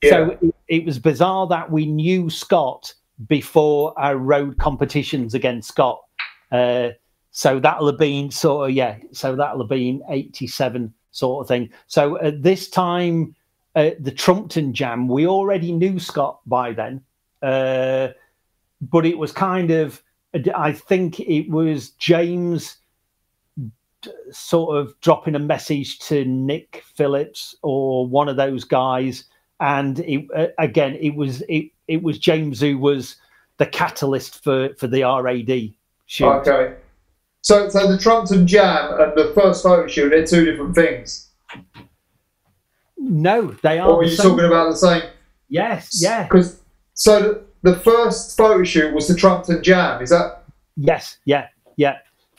So it was bizarre that we knew Scott before I rode competitions against Scott. So that'll have been so that'll have been 87 sort of thing. So at this time, the Trumpton Jam, we already knew Scott by then, but it was kind of, I think it was James sort of dropping a message to Nick Phillips or one of those guys, and it was James who was the catalyst for the RAD shoot. Okay, so the Trumpton Jam and the first photo shoot, they're two different things. No, they are. Or are you talking about the same? Yes, yeah. Because the first photo shoot was the Trumpton Jam. Is that? Yes, yeah.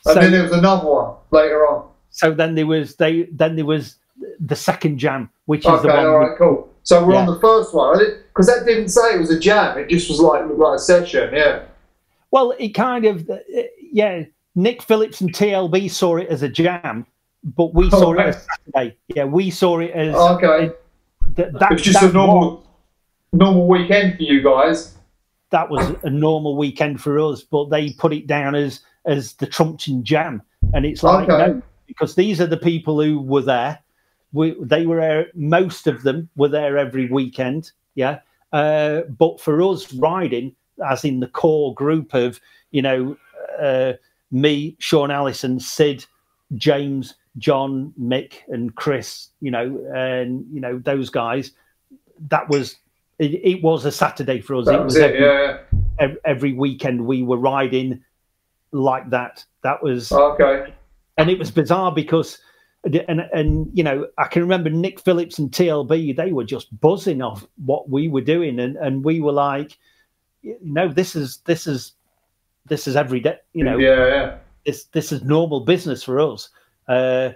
And then there was another one later on. So then there was the second jam, which is the one. All right, cool. So we're on the first one, because that didn't say it was a jam. It just was like a session, yeah. Well, it kind of, Nick Phillips and TLB saw it as a jam, but we saw it as Saturday. Yeah, we saw it as it's just a normal weekend for you guys. That was a normal weekend for us, but they put it down as the Trumpton Jam, and it's like no, because these are the people who were there. they were most of them were there every weekend. Yeah, but for us riding, as in the core group of me, Shaun Allison, Sid, James, John, Mick, and Chris, and those guys. That was it. Was a Saturday for us. That was it. Every weekend we were riding like that. That was okay. And it was bizarre because, and I can remember Nick Phillips and TLB. They were just buzzing off what we were doing, and we were like, this is every day. This is normal business for us. So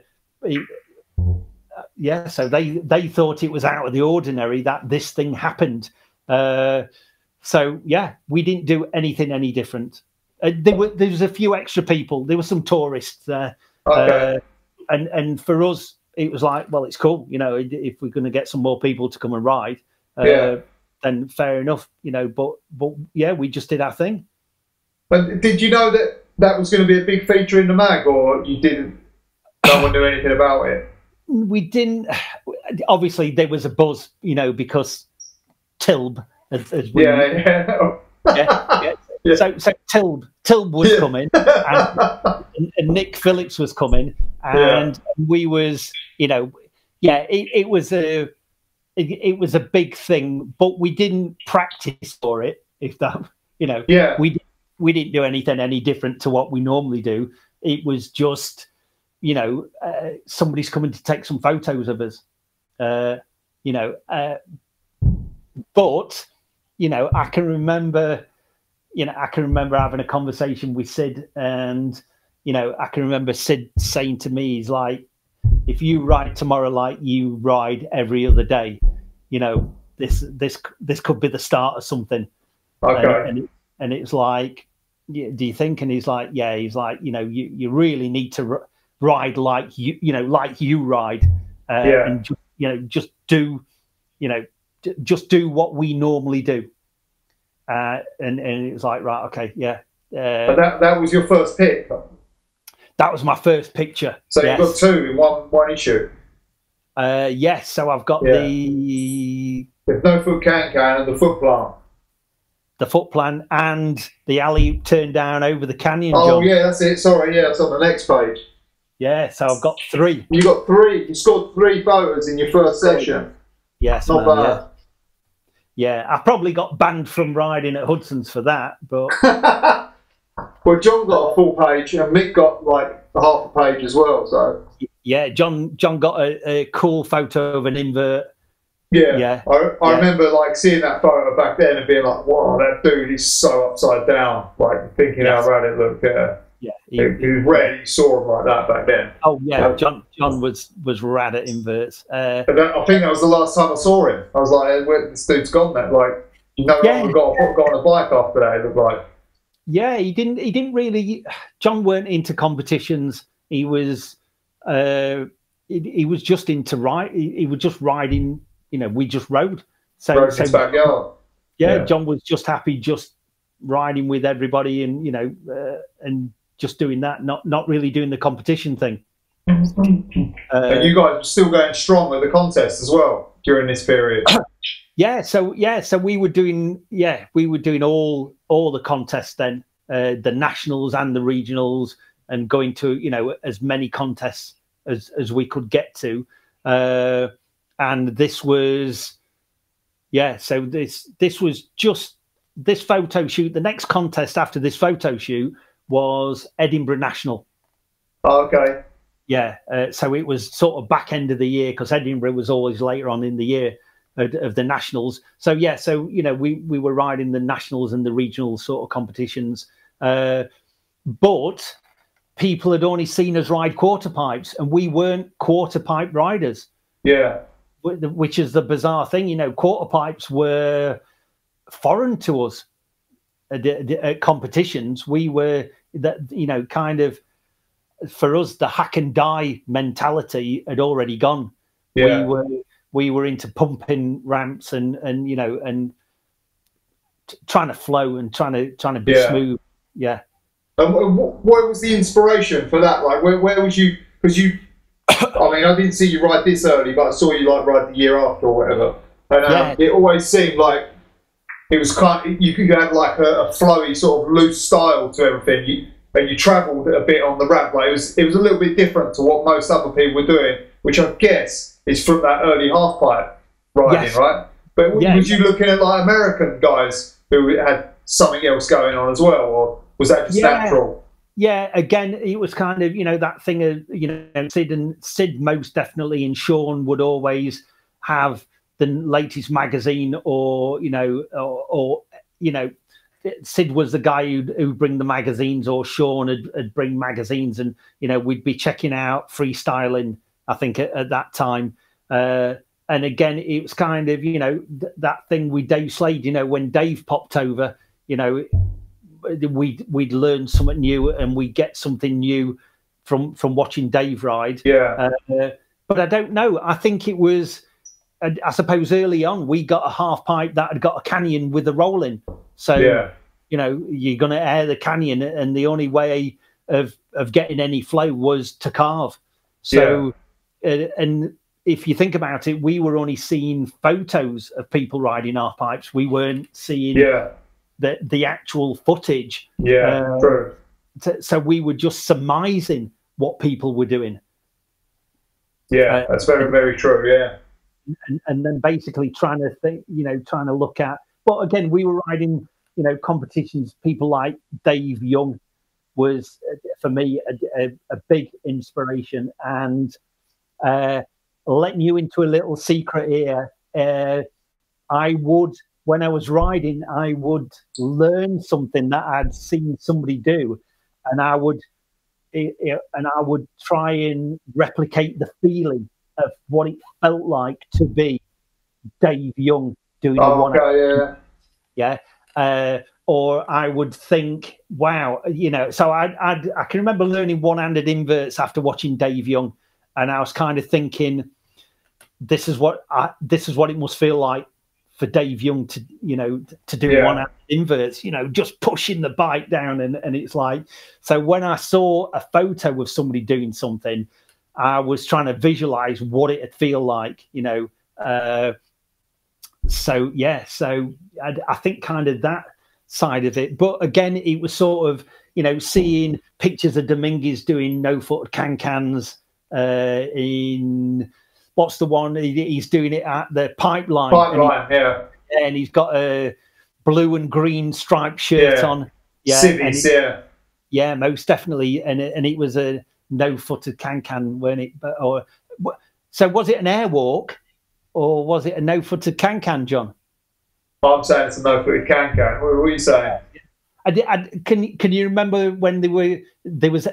they thought it was out of the ordinary that this thing happened. So we didn't do anything any different. There was a few extra people. There were some tourists there, and for us it was like, well, it's cool. If we're going to get some more people to come and ride, then fair enough. But we just did our thing. But did you know that was going to be a big feature in the mag, or you didn't? No one knew anything about it. We didn't. Obviously, there was a buzz, because TLB, as we So Tilb was coming, and Nick Phillips was coming, and we was, it was a big thing, but we didn't practice for it. If that, we didn't do anything any different to what we normally do. It was just, somebody's coming to take some photos of us, but I can remember. I can remember having a conversation with Sid, and I can remember Sid saying to me, he's like, if you ride tomorrow like you ride every other day, this could be the start of something. Okay. And it's like, do you think? And he's like, yeah. He's like, you really need to ride like you ride, and just do what we normally do. And it was like, right, okay, yeah. But that was your first pick? That was my first picture. So you've got two in one issue? Yes, so I've got the no foot can and the foot plant. The foot plan and the alley turned down over the canyon. Oh, John. Yeah, that's it. Sorry, it's on the next page. Yeah, so I've got three. You got three. You scored 3 photos in your first session. Yes, not bad. Yeah, I probably got banned from riding at Hudson's for that, but well, John got a full page and Mick got like half a page as well. So yeah, John got a cool photo of an invert. Yeah. I remember like seeing that photo back then and being like, wow, that dude is so upside down. Like thinking how rad it looked. He rarely saw him like that back then. Oh yeah, John was rad at inverts. I think that was the last time I saw him. I was like, where this dude's gone then? Like, got on a bike after that, it looked like. Yeah, he didn't really. John weren't into competitions. He was just into ride. He was just riding. We just rode. Rode in his backyard. Yeah, John was just happy, just riding with everybody, and and just doing that, not really doing the competition thing. And you guys were still going strong with the contest as well during this period. So we were doing all the contests then, the nationals and the regionals, and going to as many contests as we could get to. And this was, so this was just this photo shoot. The next contest after this photo shoot was Edinburgh National. Oh, okay. Yeah, so it was sort of back end of the year because Edinburgh was always later on in the year of the nationals. So we were riding the nationals and the regional sort of competitions, but people had only seen us ride quarter pipes, and we weren't quarter pipe riders. Yeah. Which is the bizarre thing, quarter pipes were foreign to us at competitions. We were that, kind of, for us, the hack and die mentality had already gone. Yeah. We were into pumping ramps and trying to flow and trying to be smooth. Yeah. And what was the inspiration for that? Like, where was you? Because I I mean, I didn't see you ride this early, but I saw you like ride the year after or whatever. And it always seemed like it was you could have like a flowy sort of loose style to everything. And you travelled a bit on the ramp. Like it was a little bit different to what most other people were doing, which I guess is from that early half pipe riding, right? But was you looking at like American guys who had something else going on as well, or was that just natural? Yeah, again, it was kind of, that thing of, Sid most definitely, and Shaun would always have the latest magazine, or Sid was the guy who'd bring the magazines, or Shaun would bring magazines, and we'd be checking out freestyling, I think, at that time. And again, it was kind of that thing with Dave Slade. When Dave popped over, we'd learn something new, and we'd get something new from watching Dave ride. But I don't know. I think it was, I suppose early on we got a half pipe that had got a canyon with a roll in. So, you're going to air the canyon, and the only way of getting any flow was to carve. So, and if you think about it, we were only seeing photos of people riding half pipes. We weren't seeing the actual footage. True. So we were just surmising what people were doing. That's very, very true. And then basically trying to think, trying to look at. But again, we were riding, competitions. People like Dave Young was, for me, a big inspiration. And letting you into a little secret here, I would, when I was riding, I would learn something that I'd seen somebody do, and I would try and replicate the feeling of what it felt like to be Dave Young doing the one. Or I would think, wow, So I can remember learning one-handed inverts after watching Dave Young, and I was kind of thinking, this is what it must feel like for Dave Young to do one-handed inverts, just pushing the bike down, and it's like. So when I saw a photo of somebody doing something, I was trying to visualize what it'd feel like, So I think kind of that side of it. But again, it was sort of, seeing pictures of Dominguez doing no-footed can-cans in, what's the one? He's doing it at the Pipeline. And he's got a blue and green striped shirt on. Civvies, most definitely. And it was a no-footed can-can, weren't it? So was it an airwalk? Or was it a no-footed can-can, John? I'm saying it's a no-footed can-can. What are you saying? Can you remember when there was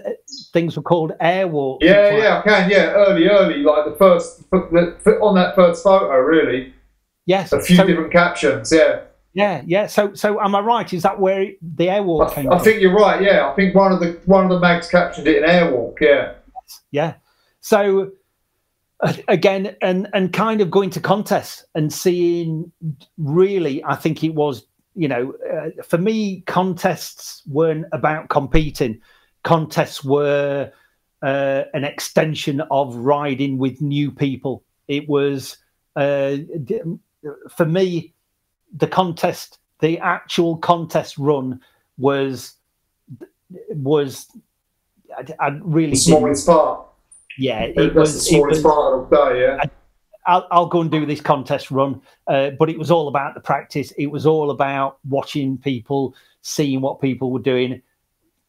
things were called airwalks? I can. Early, like the first on that first photo, really. Yes. A few different captions. So am I right? Is that where the airwalk came from? I think you're right. I think one of the mags captioned it an airwalk. So. Again, and kind of going to contests and seeing, really, I think it was, for me, contests weren't about competing. Contests were an extension of riding with new people. It was, for me, the actual contest run was I really the smallest part. It was the smallest part of the day. I'll go and do this contest run, but it was all about the practice. It was all about watching people, seeing what people were doing,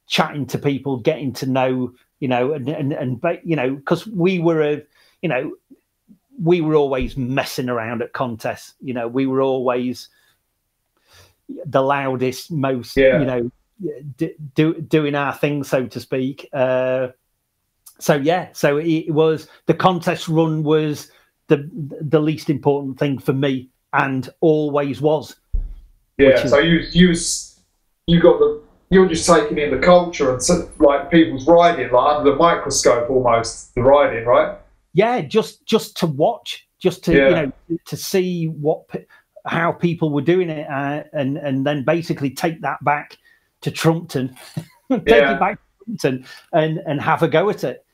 chatting to people, getting to know, because we were always messing around at contests. We were always the loudest, most, doing our thing, so to speak. So it was, the contest run was the least important thing for me, and always was. So you're just taking in the culture and like people's riding, like under the microscope almost, the riding, right? Just to watch, just to to see how people were doing it, and then basically take that back to Trumpton, take it back to Trumpton and have a go at it.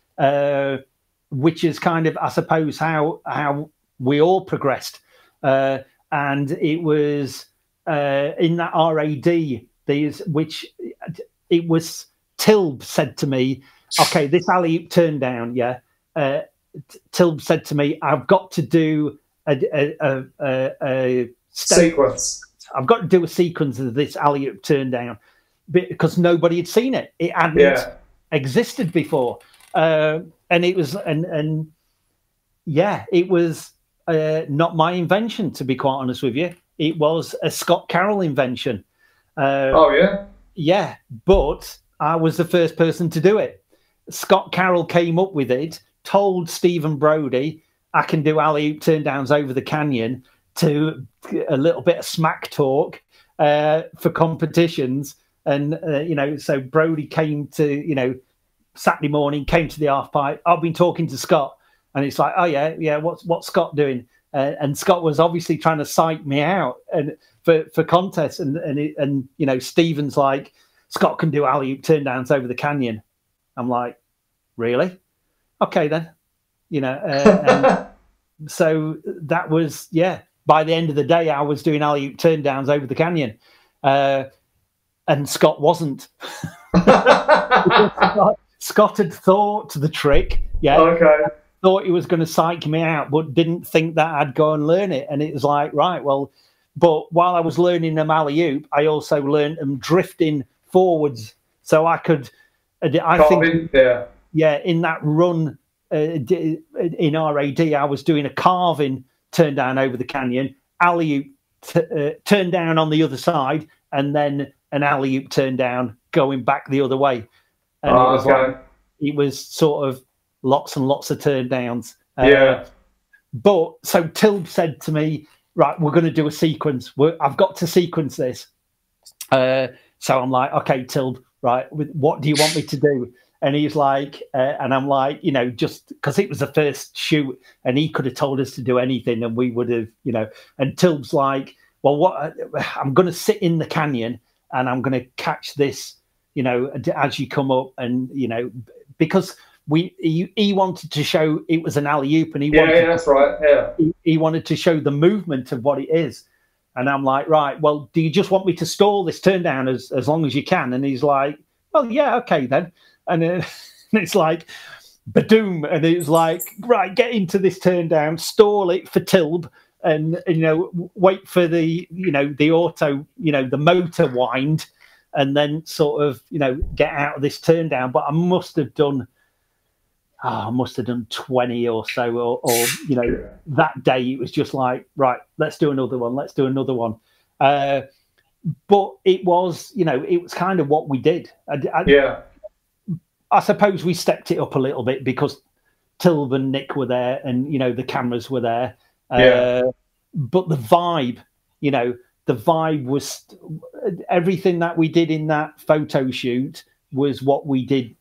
which is kind of, I suppose, how we all progressed. And it was in that RAD, which it was Tilb said to me, okay, this alley-oop turn down, yeah. Tilb said to me, I've got to do a sequence. I've got to do a sequence of this alley-oop turn down because nobody had seen it. It hadn't existed before. And it was, it was not my invention, to be quite honest with you. It was a Scott Carroll invention. Yeah, but I was the first person to do it. Scott Carroll came up with it, told Stephen Brodie, I can do alley-oop turn downs over the canyon, to a little bit of smack talk for competitions. And, so Brodie came to, Saturday morning, came to the half pipe. I've been talking to Scott, and it's like, oh, yeah, what's Scott doing? And Scott was obviously trying to psych me out and for contests. And Stephen's like, Scott can do alley-oop turn downs over the canyon. I'm like, really? Okay, then. And so that was, by the end of the day, I was doing alley-oop turn downs over the canyon. And Scott wasn't. Scott had thought the trick. Yeah. Okay. Thought he was going to psych me out, but didn't think that I'd go and learn it. And it was like, right, well, but while I was learning them alley-oop, I also learned them drifting forwards. So I could, in that run in RAD, I was doing a carving turn down over the canyon, alley-oop turn down on the other side, and then an alley-oop turn down going back the other way. And it was sort of lots and lots of turn downs. But so Tilb said to me, right, we're going to do a sequence. I've got to sequence this. So I'm like, okay, Tilb, right, what do you want me to do? And he's like, and I'm like, just because it was the first shoot and he could have told us to do anything and we would have, and Tilb's like, well, I'm going to sit in the canyon and I'm going to catch this, as you come up and, because he wanted to show it was an alley-oop and that's right. Yeah. He wanted to show the movement of what it is. And I'm like, right, well, do you just want me to stall this turn down as long as you can? And he's like, well, yeah, okay then. And it's like, badoom. And it's like, right, get into this turn down, stall it for Tilb, and wait for the, the auto, the motor wind, and then sort of, get out of this turn down. But I must have done 20 or so, or that day it was just like, right, let's do another one. But it was, it was kind of what we did. I suppose we stepped it up a little bit because Tilb and Nick were there and, the cameras were there. But the vibe, was everything that we did in that photo shoot was what we did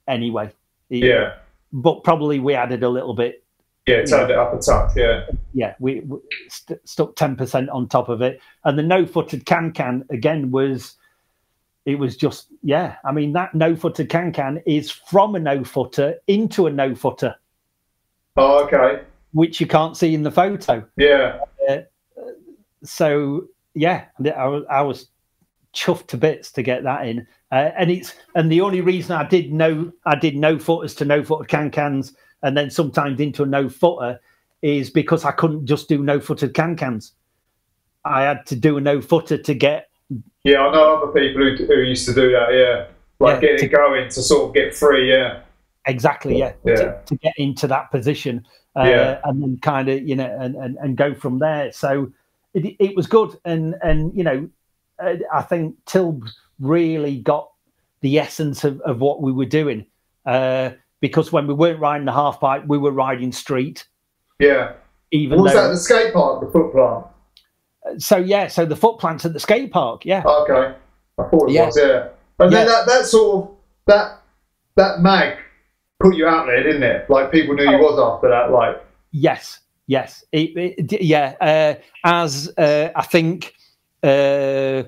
anyway. Yeah. But probably we added a little bit. Yeah, turned it up a touch, Yeah, we stuck 10% on top of it. And the no-footed can-can, again, it was just, I mean, that no-footed can-can is from a no-footer into a no-footer. Oh, okay. Which you can't see in the photo. Yeah. So, I was chuffed to bits to get that in. And the only reason I did no-footers to no-footed can-cans and then sometimes into a no-footer is because I couldn't just do no-footed can-cans. I had to do a no-footer to get... Yeah, I know other people who used to do that, get it going to sort of get free, Exactly, to get into that position, and then kind of, and go from there. So it was good, and I think Tilb really got the essence of what we were doing, because when we weren't riding the half pipe, we were riding street. Yeah. Was that the skate park, the foot plant? So the foot plant's at the skate park. Yeah. Okay. I thought it was. Yeah. And then that sort of that mag put you out there, didn't it? Like people knew you was after that. Like. Yes. As I think, I'm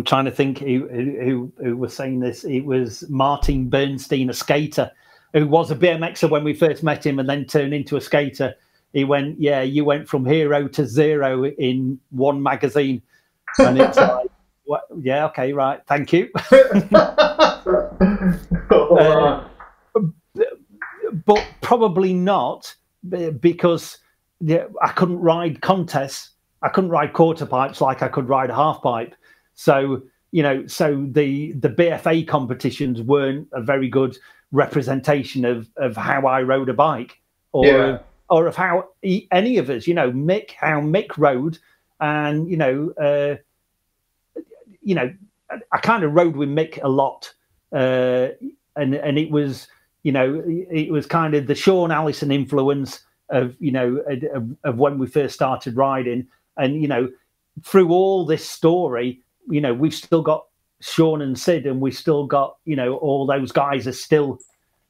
trying to think who was saying this. It was Martin Bernstein, a skater, who was a BMXer when we first met him and then turned into a skater. He went, yeah, you went from hero to zero in one magazine. And it's like, what? Yeah, okay, right, thank you. But probably not, because I couldn't ride contests. I couldn't ride quarter pipes like I could ride a half pipe. So, you know, so the BFA competitions weren't a very good representation of how I rode a bike, or of how any of us, you know, how Mick rode. And, you know, I kind of rode with Mick a lot. And it was, you know, it was kind of the Shaun Allison influence of, you know, of when we first started riding. And, you know, through all this story, you know, we've still got Shaun and Sid, and we've still got, you know, all those guys are still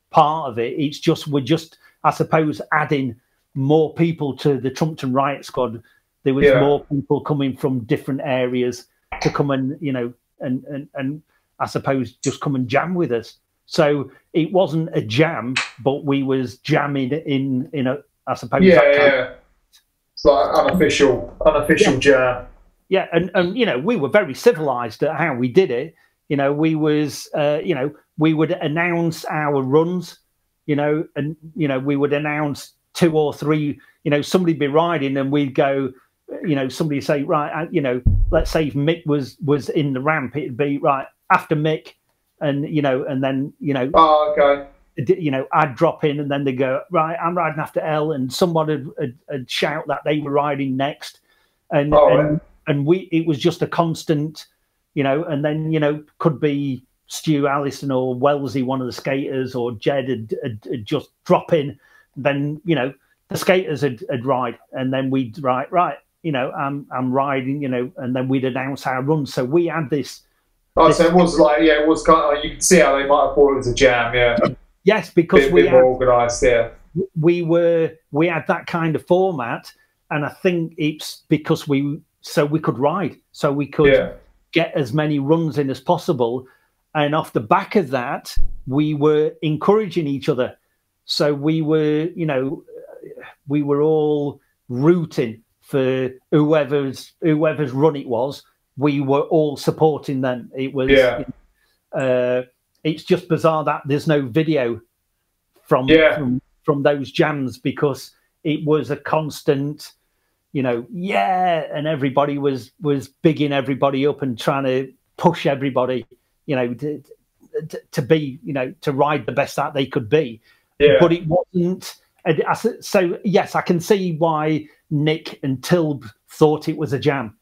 part of it. It's just, we're just, I suppose, adding more people to the Trumpton Riot Squad. There was more people coming from different areas to come and, you know, and I suppose just come and jam with us. So it wasn't a jam, but we was jamming in a, I suppose. It's like unofficial jam. Yeah, and you know, we were very civilized at how we did it. You know, we was, you know, we would announce our runs, you know, and, you know, we would announce 2 or 3, you know, somebody'd be riding and we'd go, you know, somebody say, right, you know, let's say if Mick was in the ramp, it'd be right after Mick, and, you know, and then, you know, you know, I'd drop in and then they go, right, I'm riding after Elle, and someone would shout that they were riding next. And, it was just a constant, you know, and then, you know, could be Stu Allison or Wellesley, one of the skaters, or Jed had just drop in. Then, you know, the skaters would ride, and then we'd ride, right, you know, I'm riding, you know, and then we'd announce our run. So we had this. Oh, so it was like, it was kind of like, you can see how they might have thought it was a jam, Yes, because we had more organised, we had that kind of format, and I think it's because we could ride, so we could get as many runs in as possible, and off the back of that, we were encouraging each other. So we were, you know, we were all rooting for whoever's run it was. We were all supporting them. It was, it's just bizarre that there's no video from those jams, because it was a constant, you know, and everybody was bigging everybody up and trying to push everybody, you know, to be, you know, to ride the best that they could be. But it wasn't. So yes, I can see why Nick and Tilb thought it was a jam.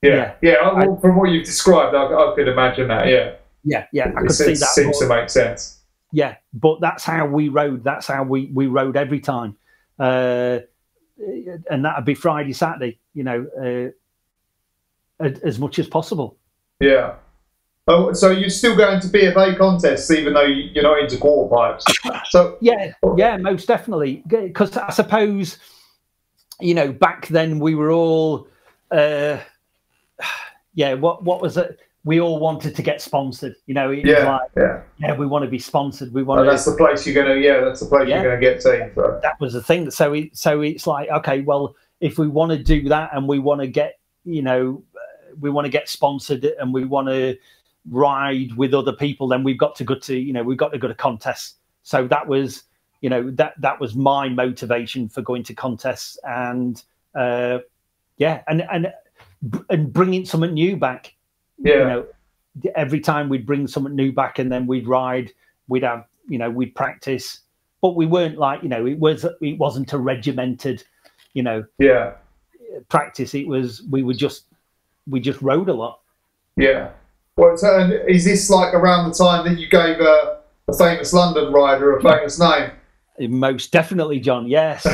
From what you've described, I could imagine that. I could see that. Seems to make sense. Yeah, but that's how we rode. That's how we rode every time, and that'd be Friday, Saturday. You know, as much as possible. Yeah. Oh, so you're still going to BFA contests even though you're not into quarter pipes? So yeah, most definitely. Because I suppose, you know, back then we were all, what was it? We all wanted to get sponsored. You know, it was like, we want to be sponsored. We want. That's the place you're gonna. That's the place you're gonna get seen. So. That was the thing. So it's like, okay, well, if we want to do that and we want to get, you know, we want to get sponsored and we want to ride with other people, then we've got to go to, you know, we've got to go to contests. So that was, you know, that was my motivation for going to contests, and and bringing something new back. You know, every time we'd bring something new back, and then we'd ride, we'd have, you know, we'd practice, but we weren't like, you know, it wasn't a regimented, you know, practice. It was, we just rode a lot. Yeah. Well, so is this like around the time that you gave a famous London rider a famous name? Most definitely, John. Yes.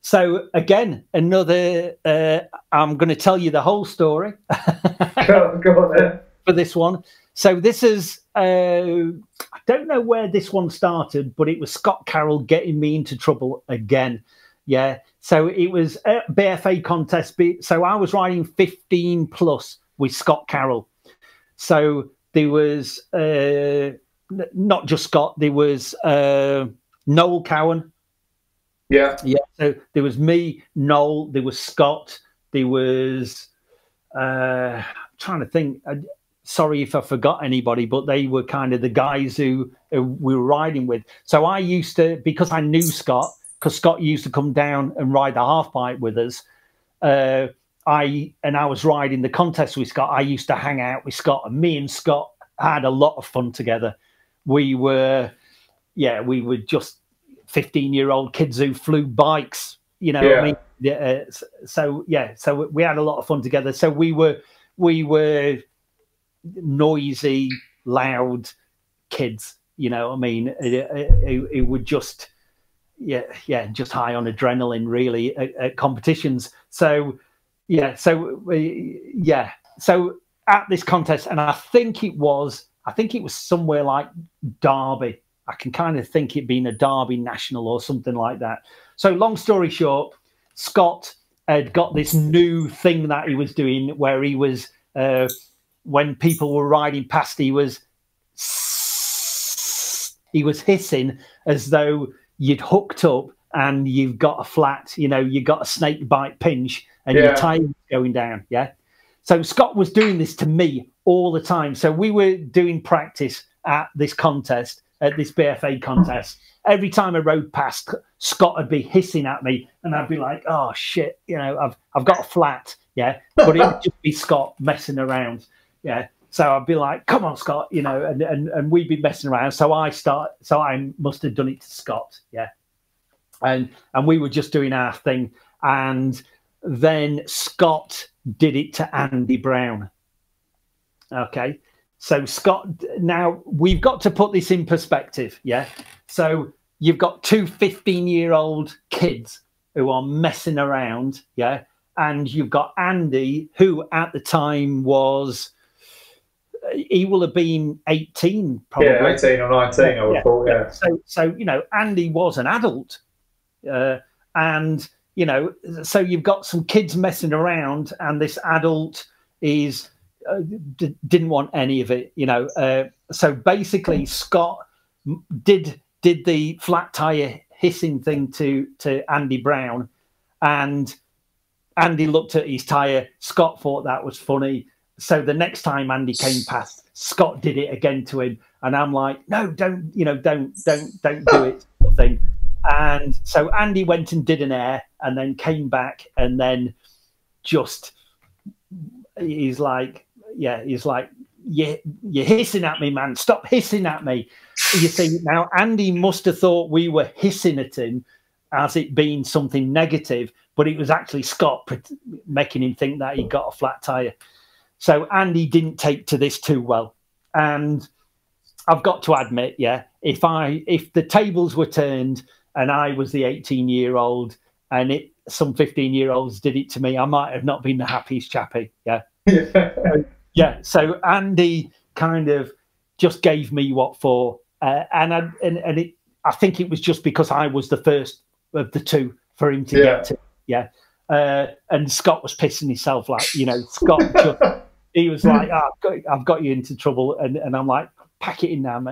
So again, another. I'm going to tell you the whole story. Go on then. For this one. So this is. I don't know where this one started, but it was Scott Carroll getting me into trouble again. Yeah. So it was a BFA contest. So I was riding 15 plus with Scott Carroll. So there was, not just Scott. There was Noel Cowan. Yeah. So there was me, Noel. There was Scott. There was trying to think. Sorry if I forgot anybody, but they were kind of the guys who we were riding with. So I used to, because I knew Scott, because Scott used to come down and ride the half pipe with us. I was riding the contest with Scott. I used to hang out with Scott, and me and Scott had a lot of fun together. We were just 15-year-old kids who flew bikes. You know what I mean? So we had a lot of fun together. So we were noisy, loud kids. You know what I mean? It would just just high on adrenaline, really, at competitions. So so at this contest, and I think it was somewhere like Derby. I can kind of think it being a Derby national or something like that. So long story short, Scott had got this new thing that he was doing where he was, when people were riding past, he was hissing as though you'd hooked up and you've got a flat, you got a snake bite pinch and your tire was going down. So Scott was doing this to me all the time. So we were doing practice at this contest, at this BFA contest. Every time I rode past, Scott would be hissing at me, and I'd be like, "Oh shit, I've got a flat." But it would just be Scott messing around. So I'd be like, "Come on, Scott," and we'd be messing around. So I must have done it to Scott. And we were just doing our thing, and then Scott did it to Andy Brown. Okay. So Scott, now we've got to put this in perspective. So you've got two 15-year-old kids who are messing around. And you've got Andy, who at the time he will have been 18, probably. 18 or 19, I would thought, So, Andy was an adult. And, so you've got some kids messing around, and this adult is didn't want any of it, So basically, Scott did the flat tire hissing thing to Andy Brown, and Andy looked at his tire. Scott thought that was funny. So the next time Andy came past, Scott did it again to him, and I'm like, no, don't do it, sort of thing. And so Andy went and did an air, and then came back, and then he's like, you're hissing at me, man. Stop hissing at me. You see, now Andy must have thought we were hissing at him as it being something negative, but it was actually Scott making him think that he got a flat tire. So Andy didn't take to this too well. And I've got to admit, if the tables were turned and I was the 18-year-old and some 15-year-olds did it to me, I might have not been the happiest chappy. So Andy kind of just gave me what for, and I think it was just because I was the first of the two for him to get to. And Scott was pissing himself, like, Scott he was like, I've got you into trouble, and I'm like, pack it in now,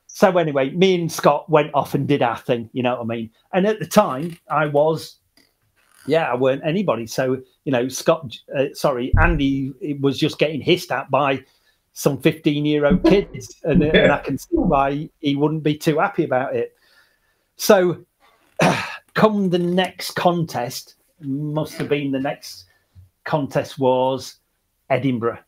So anyway, me and Scott went off and did our thing, you know what I mean? And at the time, I weren't anybody. So, Andy was just getting hissed at by some 15-year-old kids. And I can see why he wouldn't be too happy about it. So come the next contest, must have been the next contest was Edinburgh.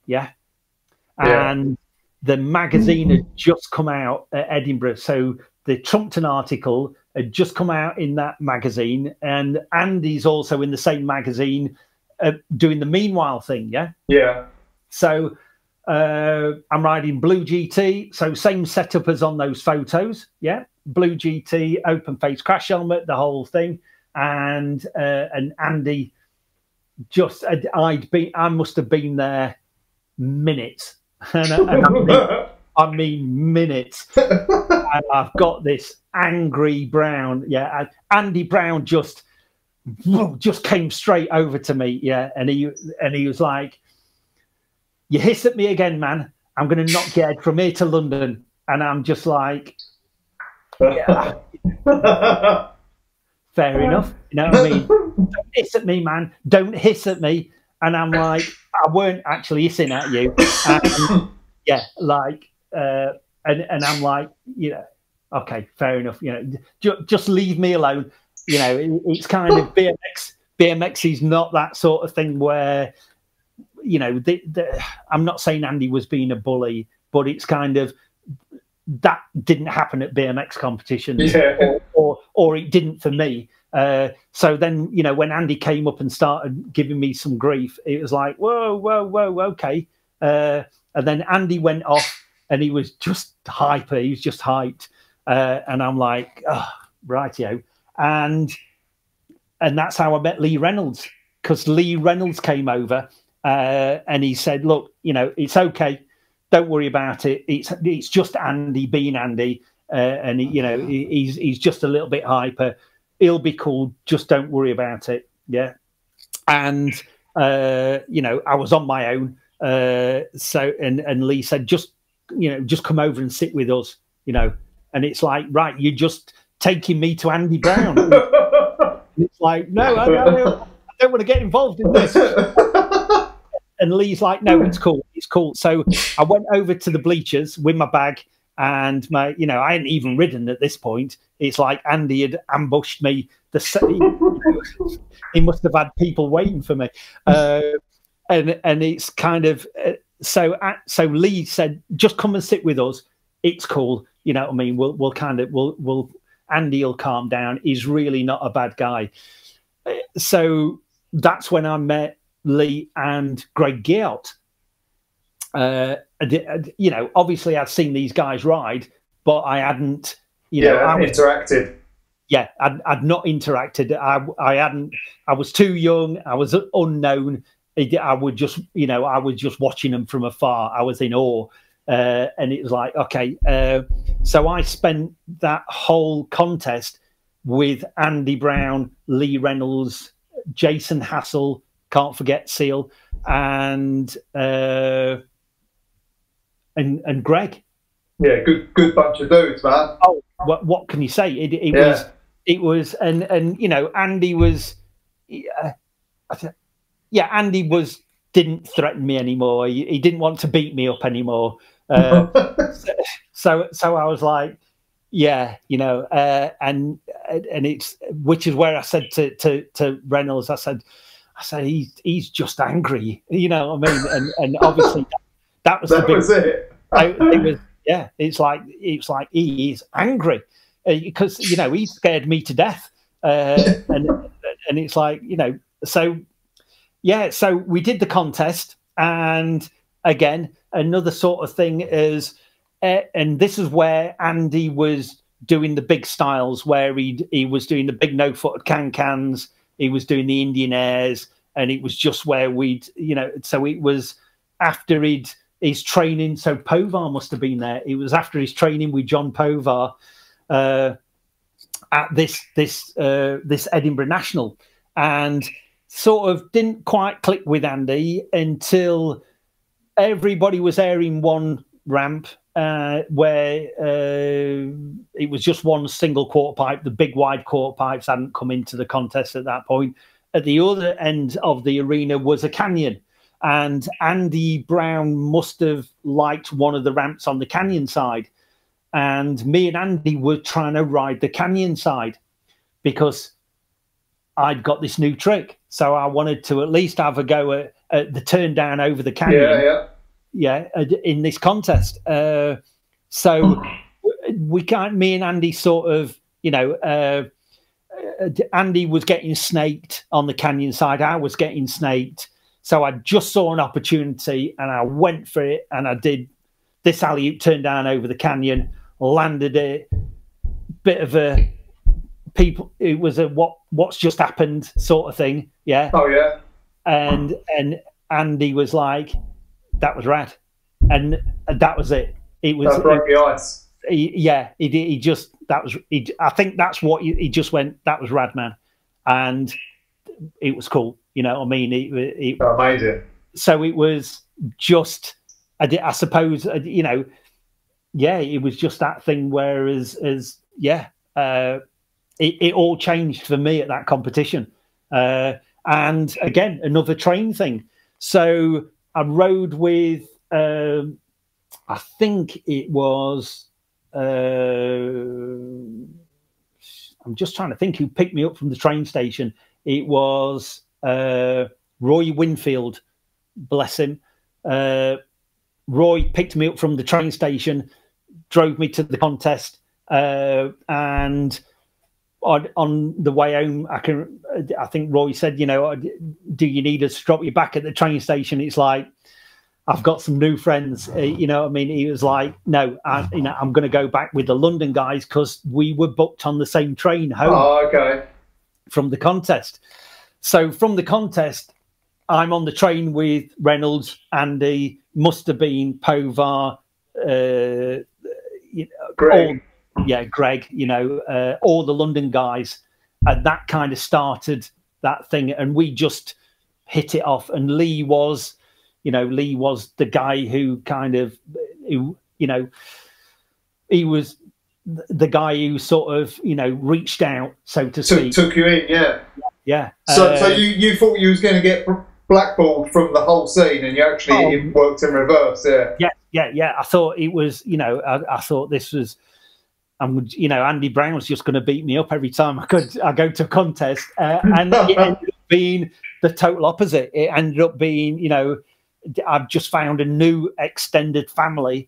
And the magazine had just come out at Edinburgh. So the Trumpton article had just come out in that magazine, and Andy's also in the same magazine doing the Meanwhile thing. So I'm riding Blue GT, so same setup as on those photos. Blue GT, open face crash helmet, the whole thing. And Andy I must have been there minutes. And I mean minutes. And I've got this angry Brown. Andy Brown just came straight over to me. And he was like, "You hiss at me again, man. I'm going to knock your head from here to London." And I'm just like, yeah, fair enough. You know what I mean? Don't hiss at me, man. Don't hiss at me. And I'm like, I weren't actually hissing at you. And, yeah, like, and I'm like, you know, okay, fair enough. You know, just leave me alone. You know, it's kind of BMX. BMX is not that sort of thing where, you know, I'm not saying Andy was being a bully, but it's kind of, that didn't happen at BMX competitions, or it didn't for me. So then, you know, when Andy came up and started giving me some grief, it was like, whoa, okay. And then Andy went off and he was just hyper. He was just hyped. And I'm like, oh, rightio. And that's how I met Lee Reynolds, because Lee Reynolds came over and he said, look, you know, it's okay. Don't worry about it. It's just Andy being Andy, and you know he's just a little bit hyper. He'll be cool. Just don't worry about it. Yeah, and you know, I was on my own. So and Lee said, just come over and sit with us. You know, and it's like, right, you're just taking me to Andy Brown. It's like, no, I don't want to get involved in this. And Lee's like, no, it's cool. It's cool. So I went over to the bleachers with my bag and I hadn't even ridden at this point. It's like Andy had ambushed me. He must have had people waiting for me. And it's kind of, so Lee said, just come and sit with us. It's cool. You know what I mean? We'll Andy will calm down. He's really not a bad guy. So that's when I met Lee and Greg Gielt. You know, obviously I'd seen these guys ride, but I hadn't, interacted. Yeah, I'd not interacted. I hadn't. I was too young. I was unknown. I was just watching them from afar. I was in awe, and it was like, okay. So I spent that whole contest with Andy Brown, Lee Reynolds, Jason Hassel. Can't forget Seal and Greg. Yeah, good bunch of dudes, man. Oh, what can you say? It was, and you know, Andy was, Andy didn't threaten me anymore. He didn't want to beat me up anymore. So I was like, yeah, you know, and it's, which is where I said to Reynolds, I said he's just angry, you know what I mean? And obviously that was that was it. It was, yeah. It's like he is angry because you know he scared me to death, and it's like, you know, so yeah. So we did the contest, and again another sort of thing is, and this is where Andy was doing the big styles, where he was doing the big no-footed can-cans. He was doing the Indian airs, and it was just where we'd, you know, so it was after his training. So Povar must have been there. It was after his training with John Povar at this Edinburgh National, and sort of didn't quite click with Andy until everybody was airing one ramp where it was just one single quarter pipe. The big wide quarter pipes hadn't come into the contest at that point. At the other end of the arena was a canyon, and Andy Brown must have liked one of the ramps on the canyon side, and me and Andy were trying to ride the canyon side because I'd got this new trick, so I wanted to at least have a go at the turn down over the canyon. Yeah, in this contest. So me and Andy sort of, you know, Andy was getting snaked on the canyon side. I was getting snaked. So I just saw an opportunity and I went for it, and I did this alley-oop turn down over the canyon, landed it, bit of a it was a what's just happened sort of thing. Yeah. Oh yeah. And Andy was like, that was rad, and that was it. It was, that broke the ice. He just, that was, I think that's what he just went, that was rad, man, and it was cool. You know what I mean? It amazing. So it was just, I suppose, you know, yeah, it was just that thing where it all changed for me at that competition. And again, another train thing. So I rode with, I think it was, I'm just trying to think who picked me up from the train station. It was Roy Winfield, bless him. Roy picked me up from the train station, drove me to the contest, and on the way home, I think Roy said, do you need us to drop you back at the train station? It's like, I've got some new friends. You know what I mean? He was like, no, I'm going to go back with the London guys because we were booked on the same train home from the contest. So from the contest, I'm on the train with Reynolds, Andy, must have been Povar, Greg. Greg, all the London guys. And that kind of started that thing. And we just hit it off. And Lee was the guy who he was the guy who sort of, reached out, so to speak. Took you in, yeah. Yeah. So you thought you was going to get blackballed from the whole scene, and you actually worked in reverse, yeah. Yeah. I thought it was, I thought this was, Andy Brown was just going to beat me up every time I go to a contest, and it ended up being the total opposite. It ended up being, I've just found a new extended family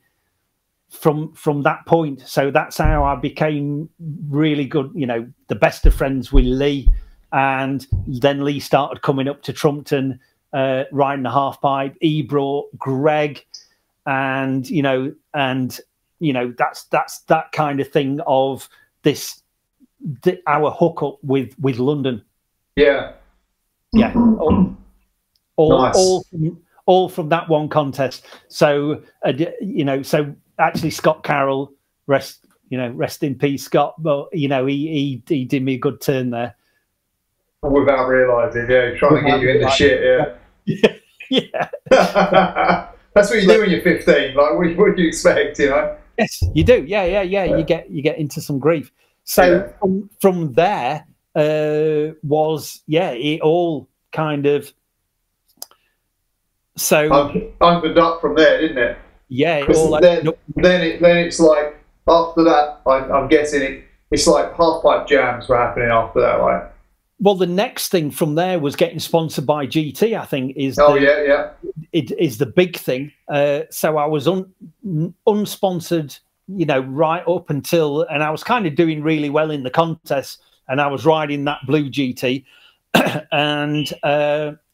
from that point. So that's how I became really good, the best of friends with Lee. And then Lee started coming up to Trumpton, riding the half pipe. He brought Greg, and that's that kind of thing of our hookup with London. Yeah. All from that one contest. So so actually Scott Carroll, rest in peace, Scott. But he did me a good turn there. Without realising, trying to get you in the shit, yeah. That's what you do when you're 15. Like, what do you expect, Yes, you do. Yeah. You get into some grief. So from there was it all kind of. So opened up from there, didn't it? Yeah. Then it's like after that, I'm guessing it's like half pipe jams were happening after that, right? Well, the next thing from there was getting sponsored by GT. I think is it is the big thing. So I was unsponsored, right up until, and I was kind of doing really well in the contest, and I was riding that blue GT, and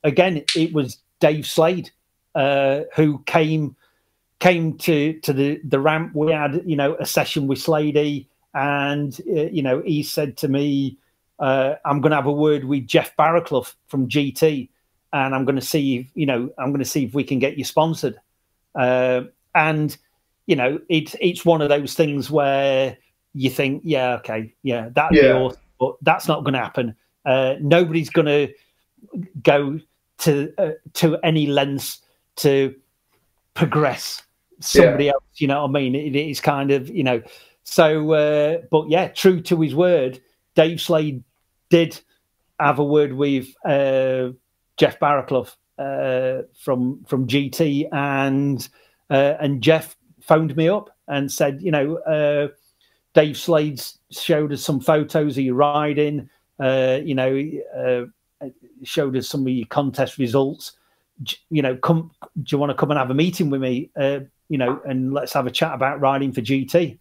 again it was Dave Slade who came to the ramp. We had a session with Slade, and he said to me, I'm going to have a word with Jeff Barraclough from GT, and I'm going to see if we can get you sponsored. And it's one of those things where you think, that'd be awesome, but that's not going to happen. Nobody's going to go to any lengths to progress somebody else. You know what I mean? It is kind of So, but true to his word, Dave Slade did have a word with Jeff Barraclough from GT, and Jeff phoned me up and said, Dave Slade showed us some photos of you riding, showed us some of your contest results. Do you want to come and have a meeting with me? And let's have a chat about riding for GT.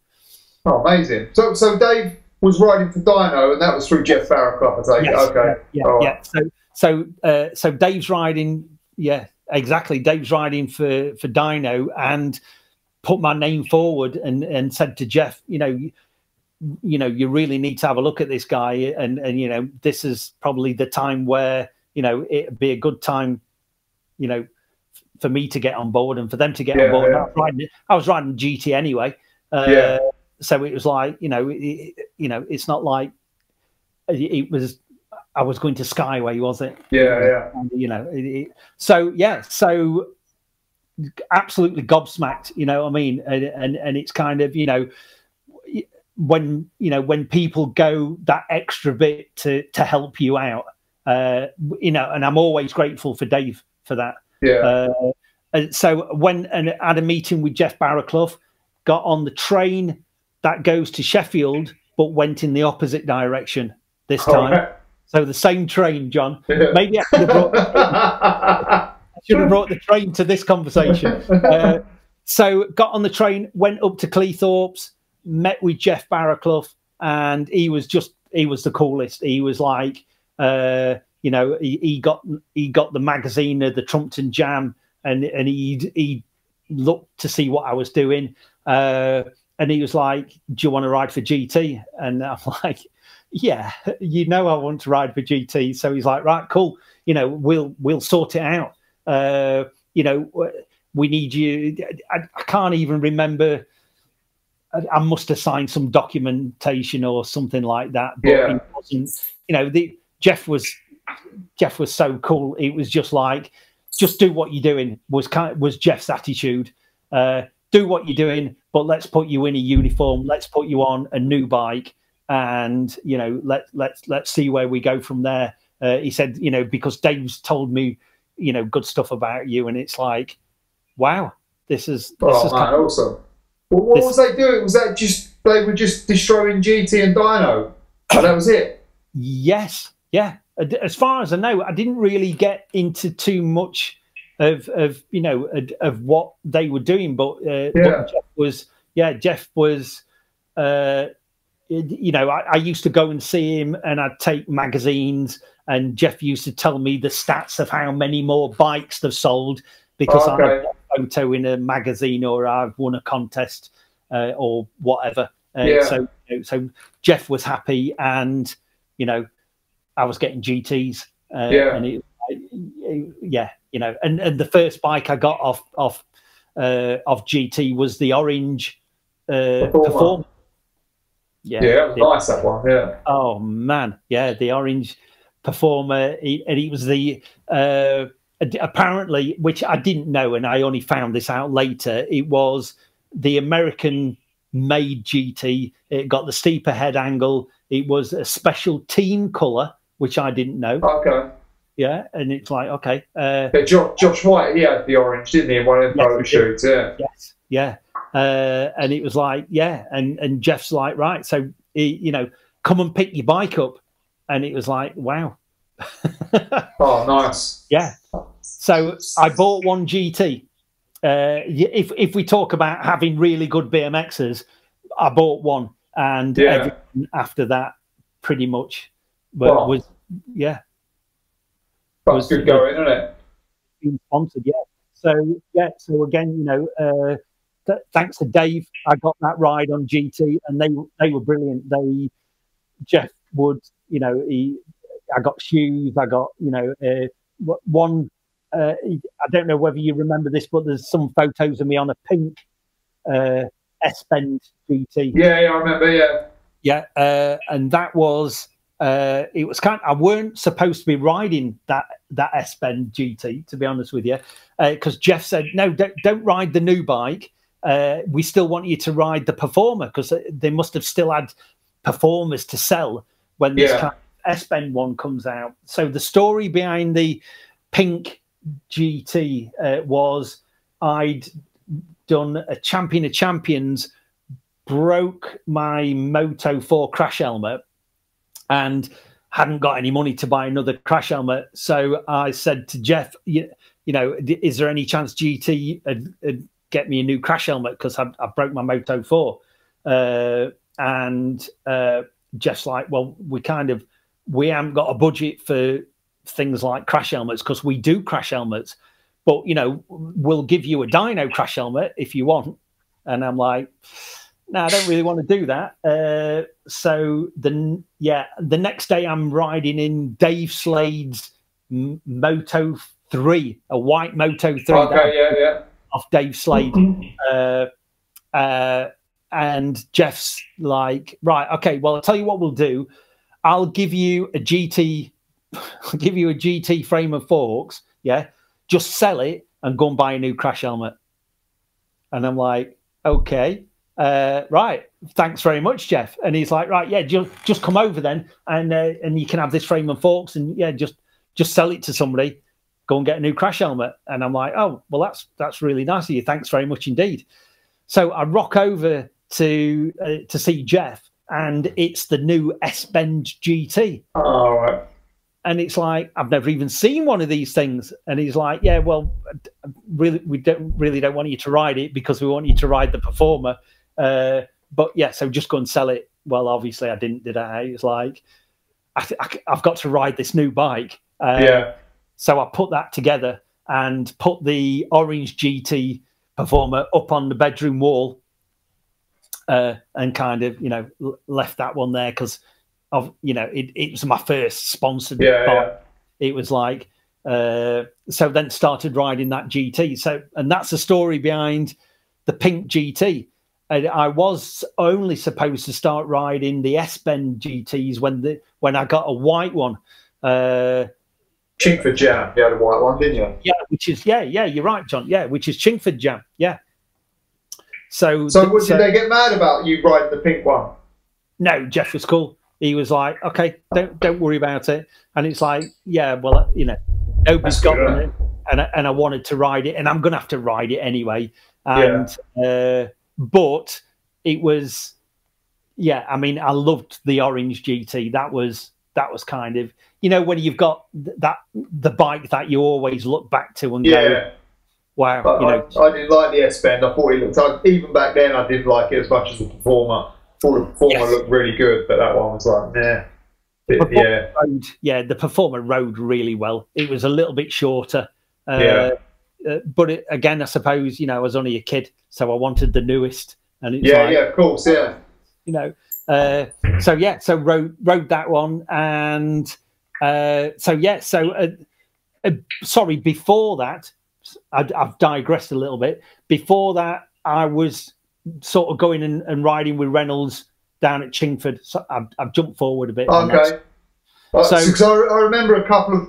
Oh, amazing! So Dave was riding for Dino, and that was through Jeff Barraclough, I take it. Okay. Yeah. So Dave's riding. Yeah, exactly. Dave's riding for Dino, and put my name forward, and said to Jeff, you really need to have a look at this guy, and this is probably the time where it'd be a good time, for me to get on board and for them to get on board. Yeah. I was riding GT anyway. So it was like, it's not like it was, I was going to Skyway, was it? Yeah. So absolutely gobsmacked, you know what I mean? And it's kind of, you know, when people go that extra bit to help you out, you know, and I'm always grateful for Dave for that. Yeah. And so I had a meeting with Jeff Barraclough, got on the train that goes to Sheffield, but went in the opposite direction this time. Right. So the same train, John. Yeah. Maybe I should have brought the train to this conversation. So got on the train, went up to Cleethorpes, met with Jeff Barraclough, and he was the coolest. He was like, you know, he got the magazine of the Trumpton Jam, and he looked to see what I was doing. And he was like, "Do you want to ride for GT?" And I'm like, "Yeah, you know, I want to ride for GT." So he's like, "Right, cool. You know, we'll sort it out. You know, we need you." I can't even remember. I must have signed some documentation or something like that. But yeah. It wasn't, you know, Jeff was so cool. It was just like, just do what you're doing was Jeff's attitude. Do what you're doing, but let's put you in a uniform. Let's put you on a new bike, and you know, let's see where we go from there. He said, you know, because Dave's told me, you know, good stuff about you, and it's like, wow, this is awesome. Well, what was they doing? Was that just they were just destroying GT and Dyno, and that was it? Yes, yeah. As far as I know, I didn't really get into too much of you know of what they were doing, but Jeff was you know, I used to go and see him, and I'd take magazines, and Jeff used to tell me the stats of how many more bikes they've sold because I had a photo in a magazine, or I've won a contest or whatever. So Jeff was happy, and you know, I was getting GTs, and yeah, you know, and the first bike I got off GT was the orange Performer. Yeah, that was nice, that one. Yeah. Oh man, yeah, the orange Performer, and it was the apparently, which I didn't know, and I only found this out later. It was the American-made GT. It got the steeper head angle. It was a special team colour, which I didn't know. Okay. Yeah, and it's like, okay. Josh White, he had the orange, didn't he, in one of the photo shoots? Yeah. Yes, yeah. And it was like, yeah, and Jeff's like, right, so, you know, come and pick your bike up. And it was like, wow. Oh, nice. Yeah. So I bought one GT. If we talk about having really good BMXs, I bought one. And everything after that pretty much was, yeah. That's good going, isn't it? Being sponsored, yeah. So again, you know, thanks to Dave, I got that ride on GT, and they were brilliant. Jeff Wood, you know, I got shoes, I got, you know, one. I don't know whether you remember this, but there's some photos of me on a pink S-Bend GT. Yeah, I remember. Yeah, and that was. It was kind of, I weren't supposed to be riding that S-Bend GT, to be honest with you, because Jeff said, no, don't ride the new bike. We still want you to ride the Performer, because they must have still had Performers to sell when this kind of S-Bend one comes out. So the story behind the pink GT was I'd done a Champion of Champions, broke my Moto 4 crash helmet, and hadn't got any money to buy another crash helmet. So I said to Jeff, you know, is there any chance GT would get me a new crash helmet, because I broke my Moto 4? And Jeff's like, well, we haven't got a budget for things like crash helmets, because we do crash helmets, but, you know, we'll give you a dyno crash helmet if you want. And I'm like, no, I don't really want to do that. So the next day I'm riding in Dave Slade's Moto 3, a white Moto 3. Okay, off Dave Slade. And Jeff's like, right, okay, well, I'll tell you what we'll do. I'll give you a GT frame of forks, yeah? Just sell it, and go and buy a new crash helmet. And I'm like, okay, right. Thanks very much, Jeff. And he's like, right, yeah, just come over then, and you can have this frame and forks, and yeah, just sell it to somebody. Go and get a new crash helmet. And I'm like, oh, well, that's really nice of you. Thanks very much indeed. So I rock over to see Jeff, and it's the new S-Bend GT. Oh, right. And it's like, I've never even seen one of these things. And he's like, yeah, well, really, we don't want you to ride it because we want you to ride the Performer. But yeah, so just go and sell it. Well, obviously I didn't, did I? It's like, I've got to ride this new bike. Yeah. So I put that together and put the orange GT Performer up on the bedroom wall, and kind of, you know, left that one there because of, you know, it was my first sponsored bike. Yeah. It was like, so then started riding that GT. So, and that's the story behind the pink GT. I was only supposed to start riding the S-Bend GTs when I got a white one. Chingford Jam, you had a white one, didn't you? Yeah, which is you're right, John. Yeah, which is Chingford Jam. Yeah. So what did they get mad about you riding the pink one? No, Jeff was cool. He was like, okay, don't worry about it. And it's like, yeah, well, you know, nobody's got one, and I wanted to ride it, and I'm gonna have to ride it anyway. And but it was, yeah, I mean, I loved the orange GT. That was kind of, you know, when you've got the bike that you always look back to and go, wow. But you know, I didn't like the S-Bend. I thought it looked, even back then, I didn't like it as much as the Performer. I thought the Performer looked really good, but that one was like, nah. The Performer rode really well. It was a little bit shorter. But again, I suppose, you know, I was only a kid, so I wanted the newest. And it's of course, yeah. You know, so rode that one, and sorry, before that, I've digressed a little bit. Before that, I was sort of going and riding with Reynolds down at Chingford. So I've jumped forward a bit. Okay. So I remember a couple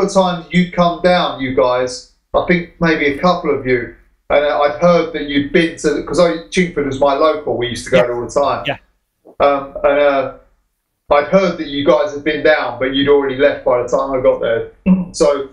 of times you'd come down, you guys. I think maybe a couple of you, and I'd heard that you'd been to, because Chingford was my local. We used to go there all the time. Yeah. And I'd heard that you guys had been down, but you'd already left by the time I got there. So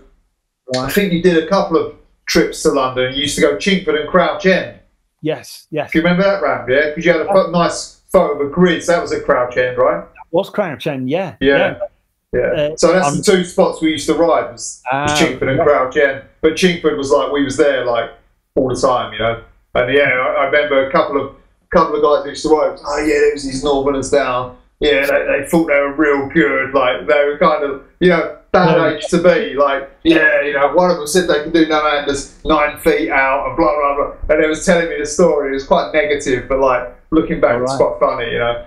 I think you did a couple of trips to London. You used to go Chingford and Crouch End. Yes. Do you remember that, Ram? Yeah, because you had a nice photo of a grid. So that was at Crouch End, right? That was Crouch End, yeah. So that's the two spots we used to ride, was Chingford and Crouch End. But Chingford was like, we was there like all the time, you know. And I remember a couple of guys who used to ride. Oh yeah, there was these Northerners down. Yeah, they thought they were real good. Like they were kind of, you know, bad age to be. Like, yeah, you know, one of them said they could do no handers 9 feet out and blah blah blah. And they was telling me the story. It was quite negative, but like looking back, it's quite funny, you know.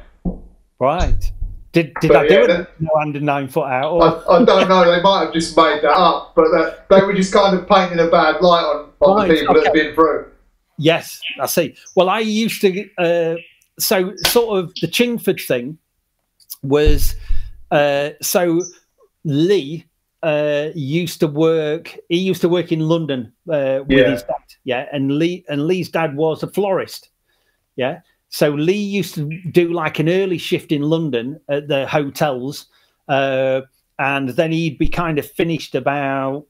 Right. Did I do it no under 9 foot out? Or? I don't know. They might have just made that up, but they were just kind of painting a bad light on the people that had been through. Yes, I see. Well, I used to. So sort of the Chingford thing was. So Lee used to work. He used to work in London with his dad. Yeah, and Lee's dad was a florist. Yeah. So Lee used to do like an early shift in London at the hotels, and then he'd be kind of finished about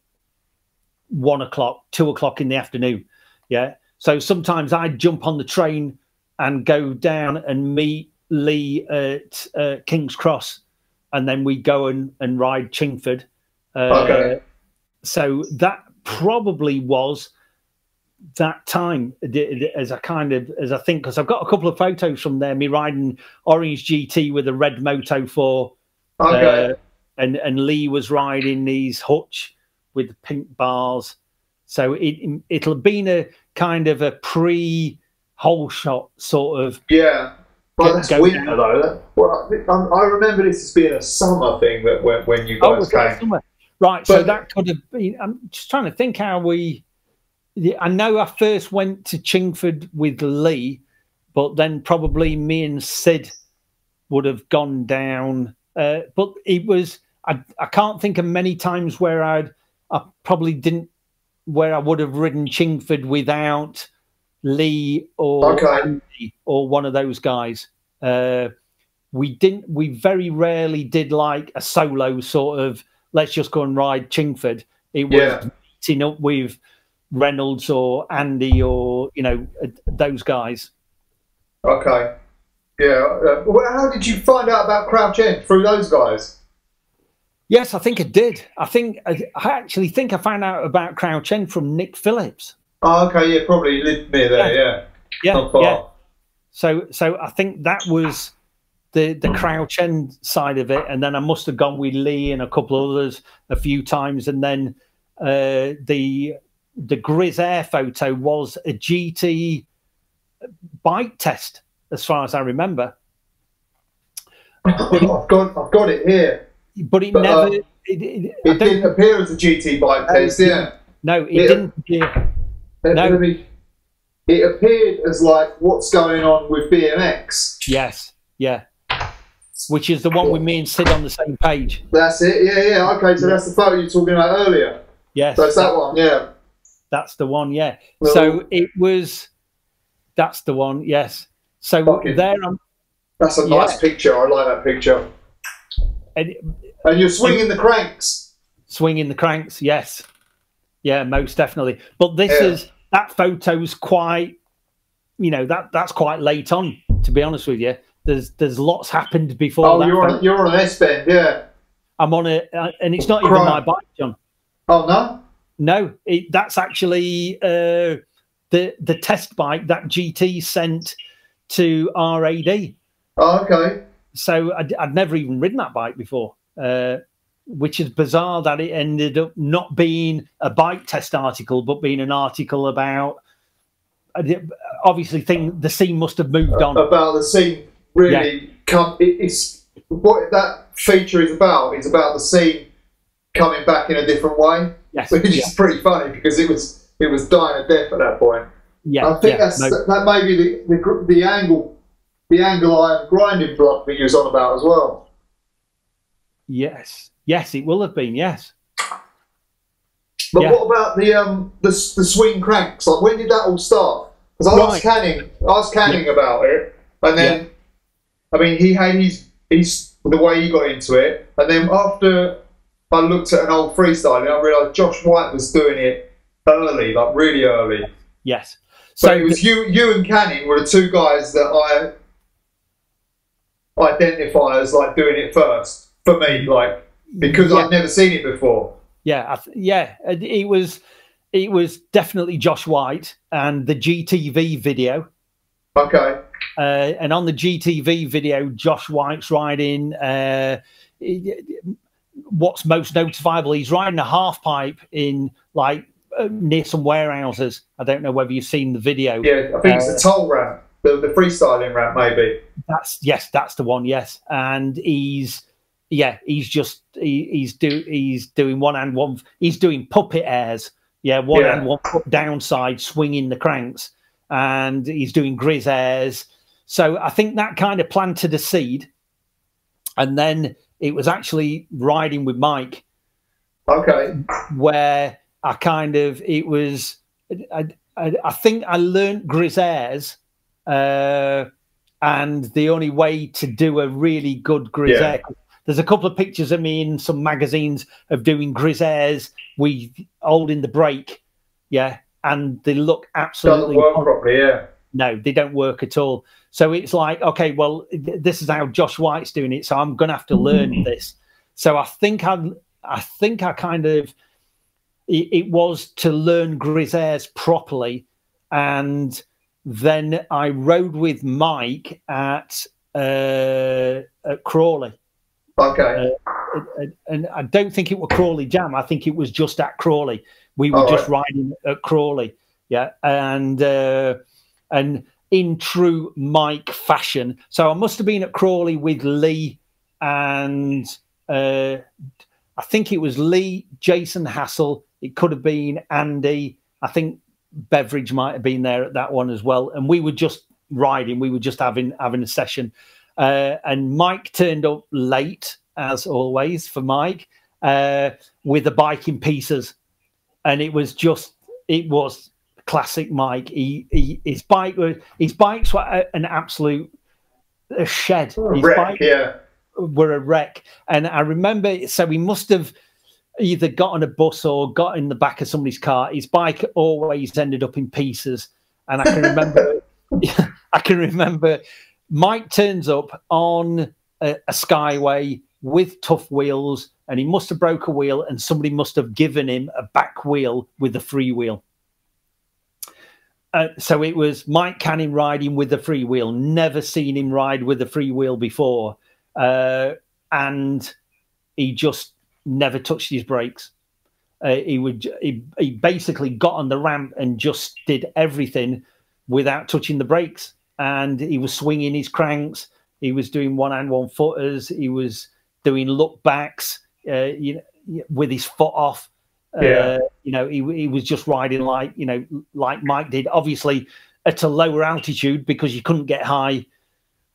1 o'clock, 2 o'clock in the afternoon. Yeah. So sometimes I'd jump on the train and go down and meet Lee at King's Cross, and then we'd go and ride Chingford. So that probably was that time, as I think, because I've got a couple of photos from there, me riding orange GT with a red Moto 4, and Lee was riding these Hutch with the pink bars. So it'll have been a kind of a pre-Holeshot sort of. Yeah, well, that's winter though. Well, I remember this as being a summer thing that when you guys came. Summer. Right, but, so that could have been. I'm just trying to think how we. I know I first went to Chingford with Lee, but then probably me and Sid would have gone down. But it was, I can't think of many times where I probably didn't where I would have ridden Chingford without Lee or Andy or one of those guys. We very rarely did like a solo sort of, let's just go and ride Chingford. It was meeting up with Reynolds or Andy or, you know, those guys. Okay. Yeah. Well, how did you find out about Crouch End? Through those guys? Yes, I think I did. I actually think I found out about Crouch End from Nick Phillips. Oh, okay. Yeah, probably lived near there. Yeah. Not far. Yeah. So I think that was the Crouch End side of it, and then I must have gone with Lee and a couple of others a few times, and then the Grizz Air photo was a GT bike test, as far as I remember. I've got it here, but never. It didn't appear as a GT bike test. Yeah. No, it didn't appear. No. It appeared as like what's going on with BMX. Yes. Yeah. Which is the one with me and Sid on the same page. That's it. Yeah. Okay, so that's the photo you were talking about earlier. Yes. So it's that one. Yeah. That's the one. Yeah. Well, so it was. That's the one. Yes. So there. That's a nice picture. I like that picture. And you're swinging the cranks. Swinging the cranks. Yes. Yeah, most definitely. But that photo's quite. You know, that's quite late on. To be honest with you. There's lots happened before. Oh, you're on an S-bend, yeah. I'm on it, and it's not even my bike, John. Oh no, no. That's actually the test bike that GT sent to RAD. Oh, okay. So I'd never even ridden that bike before, which is bizarre that it ended up not being a bike test article, but being an article about. Obviously, the scene must have moved on. About the scene. Really, it's what that feature is about. It's about the scene coming back in a different way, which is pretty funny because it was dying a death at that point. Yeah, I think that may be the angle iron grinding block that you was on about as well. Yes, it will have been. Yes, but what about the swing cranks? Like, when did that all start? Because I was canning about it, and then. Yeah. I mean, he had he's the way he got into it, and then after I looked at an old freestyling, I realised Josh White was doing it early, like really early. Yes. So it was you and Canning were the two guys that I identify as like doing it first for me, like because I'd never seen it before. Yeah, it was definitely Josh White and the GTV video. Okay. And on the GTV video, Josh White's riding. What's most notifiable? He's riding a half pipe in like near some warehouses. I don't know whether you've seen the video. Yeah, I think it's the toll ramp, the freestyling ramp, maybe. That's the one. Yes, and he's doing one and one. He's doing puppet airs. Yeah, one and one foot downside, swinging the cranks. And he's doing Grizz airs. So I think that kind of planted a seed. And then it was actually riding with Mike. Okay. Where I think I learned Grizz airs. And the only way to do a really good Grizz air, there's a couple of pictures of me in some magazines of doing Grizz airs with holding the brake. Yeah. And they look absolutely... Doesn't work properly, yeah. No, they don't work at all. So it's like, okay, well, this is how Josh White's doing it, so I'm going to have to learn this. So I think I kind of... It was to learn Grizz airs properly, and then I rode with Mike at Crawley. Okay. And I don't think it was Crawley Jam. I think it was just at Crawley. We were just riding at Crawley, and in true Mike fashion. So I must have been at Crawley with Lee, and I think it was Lee, Jason Hassel. It could have been Andy. I think Beveridge might have been there at that one as well. And we were just riding. We were just having a session. And Mike turned up late, as always, for Mike, with the bike in pieces. And it was just it was classic Mike. His bikes were an absolute shed. His wreck, were a wreck. And I remember, so he must have either got on a bus or got in the back of somebody's car. His bike always ended up in pieces. And I can remember, I can remember Mike turns up on a Skyway with tough wheels, and he must have broke a wheel, and somebody must have given him a back wheel with a free wheel. So it was Mike Canning riding with the free wheel. Never seen him ride with a free wheel before. And he just never touched his brakes. He basically got on the ramp and just did everything without touching the brakes. And he was swinging his cranks. He was doing one-hand, one-footers. He was doing look backs, with his foot off. He was just riding like Mike did, obviously at a lower altitude because you couldn't get high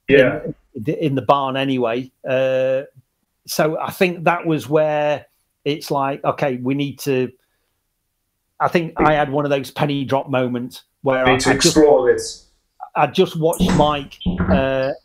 in the barn anyway. So I think that was where it's like, okay, we need to. I think I had one of those penny drop moments where I explore this. I just watched Mike,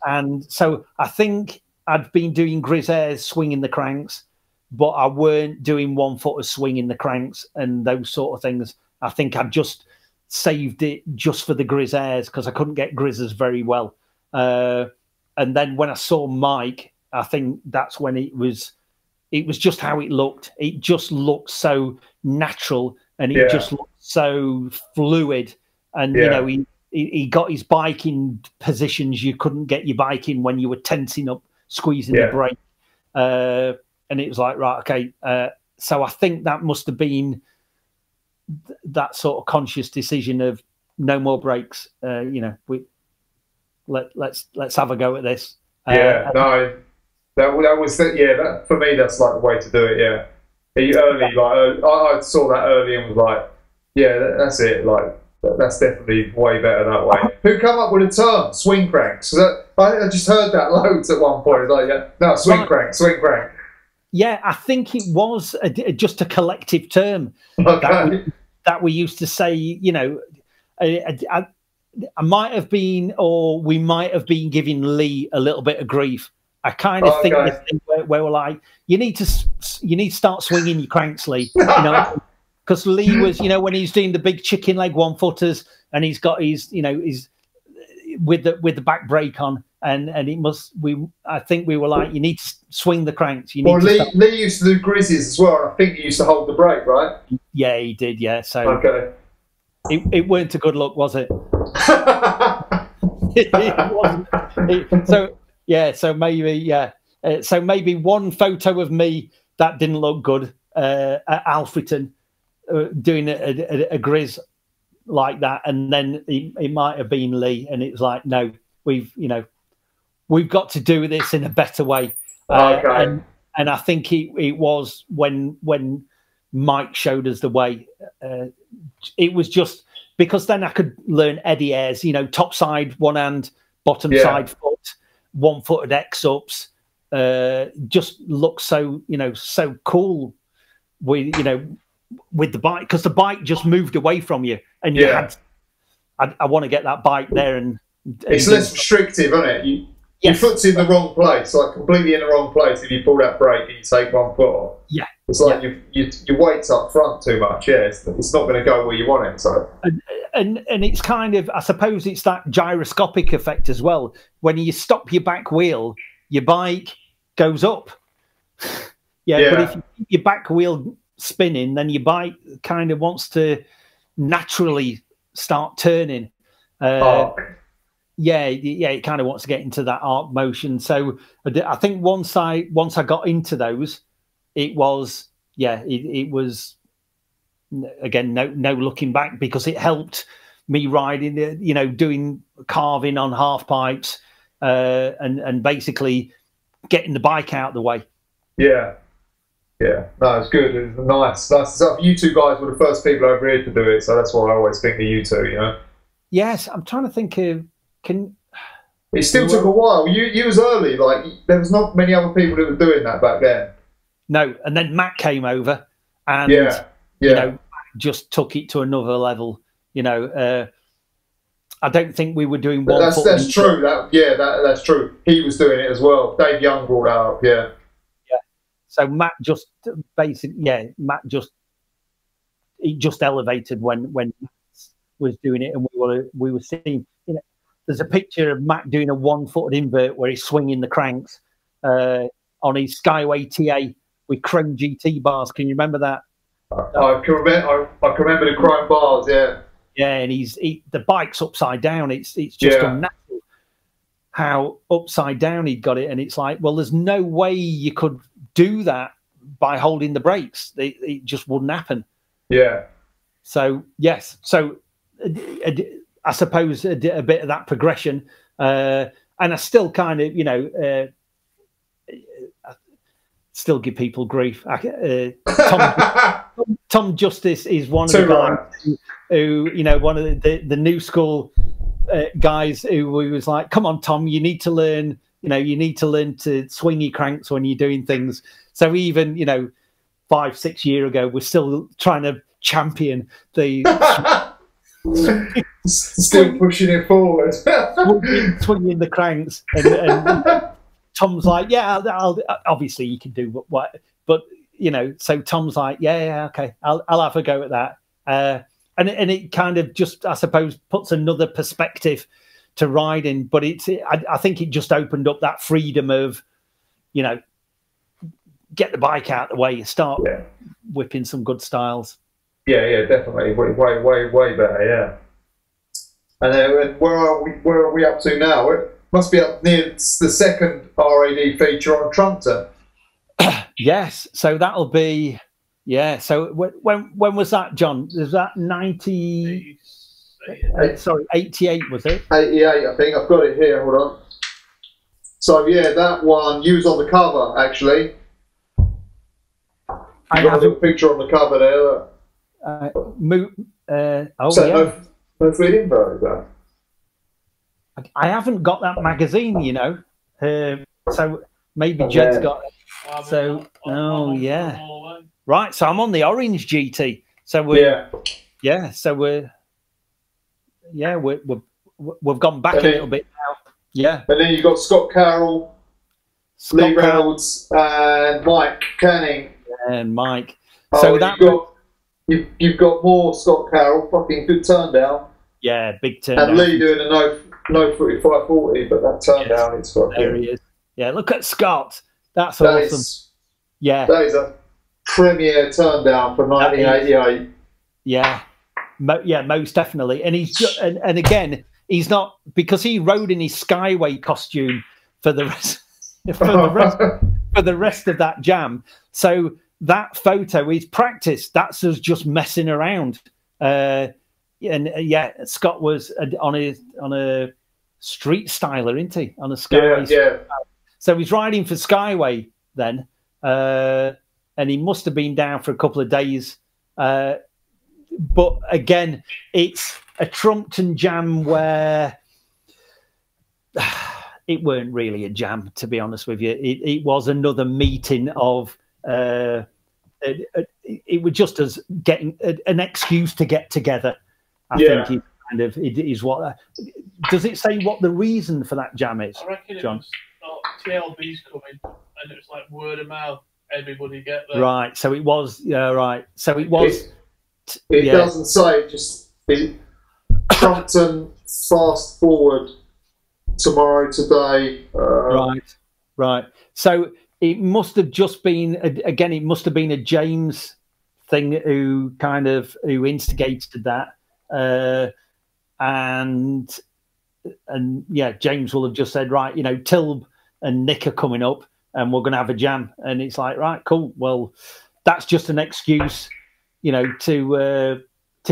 and so I think I'd been doing Grizz Airs swinging the cranks, but I weren't doing one-footer swinging the cranks and those sort of things. I think I'd just saved it just for the Grizz Airs because I couldn't get Grizzers very well. And then when I saw Mike, I think that's when it was just how it looked. It just looked so natural, and it just looked so fluid. And he got his bike in positions you couldn't get your bike in when you were tensing up, squeezing the brake. And it was like, right, okay. So I think that must have been that sort of conscious decision of no more brakes. Let's have a go at this. That was that for me. That's like the way to do it. I saw that early and was like, that's it. Like that's definitely way better that way. Who come up with a term, swing cranks? I just heard that loads at one point. Like, swing crank. Yeah, I think it was just a collective term that we used to say. I might have been, or we might have been giving Lee a little bit of grief. I kind of think this thing where we're like, you need to start swinging your cranks, Lee. Because Lee was, when he's doing the big chicken leg one-footers, and he's got his, his with the back brake on, and I think we were like, you need to swing the cranks. Lee used to do grizzlies as well, and I think he used to hold the brake, right? Yeah, he did. Yeah, so it weren't a good look, was it? It wasn't. So maybe one photo of me that didn't look good at Alfreton doing a grizz like that, and then it might have been Lee, and it was like, no, we've got to do this in a better way. And I think it was when Mike showed us the way. It was just because then I could learn Eddie airs, top side one hand, bottom side foot, one-footed X-ups. Just look so so cool with the bike, because the bike just moved away from you, and you had. I want to get that bike there, and it's less restrictive, isn't it? Your foot's in the wrong place, like completely in the wrong place. If you pull that brake and you take one foot off, it's like your weight's up front too much. It's not going to go where you want it. So, and it's kind of, I suppose it's that gyroscopic effect as well. When you stop your back wheel, your bike goes up. But if you keep your back wheel spinning, then your bike kind of wants to naturally start turning. It kind of wants to get into that arc motion. So I think once I got into those, it was again no looking back, because it helped me riding, doing carving on half pipes, and basically getting the bike out of the way. No, it's good. It's nice. So you two guys were the first people over here to do it, so that's why I always think of you two. Yes, I'm trying to think of. It still took a while. You was early. Like, there was not many other people that were doing that back then. No, and then Matt came over, and just took it to another level. You know, I don't think we were doing one. That's true. That's true. He was doing it as well. Dave Young brought that up. Yeah. So Matt just he just elevated when Matt was doing it, and we were seeing. You know, there's a picture of Matt doing a 1-footed invert where he's swinging the cranks on his Skyway TA with chrome GT bars. Can you remember that? I can remember the chrome bars. Yeah. Yeah, and the bike's upside down. It's just unnatural how upside down he'd got it, and it's like, well, there's no way you could do that by holding the brakes. It just wouldn't happen. Yeah. So yes, I suppose a bit of that progression, and I still kind of, you know, still give people grief. Tom Justice is one of the guys who, you know, one of the new school guys who was like, come on, Tom, you need to learn, you know, you need to learn to swing your cranks when you're doing things. So even, you know, 5-6 years ago, we're still trying to champion the still pushing it forward, swinging the cranks, and Tom's like, yeah, I'll obviously you can do what, but you know, so Tom's like, yeah, okay, I'll have a go at that, and it kind of just, I suppose, puts another perspective to riding, but I think it just opened up that freedom of, you know, get the bike out of the way, start whipping some good styles. Yeah, definitely, way better, yeah. And where are we up to now? It must be up near the second RAD feature on Trumpton. Yes, so that'll be, yeah. So when was that, John? Was that 88? Was it 88? I think I've got it here. Hold on. So yeah, that one you was on the cover actually. I have a little picture on the cover there. No feeling very bad. I haven't got that magazine, you know. So maybe Jed's got it. So, right. So I'm on the orange GT. So we've gone back a little bit now. Yeah. And then you've got Scott Carroll, Lee Reynolds, and Mike Canning. And Mike. So you've got more Scott Carroll, fucking good turn down. Yeah, big turn down. And Lee doing a no 45-40, but that turn down is fucking. There he is. Yeah, look at Scott. That's awesome. That is a premier turn down for 1988. Yeah, most definitely. And he's just, and again, he's not, because he rode in his Skyway costume for the rest for the rest of that jam. So that photo is practice. That's us just messing around. And Scott was on a street styler, isn't he? On a Skyway. Yeah. So he's riding for Skyway then, and he must have been down for a couple of days. But again, it's a Trumpton jam where it weren't really a jam, to be honest with you. It was another meeting of. It was just as getting an excuse to get together. I think it is what. Does it say what the reason for that jam is? I reckon John? TLB's coming, and it was like word of mouth. Everybody get there. Right. So it was. Yeah. Right. So it was. It doesn't say. Just Trumpton fast forward tomorrow, today. Right. So it must have just been again. It must have been a James thing who instigated that, and James will have just said, right, you know, Tilb and Nick are coming up, and we're going to have a jam, and it's like, right, cool. Well, that's just an excuse, you know, to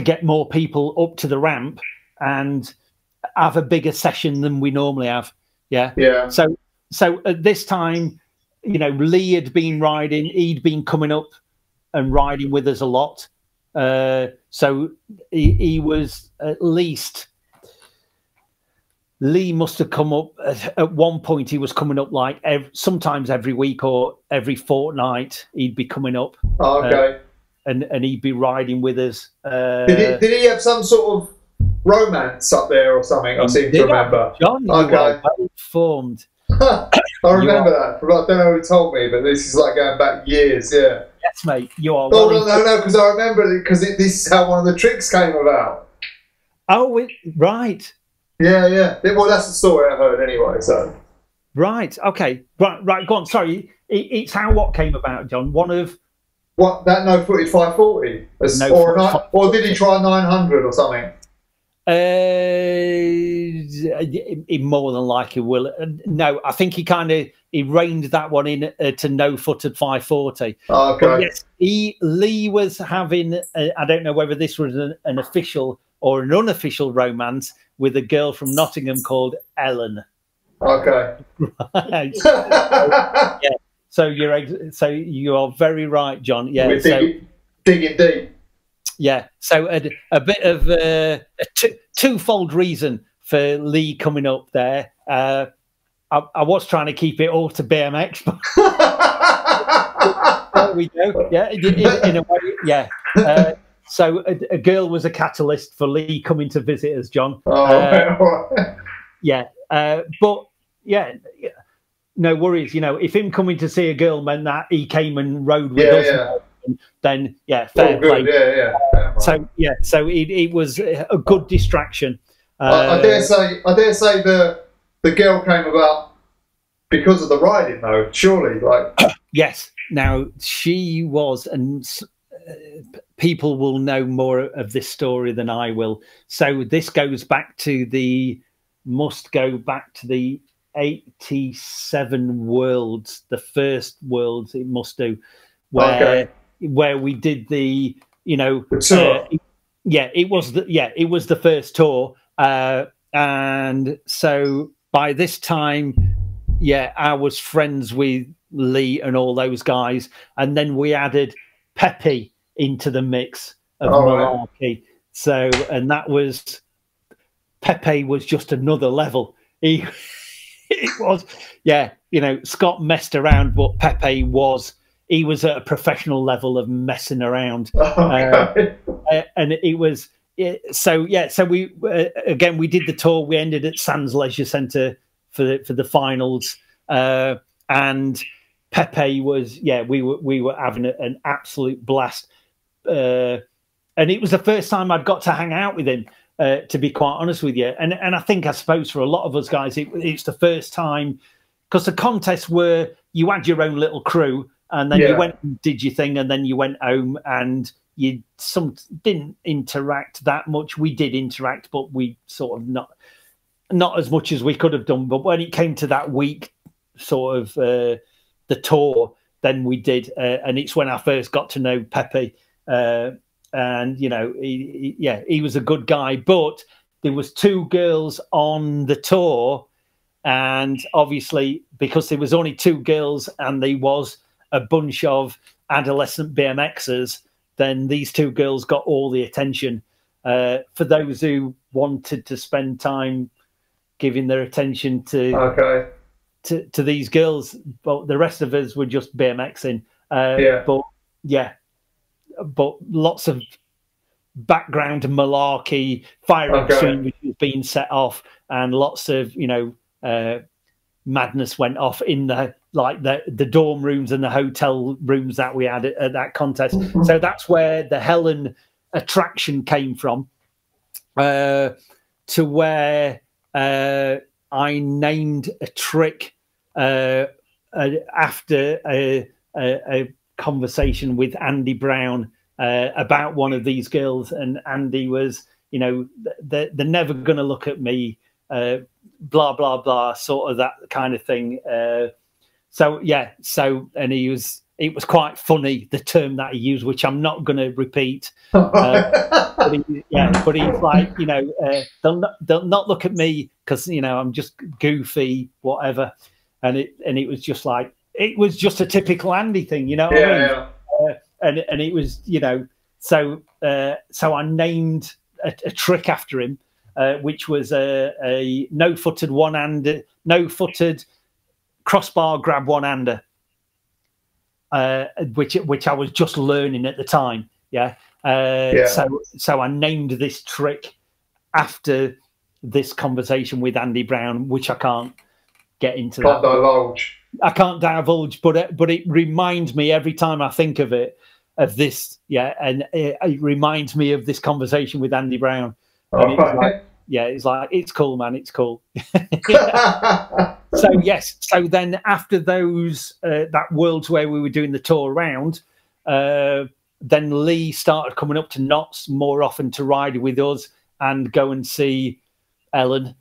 get more people up to the ramp and have a bigger session than we normally have. Yeah. So at this time, you know, Lee had been riding, he'd been coming up and riding with us a lot. So he was at least, Lee must have come up at one point. He was coming up like sometimes every week or every fortnight. He'd be coming up. Oh, okay. and he'd be riding with us. Did he have some sort of romance up there or something? I seem to remember. John, you are well informed. I remember that. I don't know who told me, but this is like going back years. Yeah. Yes, mate. You are. Oh no, because I remember it because this is how one of the tricks came about. Oh, right. Yeah. Well, that's the story I heard anyway. So. Right. Okay. Right. Go on. Sorry. It's how what came about, John. One of what that no-footed 540, or did he try 900 or something? He more than likely will. No, I think he reined that one in to no-footed 540. Oh, okay. But yes, Lee was having. I don't know whether this was an official or an unofficial romance with a girl from Nottingham called Ellen. Okay. Right. Yeah. So you are very right, John. Yeah. We're digging deep. Yeah. So a bit of a twofold reason for Lee coming up there. I was trying to keep it all to BMX, but there we go. Yeah, in a way, yeah. So a girl was a catalyst for Lee coming to visit us, John. Yeah, but yeah, no worries. You know, if him coming to see a girl meant that he came and rode with us, then yeah, fair play. Yeah. So yeah, so it was a good distraction. I dare say the girl came about because of the riding, though. Surely, like yes. Now she was, and people will know more of this story than I will. So this must go back to the 87 Worlds, the first Worlds. It must do where we did the the tour. It was the first tour, and so by this time, I was friends with Lee and all those guys, and then we added Pepe into the mix of malarkey. Right. So, and that was Pepe was just another level. It was, Scott messed around, but Pepe was at a professional level of messing around. And it was, so we, again, we did the tour. We ended at Sands Leisure Centre for the finals. And Pepe was, we were having an absolute blast. And it was the first time I'd got to hang out with him, to be quite honest with you. And I suppose for a lot of us guys, it's the first time, because the contests were, you had your own little crew, and then you went and did your thing, and then you went home, and you didn't interact that much. We did interact, but we sort of not as much as we could have done. But when it came to that week, sort of the tour, then we did, and it's when I first got to know Pepe. And he was a good guy, but there was two girls on the tour, and obviously because there was only two girls and there was a bunch of adolescent BMXers, then these two girls got all the attention. For those who wanted to spend time giving their attention to these girls, but the rest of us were just BMXing. But lots of background malarkey, fire extinguishers being set off, and lots of madness went off in the dorm rooms and the hotel rooms that we had at that contest. So that's where the Helen attraction came from, to where I named a trick after a conversation with Andy Brown about one of these girls, and Andy was, they're never going to look at me, blah blah blah, sort of that kind of thing. And it was quite funny, the term that he used, which I'm not going to repeat. But he's like, they'll not look at me because I'm just goofy, whatever. And it was just like, it was just a typical Andy thing, you know what I mean? And it was, so I named a trick after him, which was a no-footed one-hander, no-footed crossbar grab one-hander, which I was just learning at the time. Yeah. So I named this trick after this conversation with Andy Brown, which I can't get into. Can't divulge. I can't divulge, but it reminds me every time I think of it, of this. Yeah, and it reminds me of this conversation with Andy Brown. And it's like, it's cool, man, it's cool. So yes, so then after those that Worlds where we were doing the tour around, then Lee started coming up to Notts more often to ride with us and go and see Ellen,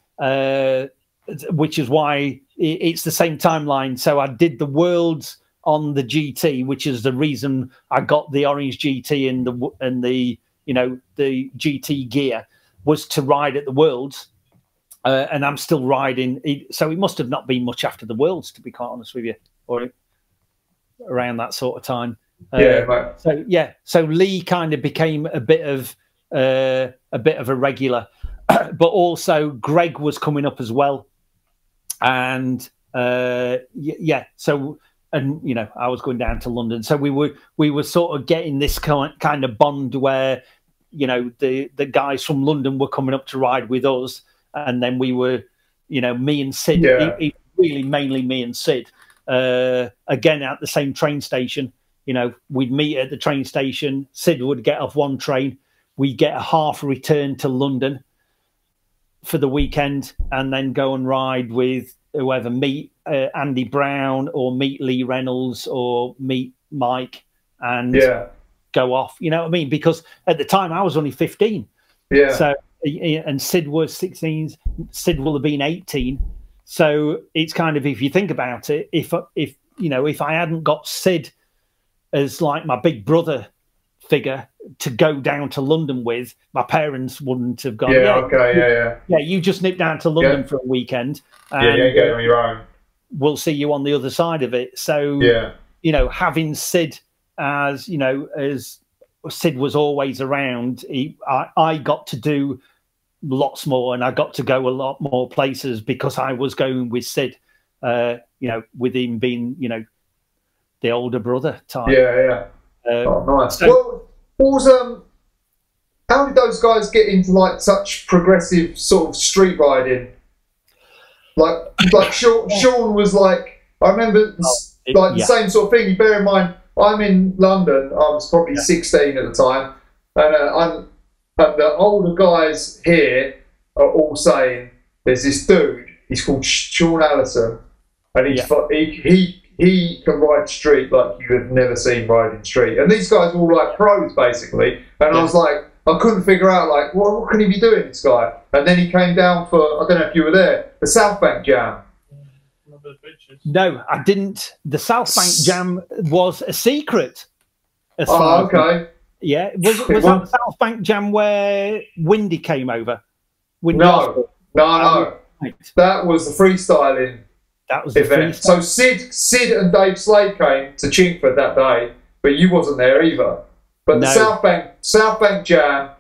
which is why it's the same timeline. So I did the Worlds on the GT, which is the reason I got the orange GT and the the GT gear, was to ride at the Worlds. And I'm still riding. So it must have not been much after the Worlds, to be quite honest with you, or around that sort of time. So Lee kind of became a bit of a regular, but also Greg was coming up as well, and So I was going down to London, so we were sort of getting this kind of bond where the guys from London were coming up to ride with us. And then we were, me and Sid, really mainly me and Sid, again, at the same train station. We'd meet at the train station. Sid would get off one train. We'd get a half return to London for the weekend and then go and ride with whoever, meet Andy Brown or meet Lee Reynolds or meet Mike and go off. You know what I mean? Because at the time I was only 15. Yeah. So, and Sid was 16. Sid will have been 18. So it's kind of, if you think about it, if I hadn't got Sid as like my big brother figure to go down to London with, my parents wouldn't have gone. Yeah, you just nip down to London for a weekend. And, go on your own. We'll see you on the other side of it. So having Sid as as Sid was always around, I got to do lots more, and I got to go a lot more places because I was going with Sid, with him being, the older brother type. Nice. So, how did those guys get into like such progressive sort of street riding? Like Shaun was like, I remember the same sort of thing. You bear in mind, I'm in London. I was probably 16 at the time, and the older guys here are all saying there's this dude. He's called Shaun Allison, and he can ride street like you have never seen riding street. And these guys were all like pros basically. And I was like, I couldn't figure out like what can he be doing, this guy? And then he came down for, I don't know if you were there, the South Bank Jam. No, I didn't. The South Bank Jam was a secret. Okay. Yeah, was that the South Bank Jam where Windy came over? No. That was the freestyling. That was the event. So Sid and Dave Slade came to Chingford that day, but you wasn't there either. But the South Bank Jam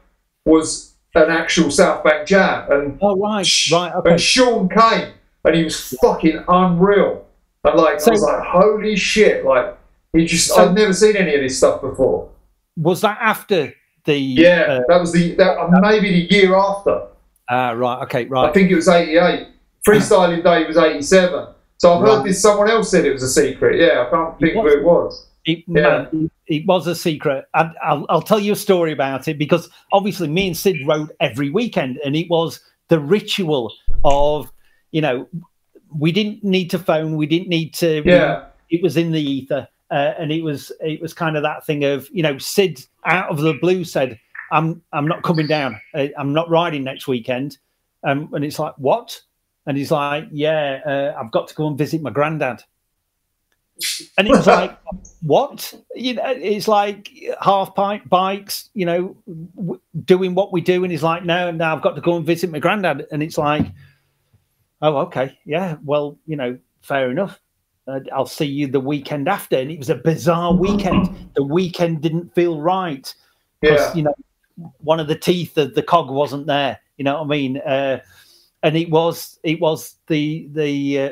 was an actual South Bank Jam, and okay. And Shaun came, and he was fucking unreal. And I was like, holy shit! Like I'd never seen any of this stuff before. Was that after the? Yeah, that was maybe the year after. Okay. I think it was 88. Freestyling Day was 87. So I've heard this. Someone else said it was a secret. Yeah, I can't think who it was. It was a secret. I'll tell you a story about it, because obviously me and Sid rode every weekend, and it was the ritual of, we didn't need to phone, we didn't need to. Yeah. It was in the ether, and it was kind of that thing of, Sid out of the blue said, "I'm not coming down. I'm not riding next weekend," and it's like, what? And he's like, I've got to go and visit my granddad. And it was like, what? It's like half pipe bikes, doing what we do. And he's like, no, I've got to go and visit my granddad. And it's like, oh, okay. Yeah, well, fair enough. I'll see you the weekend after. And it was a bizarre weekend. The weekend didn't feel right. Because, one of the teeth of the cog wasn't there. You know what I mean? And it was the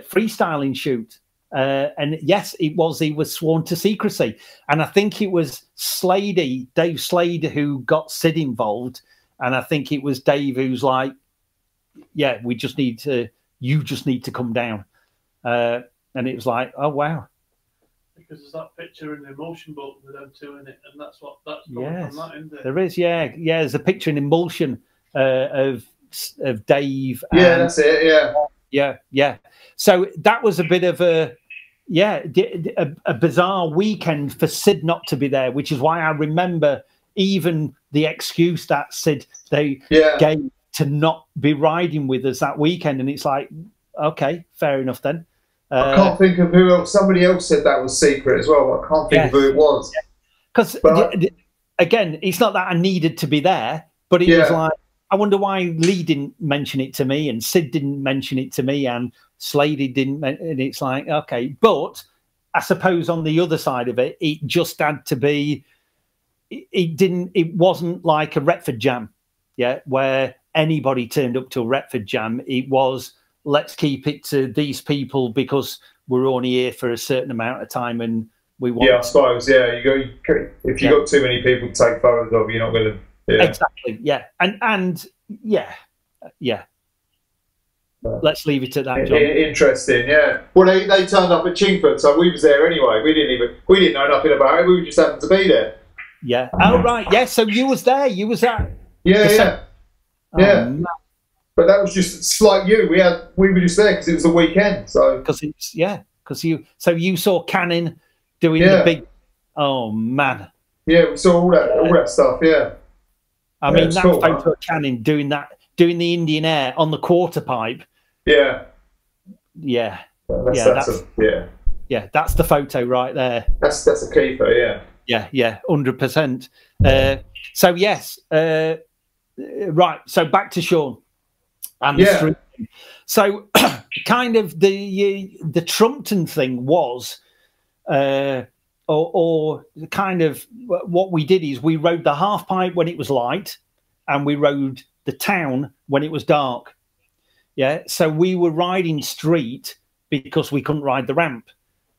freestyling shoot, And yes, he was sworn to secrecy. And I think it was Dave Slade, who got Sid involved. And I think it was Dave who's like, yeah, you just need to come down. And it was like, oh, wow. Because there's that picture in the Emulsion book with them two in it, and that's coming from that, isn't it? There is, yeah. There's a picture in Emulsion of Dave. Yeah, that's it. Yeah. So that was a bit of a bizarre weekend for Sid not to be there, which is why I remember even the excuse that Sid gave to not be riding with us that weekend, and it's like, okay, fair enough then. I can't think of who else. Somebody else said that was secret as well. But I can't think of who it was. Because again, it's not that I needed to be there, but it was like, I wonder why Lee didn't mention it to me, and Sid didn't mention it to me, and Slade didn't. And it's like, okay, but I suppose on the other side of it, it just had to be. It wasn't like a Retford jam, where anybody turned up to a Retford jam. It was, let's keep it to these people because we're only here for a certain amount of time, and we want. Yeah, I suppose. Yeah, if you got too many people to take photos of, you're not going to. Yeah. Exactly. Yeah, and let's leave it at that, John. Interesting. Yeah. Well, they turned up at Chingford, so we was there anyway. We didn't know nothing about it. We just happened to be there. Yeah. Oh right. Yeah. So you was there. You was at. Yeah. Man. But that was just like you. We were just there because it was the weekend. So because you saw Canning doing the big. Oh man. Yeah, we saw all that stuff. Yeah. I mean, that cool, photo of Canning doing the Indian air on the quarter pipe. Yeah. Yeah. That's the photo right there. That's a keeper. Yeah. Yeah. 100%. So yes. Right. So back to Shaun and the street. So kind of the Trumpton thing was, or kind of what we did is we rode the half pipe when it was light, and we rode the town when it was dark. Yeah. So we were riding street because we couldn't ride the ramp.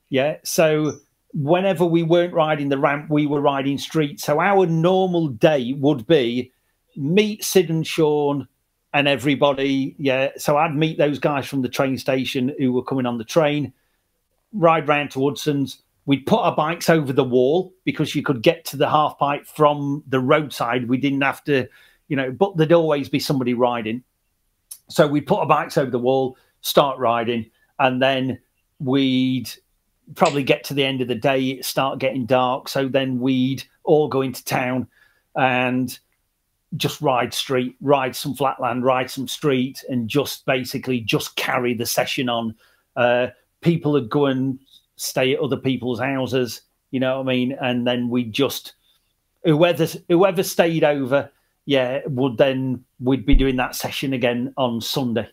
Yeah. So whenever we weren't riding the ramp, we were riding street. So our normal day would be meet Sid and Shaun and everybody. Yeah. So I'd meet those guys from the train station who were coming on the train, ride round to Hudson's. We'd put our bikes over the wall because you could get to the half pipe from the roadside. We didn't have to, but there'd always be somebody riding. So we'd put our bikes over the wall, start riding, and then we'd probably get to the end of the day, it start getting dark. So then we'd all go into town and just ride street, ride some flatland, ride some street, and just basically just carry the session on. People would go and stay at other people's houses, you know what I mean? And then we just, whoever stayed over, we'd be doing that session again on Sunday.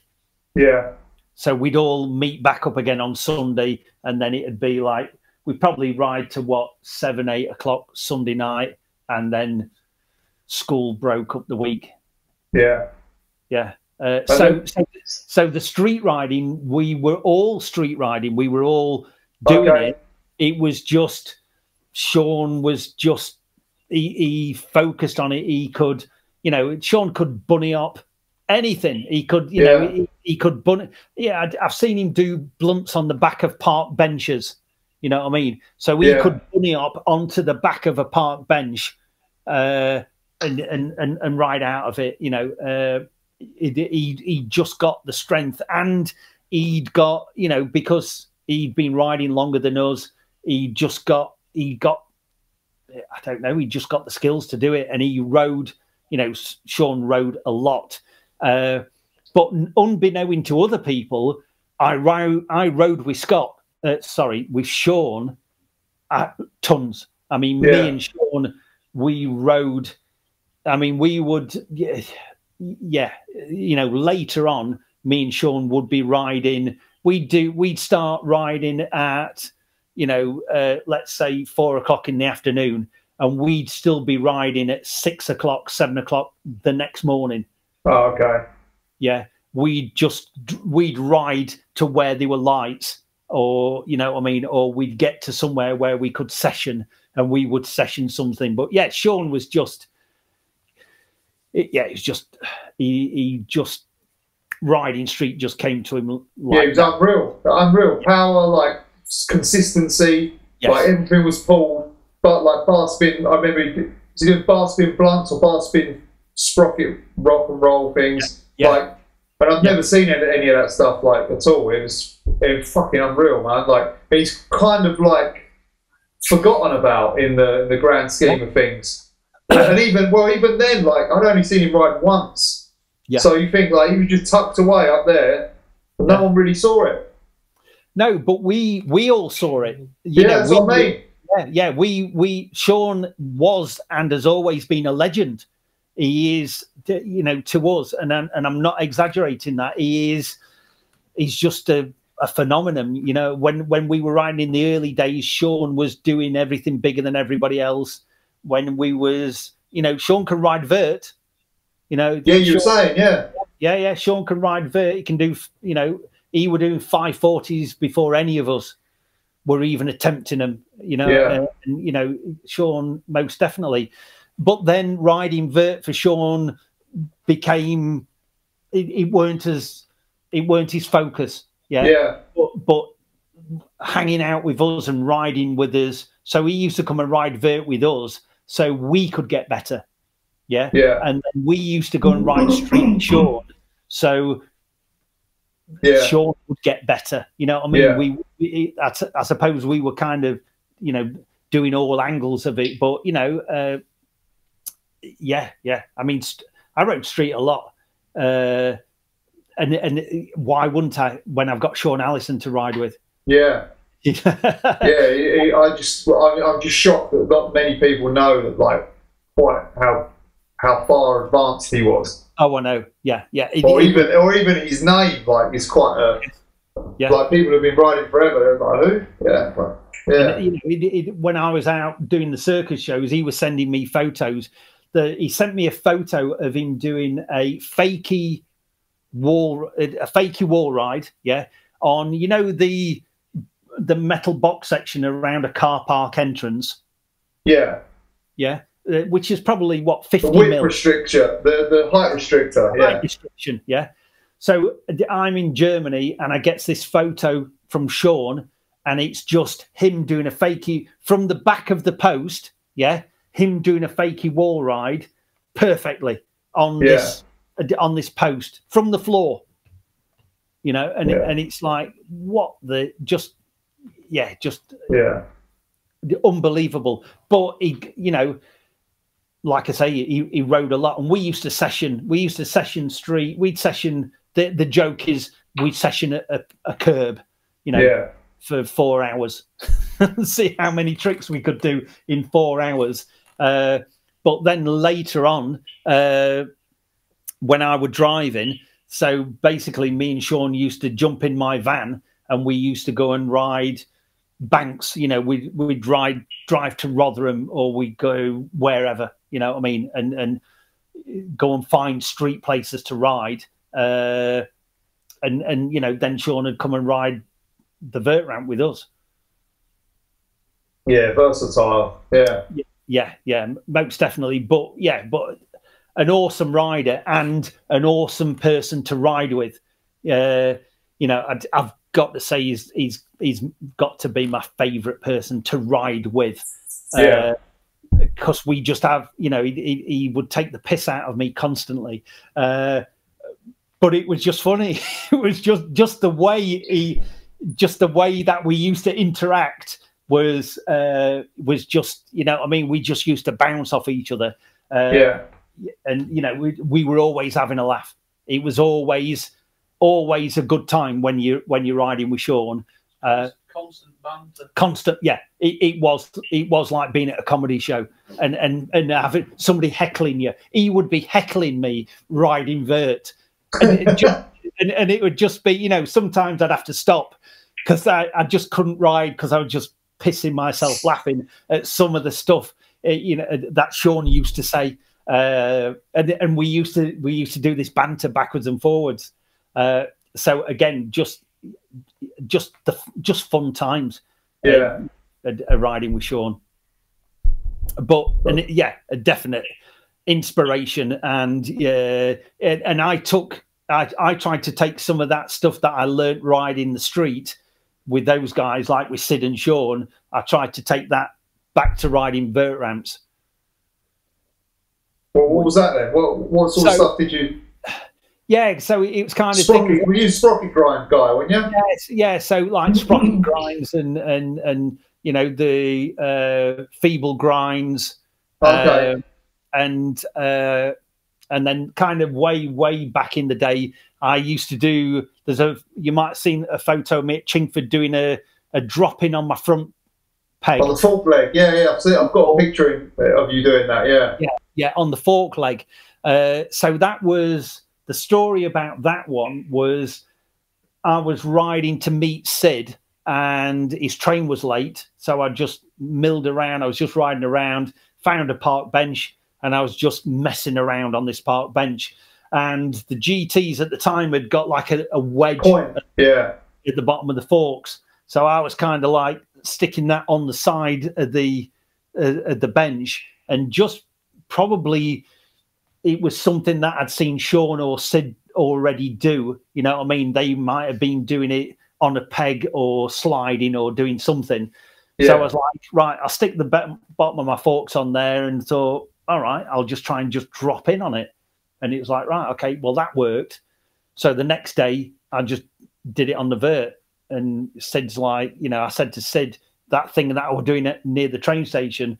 Yeah. So we'd all meet back up again on Sunday, and then it'd be like, we'd probably ride to 7, 8 o'clock Sunday night, and then school broke up the week. Yeah. Yeah. So the street riding, we were all street riding. We were all doing it. It was just, Shaun was just, he focused on it. He could, Shaun could bunny up anything. He could, he could bunny. Yeah, I've seen him do blunts on the back of park benches. You know what I mean? So he could bunny up onto the back of a park bench and ride out of it. He just got the strength, and he'd got, because he'd been riding longer than us, he just got the skills to do it. And he rode, Shaun rode a lot. But unbeknown to other people, I rode with with Shaun at tons. I mean, me and Shaun, we rode, we would, later on, me and Shaun would be riding. We'd start riding at, let's say 4 o'clock in the afternoon, and we'd still be riding at 6 o'clock, 7 o'clock the next morning. Oh, okay. Yeah. We'd ride to where there were lights, or you know what I mean, or we'd get to somewhere where we could session and we would session something. But yeah, Shaun was just, it's just he just riding street just came to him. Like, it was unreal power, like consistency, yes. Like everything was pulled. But like bar spin, I remember he did bar spin blunts or bar spin sprocket rock and roll things. Like, and I've never seen any of that stuff like at all. It was fucking unreal, man. Like he's kind of like forgotten about in the grand scheme of things. And even then, like I'd only seen him ride once. Yeah. So you think like he was just tucked away up there, and no one really saw it. No, but we all saw it. That's what I mean. We Shaun was and has always been a legend. He is, you know, to us, and I'm not exaggerating that. He's just a phenomenon. You know, when we were riding in the early days, Shaun was doing everything bigger than everybody else. When we was, you know, Shaun can ride vert. You know, you were saying, Shaun can ride vert. He can do, you know, he were doing 540s before any of us were even attempting them. You know, and you know, Shaun most definitely. But then riding vert for Shaun became it weren't his focus. But hanging out with us and riding with us. So he used to come and ride vert with us so we could get better. And then we used to go and ride street with Shaun, so Shaun would get better. You know what I mean? I suppose we were kind of, you know, doing all angles of it, but you know, I mean, I rode street a lot, and why wouldn't I when I've got Shaun Allison to ride with? I'm just shocked that not many people know that, like, quite how far advanced he was. Oh, I know. Or even his name, like, is quite like people have been riding forever. They're like, who? And, when I was out doing the circus shows, he was sending me photos. He sent me a photo of him doing a fakey wall ride, on, you know, the metal box section around a car park entrance. Which is probably what, 50 mil. The height restrictor. Height restriction, So I'm in Germany and I get this photo from Shaun, and it's just him doing a fakey from the back of the post. Him doing a fakey wall ride perfectly on this post from the floor. You know, and it's like, what the unbelievable. But he, you know, like I say, he rode a lot, and we used to session street. We'd session. The joke is we'd session a curb, you know, for 4 hours, see how many tricks we could do in 4 hours. But then later on, when I was driving, so basically me and Shaun used to jump in my van and we used to go and ride banks. You know, we'd drive to Rotherham, or we'd go wherever, you know what I mean, and go and find street places to ride. And you know, then Shaun would come and ride the vert ramp with us. Versatile. Most definitely. But an awesome rider and an awesome person to ride with. You know, I've got to say he's got to be my favourite person to ride with. Because we just have, you know, he would take the piss out of me constantly. But it was just funny. It was just the way that we used to interact was just, you know, I mean, we just used to bounce off each other. And you know, we were always having a laugh. It was always a good time when you're riding with Shaun. Constant banter. Constant, It was like being at a comedy show and having somebody heckling you. He would be heckling me riding vert, and it would just be, you know, sometimes I'd have to stop because I just couldn't ride because I was just pissing myself laughing at some of the stuff, you know, that Shaun used to say. And we used to do this banter backwards and forwards. So again, just just fun times. Yeah, riding with Shaun. But a definite inspiration, and I tried to take some of that stuff that I learnt riding the street with those guys, like with Sid and Shaun. I tried to take that back to riding vert ramps. Well, what was that then? What sort of stuff did you? Yeah, so it was kind of sprocket. Were you a sprocket grind guy, weren't you? Yeah. So like sprocket grinds and you know, the feeble grinds. Okay. And then kind of way back in the day, I used to do. You might have seen a photo of me at Chingford doing a drop in on my front peg. On the fork leg, yeah. I've got a picture of you doing that, yeah, on the fork leg. So that was the story about that one. Was I was riding to meet Sid, and his train was late, so I just milled around. I was just riding around, found a park bench, and I was just messing around on this park bench. And the GTs at the time had got like a wedge at the bottom of the forks. So I was kind of like sticking that on the side of the bench, and just probably it was something that I'd seen Shaun or Sid already do. You know what I mean? They might have been doing it on a peg or sliding or doing something. Yeah. So I was like, right, I'll stick the bottom of my forks on there, and thought, all right, I'll just try and just drop in on it. And it was like, right, okay, well, that worked. So the next day I just did it on the vert. And Sid's like, you know, I said to Sid, that thing that I was doing near the train station,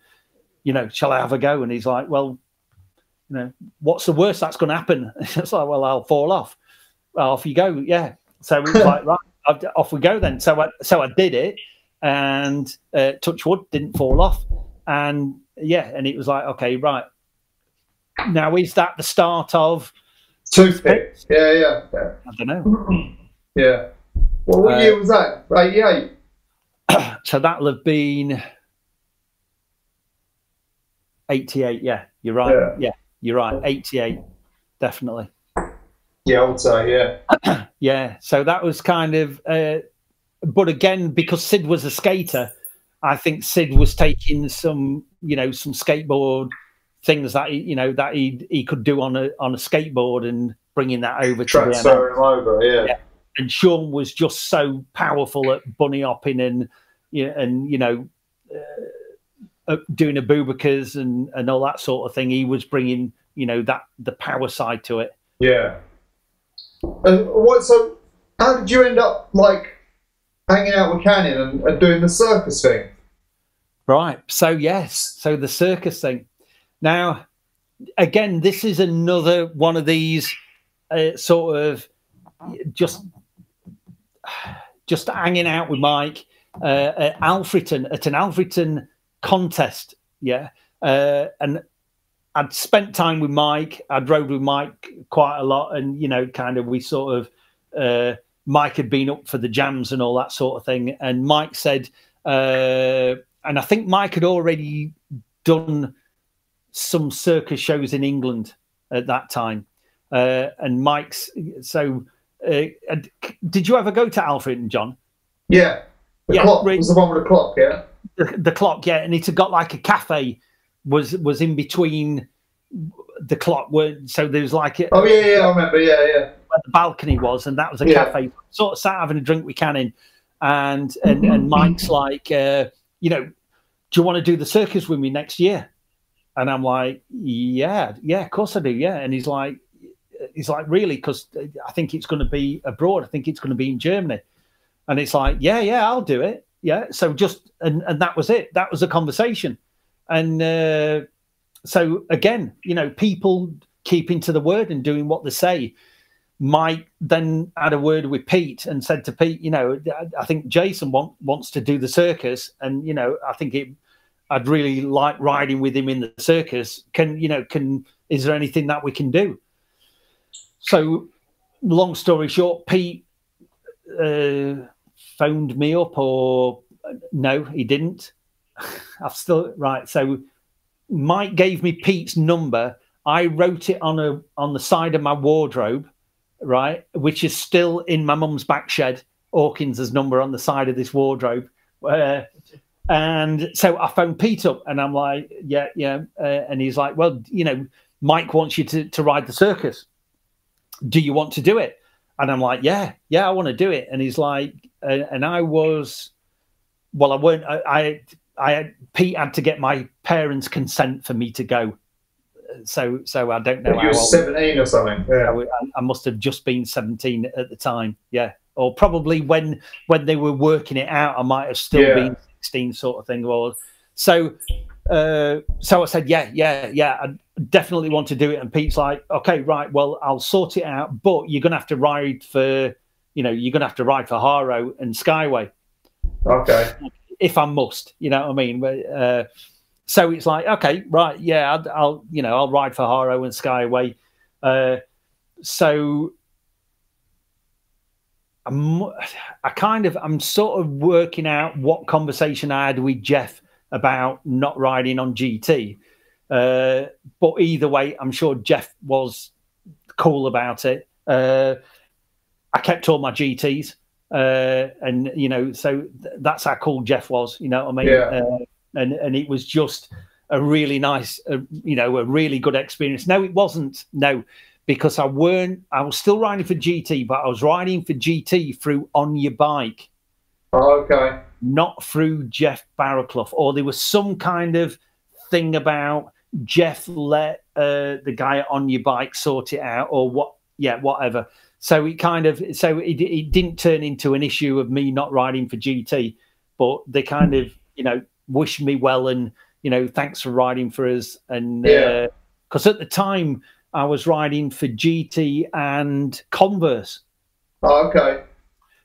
you know, shall I have a go? And he's like, well, you know, what's the worst that's going to happen? It's like, well, I'll fall off. Well, off you go. Yeah. So we was like, right, off we go then. So I did it, and touch wood, didn't fall off. And yeah, and it was like, okay, right. Now, is that the start of toothpicks? Yeah. I don't know. Yeah. Well, what year was that? 88. So that'll have been 88. Yeah, you're right. Yeah, you're right. 88, definitely. Yeah, I would say, yeah. Yeah. So that was kind of, but again, because Sid was a skater, I think Sid was taking some, you know, some skateboard things that he could do on a skateboard and bringing that over transferring them over, yeah. And Shaun was just so powerful at bunny hopping and doing a boobakas and all that sort of thing. He was bringing, you know, the power side to it. Yeah. So how did you end up like hanging out with Canyon and doing the circus thing? Right. So yes. So the circus thing. Now, again, this is another one of these sort of just hanging out with Mike at an Alfreton contest. Yeah. And I'd spent time with Mike. I'd rode with Mike quite a lot. And, you know, kind of we sort of, Mike had been up for the jams and all that sort of thing. And Mike said, and I think Mike had already done some circus shows in England at that time. And Mike's, so did you ever go to Alfreton, John? Yeah. The clock was the one with the clock, yeah? The clock, yeah. And it had got like a cafe was in between the clock. So there was like... I remember, yeah. Where the balcony was, and that was a cafe. Sort of sat having a drink with Cannon. And Mike's like, you know, do you want to do the circus with me next year? And I'm like, yeah, of course I do, yeah. And he's like, really? Because I think it's going to be abroad. I think it's going to be in Germany. And it's like, yeah, I'll do it. Yeah. So just, and that was it. That was a conversation. And so again, you know, people keeping to the word and doing what they say. Mike then had a word with Pete and said to Pete, you know, I think Jason wants to do the circus. And, you know, I think I'd really like riding with him in the circus. Is there anything that we can do? So, long story short, Pete phoned me up, or no, he didn't. So Mike gave me Pete's number. I wrote it on the side of my wardrobe, right, which is still in my mum's back shed Hawkins's number on the side of this wardrobe. And so I phoned Pete up, and I'm like, yeah. And he's like, well, you know, Mike wants you to ride the circus. Do you want to do it? And I'm like, yeah, I want to do it. And he's like, and I was, well, I weren't, Pete had to get my parents' consent for me to go. So I don't know. You were 17 or something. Yeah. I must have just been 17 at the time. Yeah. Or probably when they were working it out, I might have still been 16 sort of thing. Well, so I said, yeah, I definitely want to do it. And Pete's like, okay, right, well, I'll sort it out, but you're going to have to ride for, Harrow and Skyway. Okay. If I must, you know what I mean? So it's like, okay, right, yeah, I'll ride for Harrow and Skyway. So I'm sort of working out what conversation I had with Jeff about not riding on GT. But either way, I'm sure Jeff was cool about it. I kept all my GTs, and you know, so that's how cool Jeff was. You know what I mean? Yeah. And it was just a really nice, a really good experience. No, it wasn't. No, because I was still riding for GT, but I was riding for GT through On Your Bike. Oh, okay. Not through Jeff Barraclough, or there was some kind of thing about Jeff let the guy at On Your Bike sort it out, or what? Yeah, whatever. So it didn't turn into an issue of me not riding for GT, but they kind of, you know, wished me well and, you know, thanks for riding for us. And because at the time I was riding for GT and Converse. Oh, okay.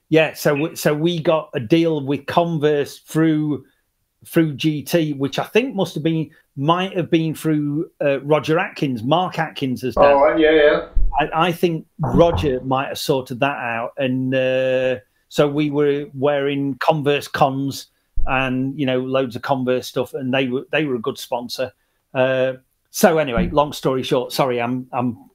Yeah, so we got a deal with Converse through GT, which I think might have been through Roger Atkins. Mark Atkins has done. Oh, right, yeah. I think Roger might have sorted that out, and so we were wearing Converse cons and, you know, loads of Converse stuff, and they were a good sponsor. So anyway, long story short, sorry, I'm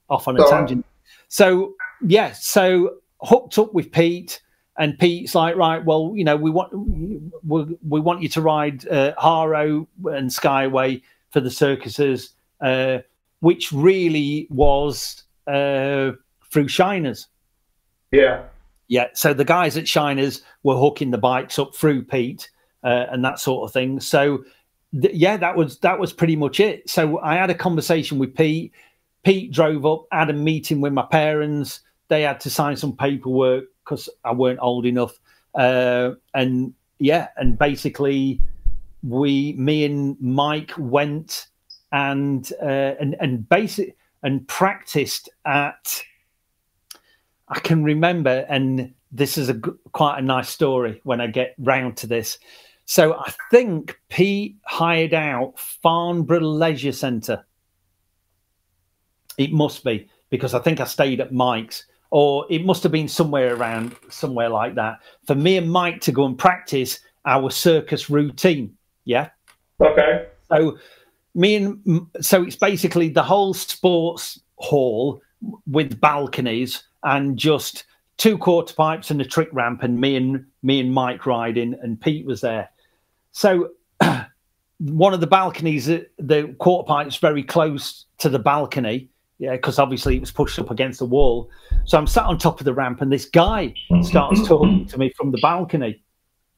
off on a tangent. So yeah, so hooked up with Pete. And Pete's like, right, well, you know, we want you to ride Harrow and Skyway for the circuses, which really was through Shiners. Yeah. Yeah. So the guys at Shiners were hooking the bikes up through Pete and that sort of thing. So that was pretty much it. So I had a conversation with Pete. Pete drove up, had a meeting with my parents. They had to sign some paperwork because I weren't old enough. And basically me and Mike went and practiced at, I can remember, and this is quite a nice story when I get round to this. So I think Pete hired out Farnborough Leisure Centre. It must be, because I think I stayed at Mike's. Or it must have been somewhere like that, for me and Mike to go and practice our circus routine. Yeah. Okay. So it's basically the whole sports hall with balconies and just 2 quarter pipes and a trick ramp, and me and Mike riding, and Pete was there. So one of the balconies, the quarter pipe's very close to the balcony. Yeah, because obviously it was pushed up against the wall. So I'm sat on top of the ramp, and this guy starts talking to me from the balcony,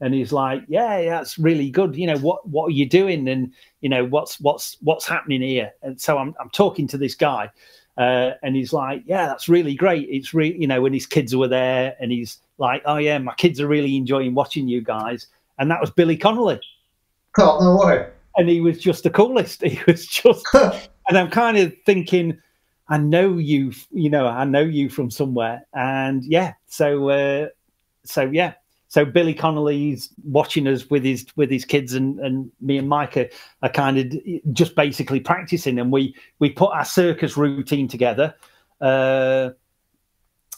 and he's like, "Yeah, that's really good. You know, what are you doing? And you know, what's happening here?" And so I'm talking to this guy, and he's like, "Yeah, that's really great. It's really, you know," when his kids were there, and he's like, "Oh yeah, my kids are really enjoying watching you guys." And that was Billy Connolly. Oh, no way. And he was just the coolest. He was just, and I'm kind of thinking, I know you from somewhere. And so Billy Connolly's watching us with his kids, and me and Mike are kind of just basically practicing, and we put our circus routine together. And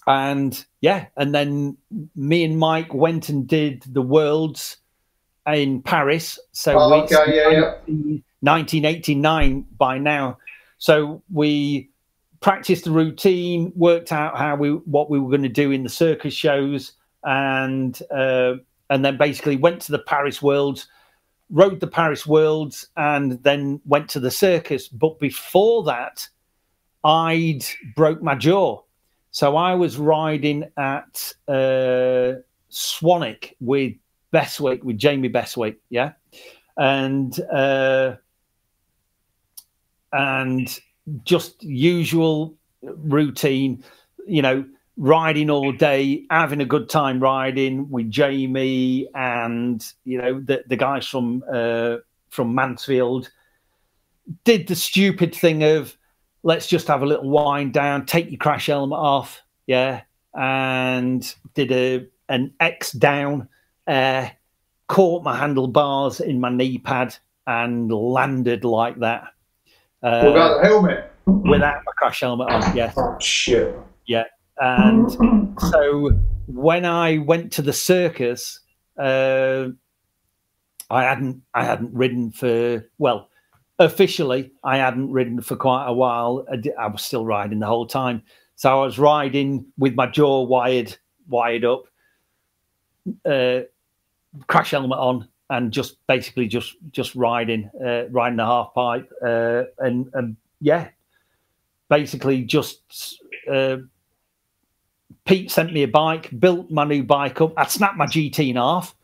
then me and Mike went and did the Worlds in Paris. So 1989 by now. So we practiced the routine, worked out what we were going to do in the circus shows, and then basically went to the Paris Worlds, rode the Paris Worlds, and then went to the circus. But before that, I'd broke my jaw. So I was riding at Swanwick with Bestwick, with Jamie Bestwick, yeah, and just usual routine, you know, riding all day, having a good time riding with Jamie and, you know, the guys from Mansfield. Did the stupid thing of, let's just have a little wind down, take your crash helmet off, yeah, and did an X down, caught my handlebars in my knee pad and landed like that. Without the helmet? Without my crash helmet on, yes. Oh, shit. Yeah. And so when I went to the circus, I hadn't ridden for, well, officially I hadn't ridden for quite a while. I was still riding the whole time. So I was riding with my jaw wired up, crash helmet on, and just basically just riding the half pipe, and yeah, basically just Pete sent me a bike, built my new bike up. I snapped my GT in half,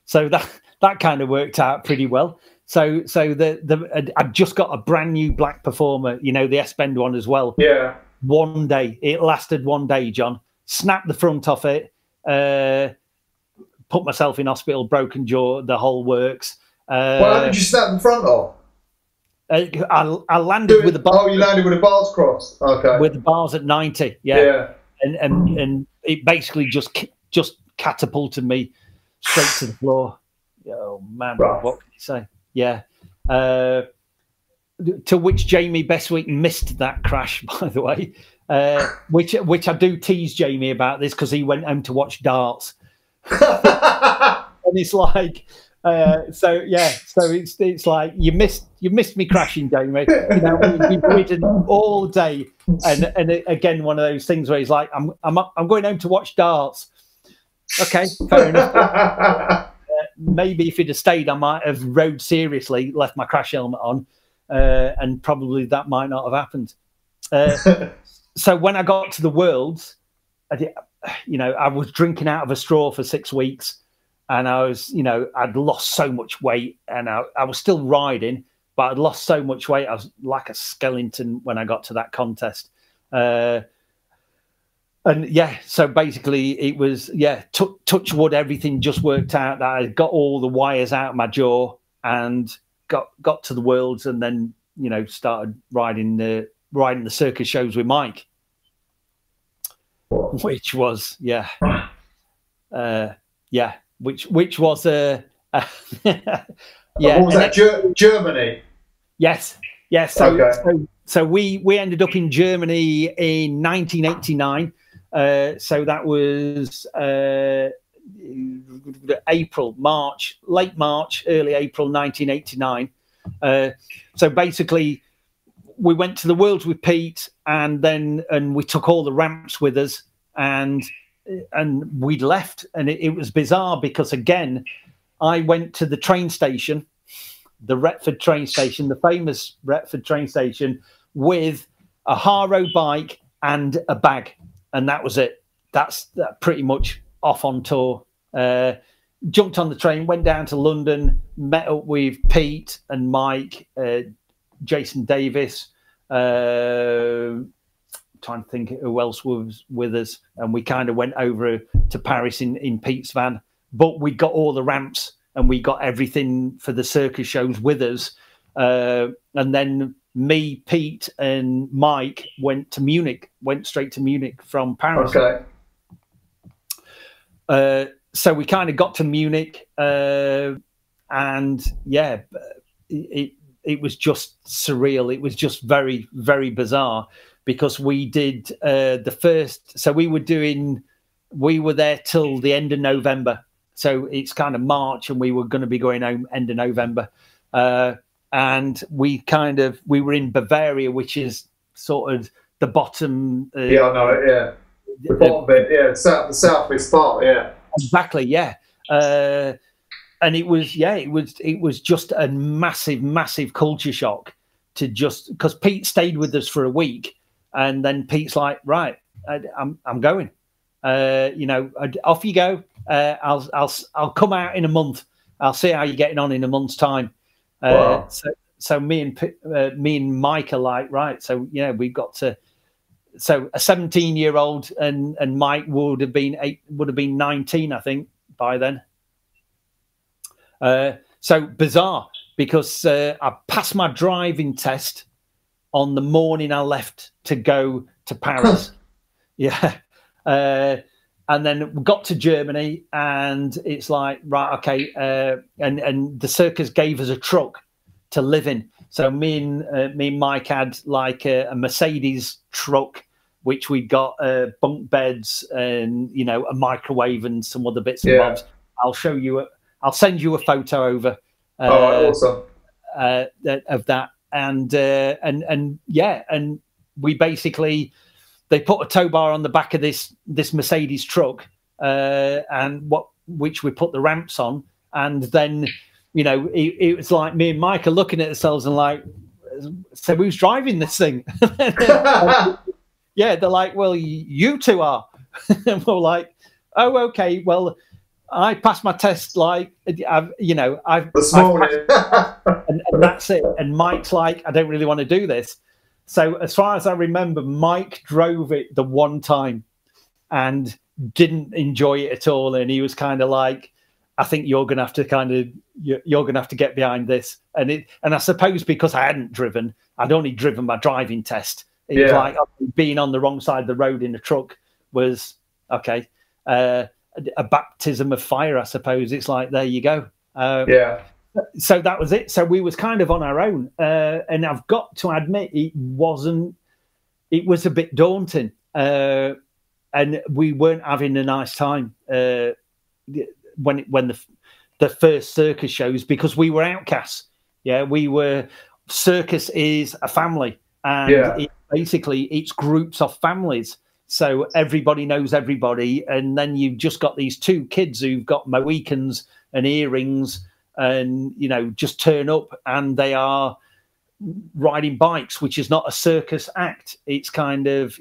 so that kind of worked out pretty well. So I've just got a brand new black Performer, you know, the S-Bend one as well. Yeah. One day, it lasted one day, John. Snapped the front off it, put myself in hospital, broken jaw, the whole works. Well, how did you snap the front off? I landed with the bars. Oh, you landed with the bars crossed. Okay. With the bars at 90, yeah. And it basically just catapulted me straight to the floor. Oh man, what can you say? Yeah. To which Jamie Bestwick missed that crash, by the way. Which I do tease Jamie about this because he went home to watch darts. And it's like, so it's like you missed me crashing, Jamie. You know, we've ridden all day, and again, one of those things where he's like, I'm going home to watch darts. Okay, fair enough. Maybe if he'd have stayed, I might have rode seriously, left my crash helmet on, and probably that might not have happened. So when I got to the Worlds, I was drinking out of a straw for 6 weeks, and I was, you know, I'd lost so much weight, and I was still riding, but I'd lost so much weight. I was like a skeleton when I got to that contest. And yeah, so basically it was, touch wood, everything just worked out. That I got all the wires out of my jaw and got to the Worlds, and then, you know, started riding the circus shows with Mike, which was which was what was that? Germany. Yes. So okay. So we ended up in Germany in 1989. So that was late March, early April 1989. So basically, we went to the Worlds with Pete, and we took all the ramps with us, and we'd left, and it was bizarre because, again, I went to the train station, the Retford train station, the famous Retford train station, with a Haro bike and a bag, and that was it. That's pretty much off on tour. Jumped on the train, went down to London, met up with Pete and Mike, Jason Davis, trying to think who else was with us, and we kind of went over to Paris in Pete's van. But we got all the ramps and we got everything for the circus shows with us. And then me, Pete, and Mike went straight to Munich from Paris. Okay. So we kind of got to Munich, and yeah, it was just surreal. It was just very, very bizarre, because we did the first. So we were there till the end of November. So it's kind of March, and we were going to be going home end of November. And we were in Bavaria, which is sort of the bottom. Yeah, I know it. Yeah, the bottom bit. Yeah, the southwest part. Yeah. exactly, yeah. And it was just a massive culture shock to just, because Pete stayed with us for a week, and then Pete's like, right, I'm going. Off you go. I'll come out in a month. I'll see how you're getting on in a month's time. Wow. So me and Mike are like, right. So we've got to. So a 17-year-old and Mike would have been 19, I think, by then. So bizarre, because I passed my driving test on the morning I left to go to Paris. Yeah. And then we got to Germany, and it's like, right, okay. And the circus gave us a truck to live in. So me and Mike had like a Mercedes truck, which we got bunk beds and a microwave and some other bits and bobs. I'll show you. I'll send you a photo over. Awesome. Of that, and we basically, they put a tow bar on the back of this Mercedes truck, which we put the ramps on, and then it was like me and Mike are looking at ourselves and like, so who's driving this thing? Yeah, they're like, well, you two are. And we're like, oh, okay, well, I passed my test, like, I've this morning. and that's it. And Mike's like, I don't really want to do this. So as far as I remember, Mike drove it the one time and didn't enjoy it at all. And he was kind of like, I think you're going to have to you're going to have to get behind this. And I suppose because I hadn't driven, I'd only driven my driving test. It was like being on the wrong side of the road in a truck was okay. A baptism of fire, I suppose. It's like, there you go. So that was it. So we was kind of on our own, and I've got to admit, it was a bit daunting, and we weren't having a nice time when the first circus shows, because we were outcasts. Circus is a family, and it's groups of families. So everybody knows everybody, and then you've just got these two kids who've got Mohicans and earrings, and just turn up, and they are riding bikes, which is not a circus act. It's kind of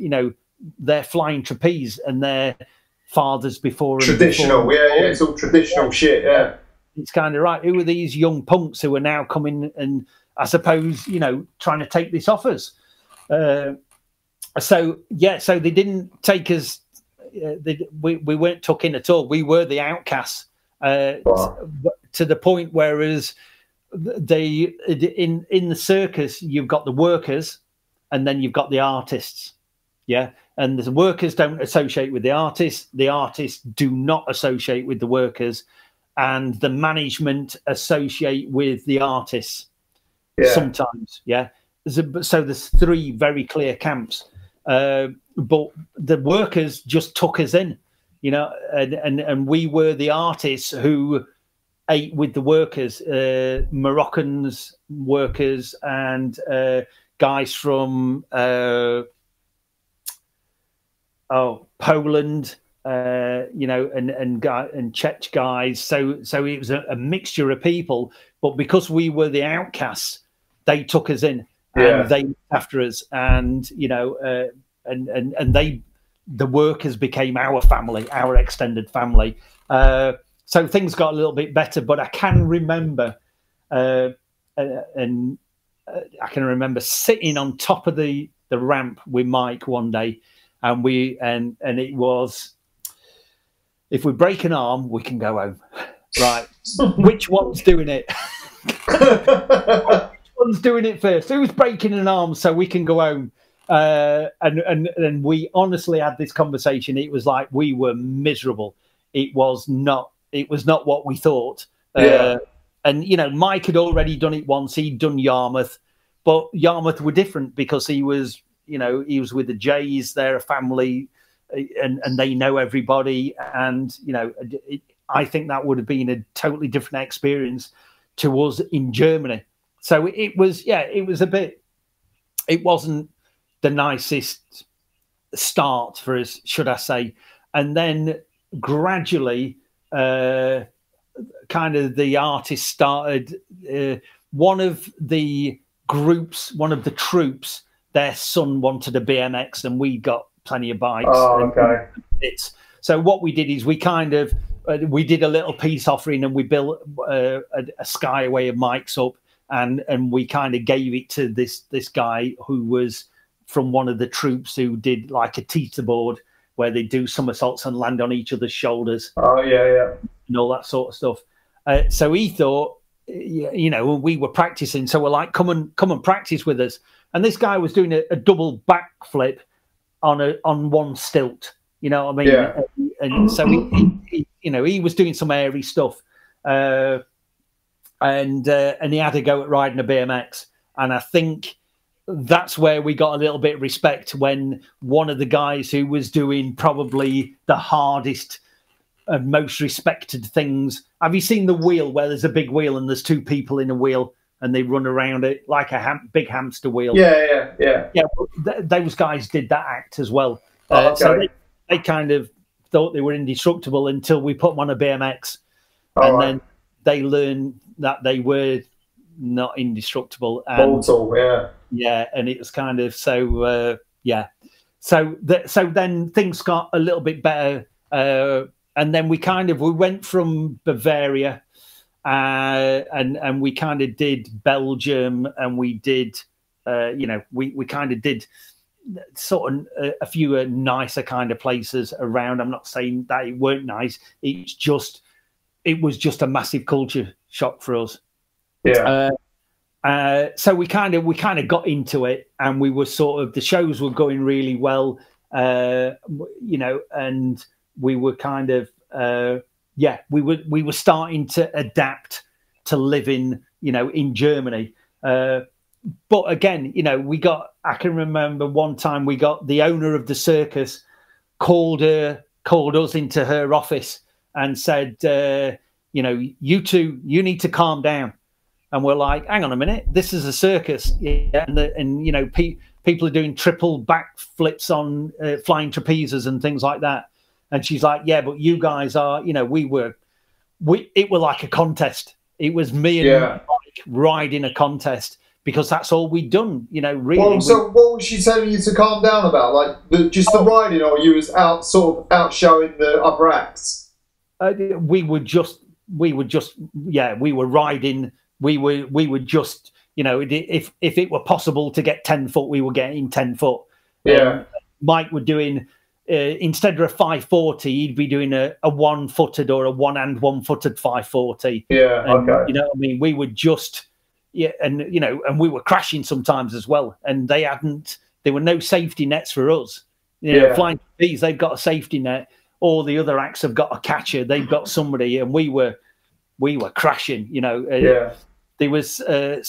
they're flying trapeze, and their fathers before traditional. It's all traditional shit. Yeah, it's kind of right. Who are these young punks who are now coming and I suppose trying to take this off us? So they didn't take us. We weren't took in at all. We were the outcasts to the point. Whereas in the circus, you've got the workers, and then you've got the artists. Yeah, and the workers don't associate with the artists. The artists do not associate with the workers, and the management associate with the artists. Sometimes, So there's three very clear camps. But the workers just took us in, and we were the artists who ate with the workers, Moroccans, workers, and guys from Poland, and Czech guys. So it was a mixture of people, but because we were the outcasts, they took us in. And they looked after us, and the workers became our family, our extended family. So things got a little bit better. But I can remember, I can remember sitting on top of the ramp with Mike one day, and it was, if we break an arm, we can go home. Right? Which one's doing it? One's doing it first? Who's breaking an arm so we can go home? And we honestly had this conversation. It was like we were miserable. It was not what we thought. And Mike had already done it once. He'd done Yarmouth, but Yarmouth were different because he was with the Jays. They're a family, and they know everybody. And I think that would have been a totally different experience to us in Germany. So it was a bit. It wasn't the nicest start for us, should I say? And then gradually kind of the artists started. One of the troops, their son wanted a BMX, and we got plenty of bikes. Oh, okay. So what we did is we kind of we did a little peace offering, and we built a skyway of mics up, and we kind of gave it to this guy who was from one of the troops who did like a teeter board where they do somersaults and land on each other's shoulders. Oh yeah, and all that sort of stuff. So he thought, you know, we were practicing, so we're like, come and practice with us. And this guy was doing a double backflip on one stilt. You know what I mean? Yeah. And so he you know, he was doing some airy stuff, and he had to go at riding a BMX. And I think that's where we got a little bit of respect when one of the guys who was doing probably the hardest and most respected things. Have you seen the wheel where there's a big wheel and there's two people in a wheel and they run around it like a big hamster wheel? Yeah. Those guys did that act as well. Okay. So they kind of thought they were indestructible until we put them on a BMX, and then they learned that they were not indestructible. And, mortal, yeah, and it was kind of so so then things got a little bit better, and then we went from Bavaria, and we kind of did Belgium, and we did we kind of did sort of a few nicer kind of places around. I'm not saying that it weren't nice. It was just a massive culture shock for us. Yeah. So we kind of got into it, and we were sort of, the shows were going really well, you know, and we were kind of we were starting to adapt to living, you know, in Germany. But again, you know, I can remember one time we got the owner of the circus called us into her office and said, you know, you two, you need to calm down. And we're like, hang on a minute, this is a circus. Yeah. And you know, people are doing triple backflips on flying trapezes and things like that. And she's like, yeah, but you guys are, you know, it was like a contest. It was me and Mike riding a contest, because that's all we'd done, you know, really. Well, so what was she telling you to calm down about? Like just the riding, or you was out showing the upper acts? We were riding. We were just, you know, if it were possible to get 10 foot, we were getting 10 foot. Yeah. Mike were doing, instead of a 540, he'd be doing a one-footed or a one-footed 540. Yeah, and, okay. You know what I mean? We were just, and, you know, and we were crashing sometimes as well. And there were no safety nets for us. You know, flying trapeze, they've got a safety net. All the other acts have got a catcher. They've got somebody, and we were crashing, you know. There was a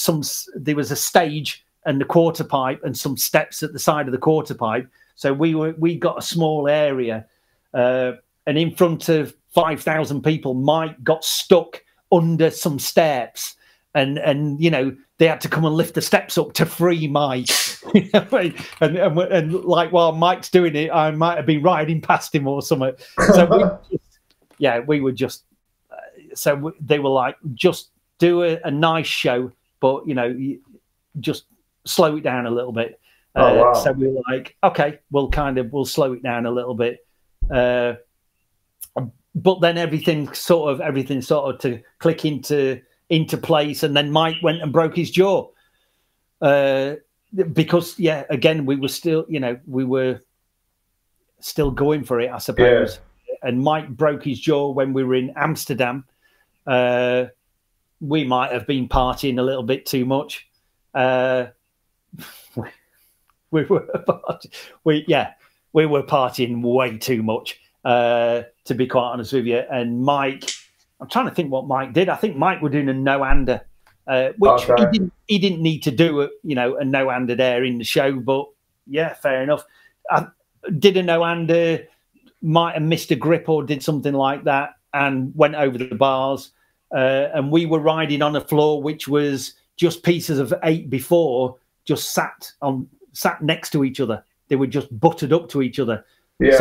stage and the quarter pipe and some steps at the side of the quarter pipe. So we got a small area, and in front of 5,000 people, Mike got stuck under some steps, and you know, they had to come and lift the steps up to free Mike. and like while Mike's doing it, I might have been riding past him or something. So we were just. So they were like, just do a nice show, but, you know, just slow it down a little bit. Wow. So we were like, okay, we'll slow it down a little bit. But then everything sort of to click into place. And then Mike went and broke his jaw. Because, again, we were still, you know, going for it, I suppose. Yeah. And Mike broke his jaw when we were in Amsterdam. We might have been partying a little bit too much. We were partying way too much, to be quite honest with you. And Mike, I'm trying to think what Mike did. I think Mike were doing a no-hander, which he didn't need to do, you know, a no-hander there in the show. But yeah, fair enough. I did a no-hander, might have missed a grip or did something like that, and went over the bars. And we were riding on a floor which was just pieces of 8x4 just sat next to each other. They were just buttered up to each other. Yeah.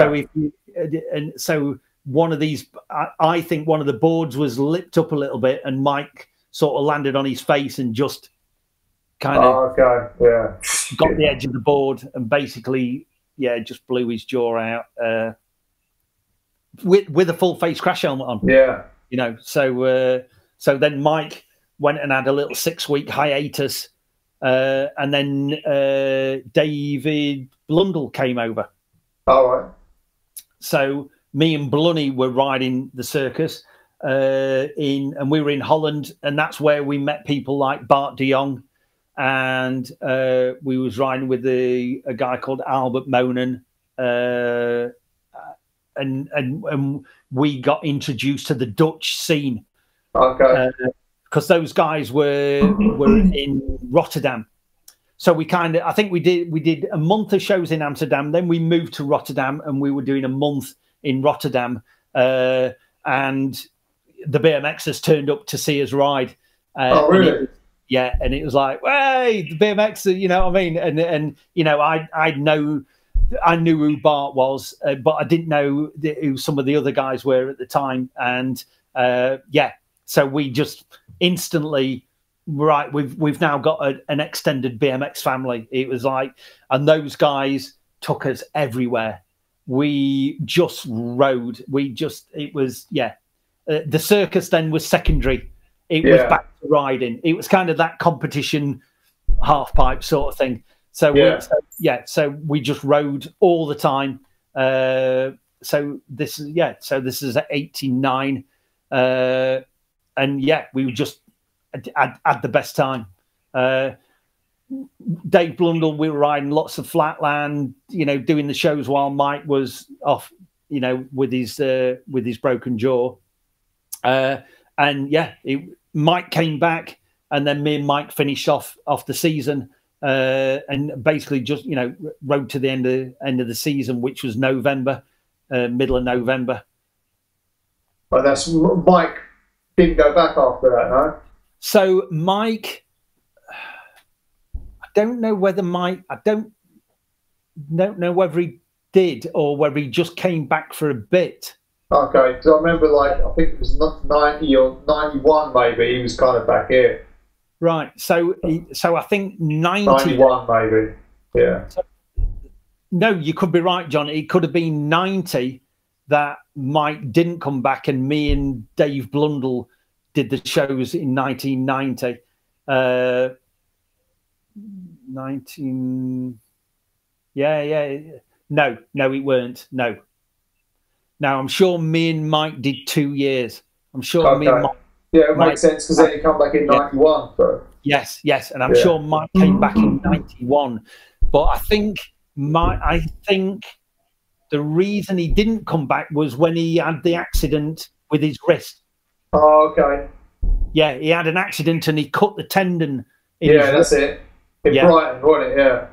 So one of these, I think one of the boards was lipped up a little bit, and Mike sort of landed on his face and just kind of got the edge of the board and basically, just blew his jaw out with a full face crash helmet on. Yeah, you know. So then Mike went and had a little 6-week hiatus, and then David Blundell came over. All right. So me and Blunny were riding the circus and we were in Holland, and that's where we met people like Bart de Jong, and we was riding with a guy called Albert Monen, and we got introduced to the Dutch scene. Okay. Because those guys were in Rotterdam. So I think we did a month of shows in Amsterdam. Then we moved to Rotterdam, and we were doing a month in Rotterdam. And the BMXers turned up to see us ride. Oh, really? And it was like, hey, the BMX, you know what I mean? And you know, I knew who Bart was, but I didn't know who some of the other guys were at the time. And so we just instantly, right, we've now got an extended BMX family. It was like, and those guys took us everywhere. We just rode. It was, the circus then was secondary. It was back to riding. It was kind of that competition half pipe sort of thing. So so we just rode all the time. So this is at 89. And we were just had the best time. Dave Blundell, we were riding lots of flatland, you know, doing the shows while Mike was off, you know, with his broken jaw. Mike came back, and then me and Mike finished off the season, and basically just, you know, rode to the end of the season, which was November, middle of November. Well, that's Mike. Didn't go back after that, no? So Mike, I don't know whether he did or whether he just came back for a bit. Okay, because I remember, like, I think it was 90 or 91 maybe, he was kind of back here. Right, so I think 91 maybe, yeah. No, you could be right, John. It could have been 90 that Mike didn't come back, and me and Dave Blundell did the shows in 1990. 19... No, it weren't. No, I'm sure me and Mike did 2 years. I'm sure me and Mike... Yeah, it makes sense, because then he come back in 91. So. Yes, and I'm sure Mike came back in 91. But I think the reason he didn't come back was when he had the accident with his wrist. Oh, okay. Yeah, he had an accident and he cut the tendon in his wrist. That's it. In Brighton, wasn't it? Yeah.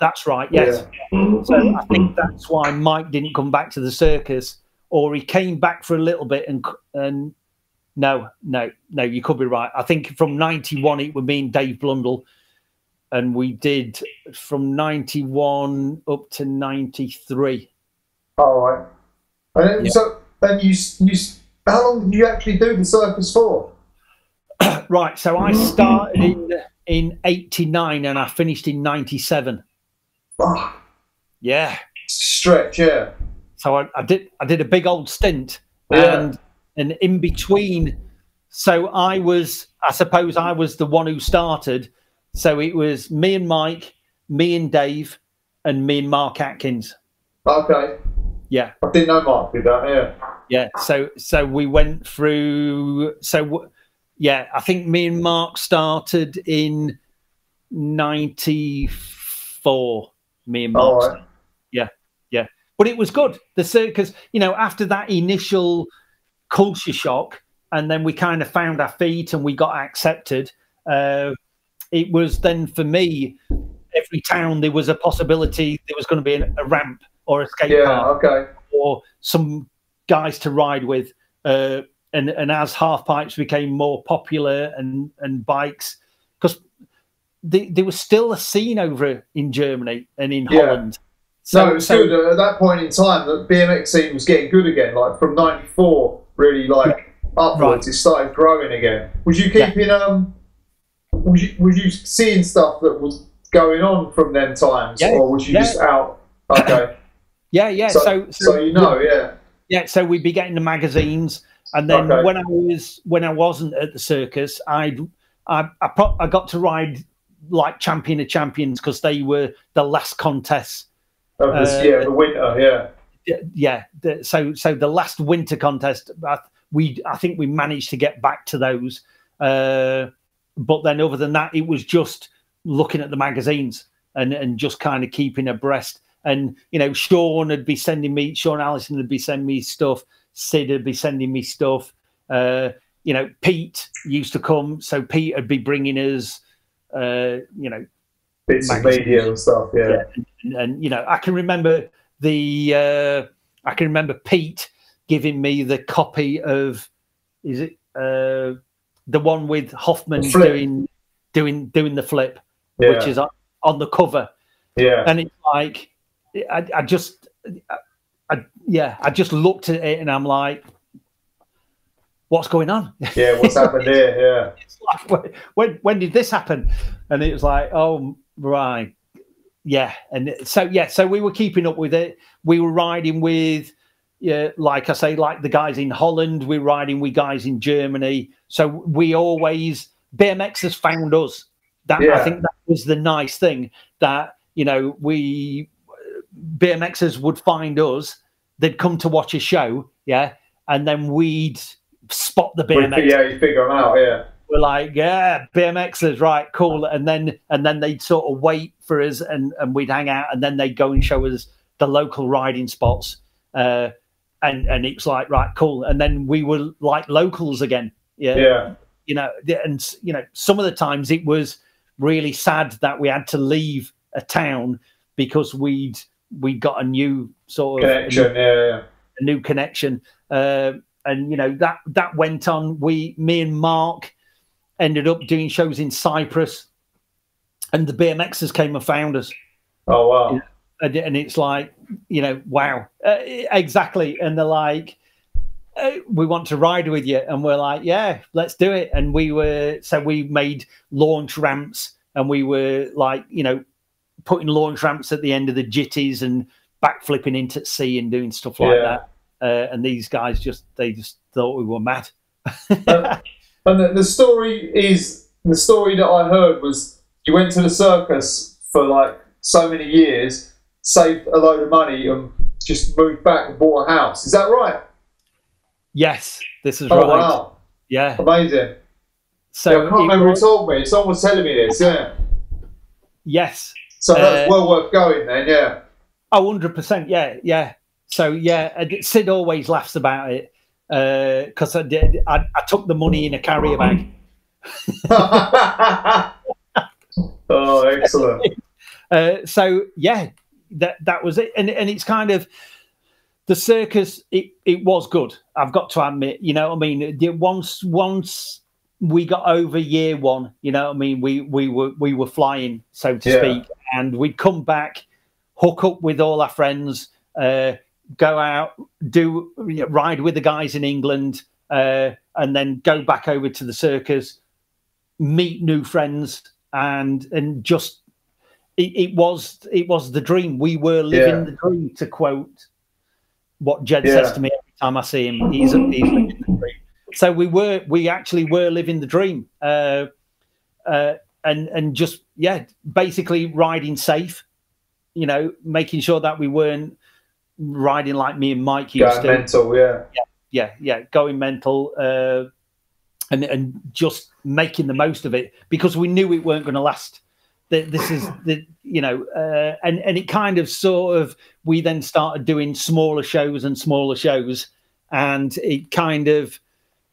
That's right, yes. Yeah. So I think that's why Mike didn't come back to the circus, or he came back for a little bit and no, you could be right. I think from 91 it would mean Dave Blundell, and we did from 91 up to 93. All right. And then, so then you how long did you actually do the circus for? Right, so I started in 89 and I finished in 97. Oh, yeah. Stretch, yeah. So I did a big old stint, and in between, so I suppose I was the one who started. So it was me and Mike, me and Dave, and me and Mark Atkins. Okay. Yeah. I didn't know Mark did that, yeah. Yeah, so we went through, I think me and Mark started in 94, me and Mark. Right. Yeah. But it was good. The circus, you know, after that initial culture shock, and then we kind of found our feet and we got accepted, it was then for me, every town there was a possibility there was going to be a ramp or a skate park, or some guys to ride with, and as half pipes became more popular and bikes, because there was still a scene over in Germany and in Holland, So it was good at that point in time that BMX scene was getting good again. Like from '94, really like upwards, it started growing again. Was you keeping was you seeing stuff that was going on from them times, or was you just out? Okay. Yeah. So you know, Yeah. So we'd be getting the magazines, and then when I wasn't at the circus, I got to ride like Champion of Champions because they were the last contests. The winter, So the last winter contest, I think we managed to get back to those. But then other than that, it was just looking at the magazines and just kind of keeping abreast. And, you know, Shaun Allison would be sending me stuff. Sid would be sending me stuff. You know, Pete used to come. So Pete would be bringing us, you know, bits of media and stuff. Yeah. And you know, I can remember Pete giving me the copy of, is it the one with Hoffman doing the flip, which is on the cover. Yeah. And it's like, I just looked at it and I'm like, what's going on? Yeah, what's happened here? Yeah. It's like, when did this happen? And it was like, oh, right. Yeah. And so we were keeping up with it. We were riding with, like I say, like the guys in Holland, we're riding with guys in Germany. So we always, BMX has found us. I think that was the nice thing, that, you know, BMXers would find us, they'd come to watch a show, and then we'd spot the BMX. You figure them out, We're like, BMXers, right, cool. And then they'd sort of wait for us and we'd hang out, and then they'd go and show us the local riding spots. And it's like, right, cool. And then we were like locals again. Yeah. You know, and, you know, some of the times it was really sad that we had to leave a town because we'd got a new sort of connection, a new connection. And, you know, that went on. Me and Mark ended up doing shows in Cyprus, and the BMXers came and found us. Oh, wow. And it's like, you know, wow. Exactly. And they're like, we want to ride with you. And we're like, yeah, let's do it. And we made launch ramps, and we were like, you know, putting launch ramps at the end of the jitties and backflipping into sea and doing stuff like that. And these guys just thought we were mad. And the story that I heard was you went to the circus for like so many years, saved a load of money, and just moved back and bought a house. Is that right? Yes, this is right. Wow. Yeah. Amazing. So I can't remember who told me. Someone was telling me this, Yes. So that's well worth going then, yeah. Oh, 100%, yeah. So, Sid always laughs about it because I took the money in a carrier bag. Oh, excellent. So, yeah, that was it. And it's kind of, the circus, it was good, I've got to admit. You know what I mean? Once we got over year one, you know what I mean, we were flying, so to speak, and we'd come back, hook up with all our friends, go out, ride with the guys in England, and then go back over to the circus, meet new friends, and just it was the dream. We were living the dream, to quote what Jed says to me every time I see him. He's living the dream. So we actually were living the dream, and just basically riding safe, you know, making sure that we weren't riding like me and Mike used to. Mental, going mental, and just making the most of it, because we knew it weren't going to last. This is you know, and it kind of sort of, we then started doing smaller shows, and it kind of,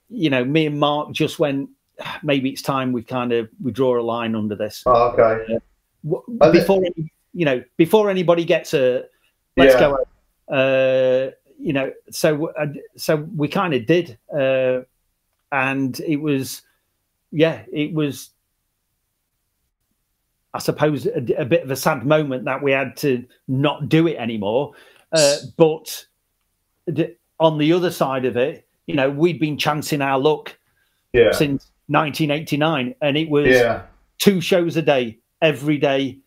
you know, me and Mark just went, maybe it's time we draw a line under this. Oh, okay. Before anybody gets hurt, let's go. You know, so we kind of did, and it was I suppose, a bit of a sad moment that we had to not do it anymore. But on the other side of it, you know, we'd been chancing our luck since 1989, and it was 2 shows a day, every day,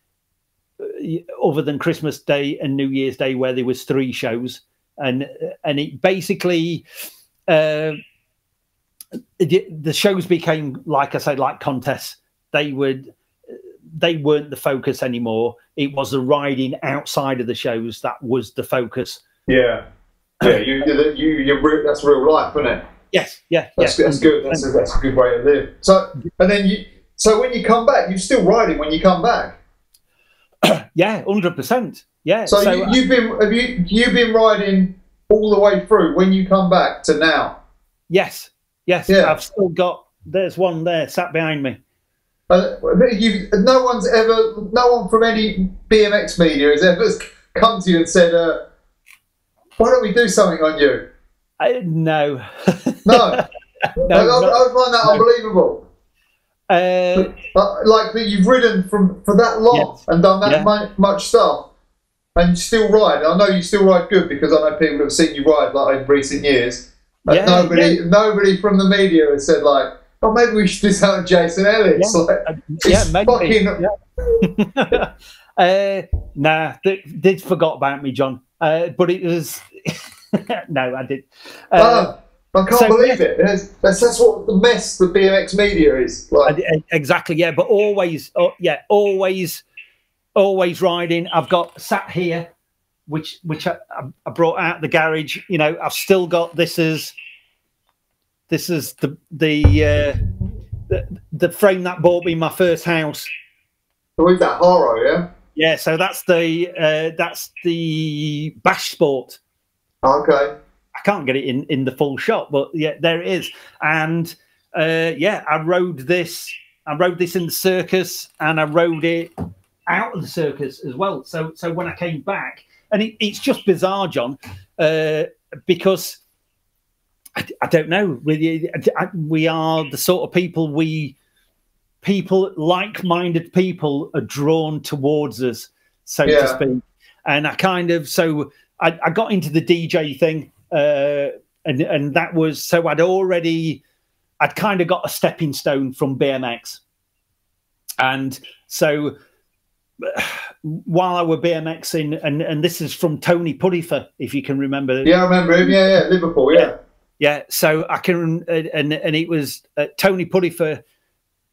other than Christmas Day and New Year's Day, where there was 3 shows, and it basically the shows became, like I say, like contests. They weren't the focus anymore. It was the riding outside of the shows that was the focus. Yeah, that's real life, isn't it? Yes, that's good. That's a good way to live. So, and then so when you come back, you're still riding when you come back. Yeah, 100%. Yeah. So you've been riding all the way through when you come back to now? Yes. Yeah. I've still got. There's one there sat behind me. No one from any BMX media has ever come to you and said, "Why don't we do something on you?" No. No. I find that unbelievable. Like that you've ridden for that long and done that much stuff, and you still ride. I know you still ride good, because I know people have seen you ride like in recent years. Nobody from the media has said like, "Oh, maybe we should do something with Jason Ellis." Maybe. Nah, they forgot about me, John. But it was no, I did. I can't believe it. That's what the mess the BMX media is like. Exactly, yeah. But always riding. I've got sat here, which I brought out the garage. You know, I've still got this is the frame that bought me my first house. Oh, is that Haro? Yeah. Yeah. So that's the Bash Sport. Okay. I can't get it in the full shot, but yeah, there it is. And I rode this. I rode this in the circus, and I rode it out of the circus as well. So when I came back, and it's just bizarre, John, because I don't know. We are the sort of people like-minded people are drawn towards us, so to speak. And I got into the DJ thing. And that was, so I'd kind of got a stepping stone from BMX. And so while I were BMXing, and this is from Tony Puddifer, if you can remember. Yeah, I remember him. Yeah, Liverpool, Yeah, so I can, and it was Tony Puddifer.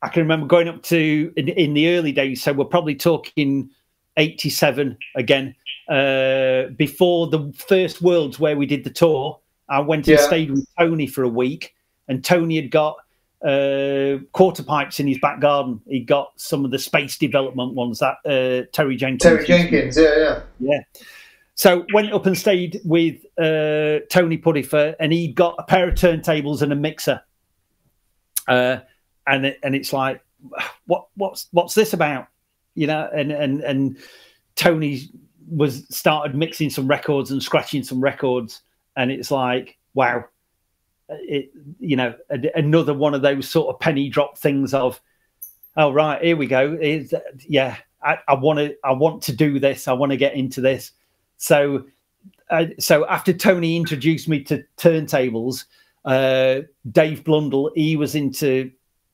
I can remember going up to, in the early days, so we're probably talking 87 again. Before the first Worlds where we did the tour, I went and stayed with Tony for a week, and Tony had got quarter pipes in his back garden. He got some of the space development ones that Terry Jenkins. Yeah. So went up and stayed with Tony Puddifer, and he got a pair of turntables and a mixer. And it's like, what's this about? You know, and Tony started mixing some records and scratching some records, and it's like, wow, another one of those sort of penny drop things of, oh right, here we go. I want to do this. I want to get into this. So after Tony introduced me to turntables, Dave Blundell, he was into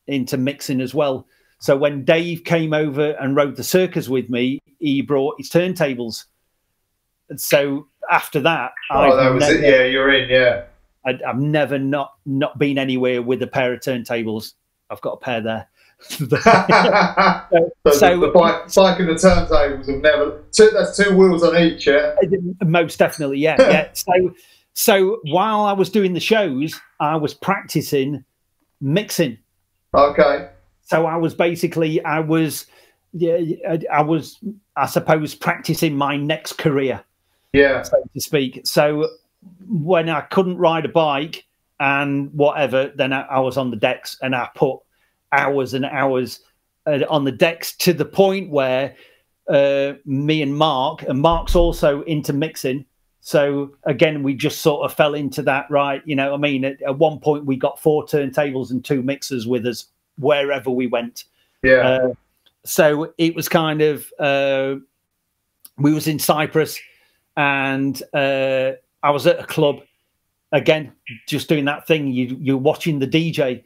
mixing as well. So when Dave came over and rode the circus with me, he brought his turntables. And so after that, you're in, yeah. I've never not been anywhere with a pair of turntables. I've got a pair there. so the bike and the turntables have never. That's 2 wheels on each, yeah. Most definitely, yeah. So while I was doing the shows, I was practicing mixing. Okay. So I suppose, practicing my next career, so to speak. So when I couldn't ride a bike and whatever, then I was on the decks, and I put hours and hours on the decks, to the point where me and Mark's also into mixing. So again, we just sort of fell into that, right? You know, I mean, at one point we got 4 turntables and 2 mixers with us wherever we went. So it was kind of, we was in Cyprus, and I was at a club, again, just doing that thing. You're watching the DJ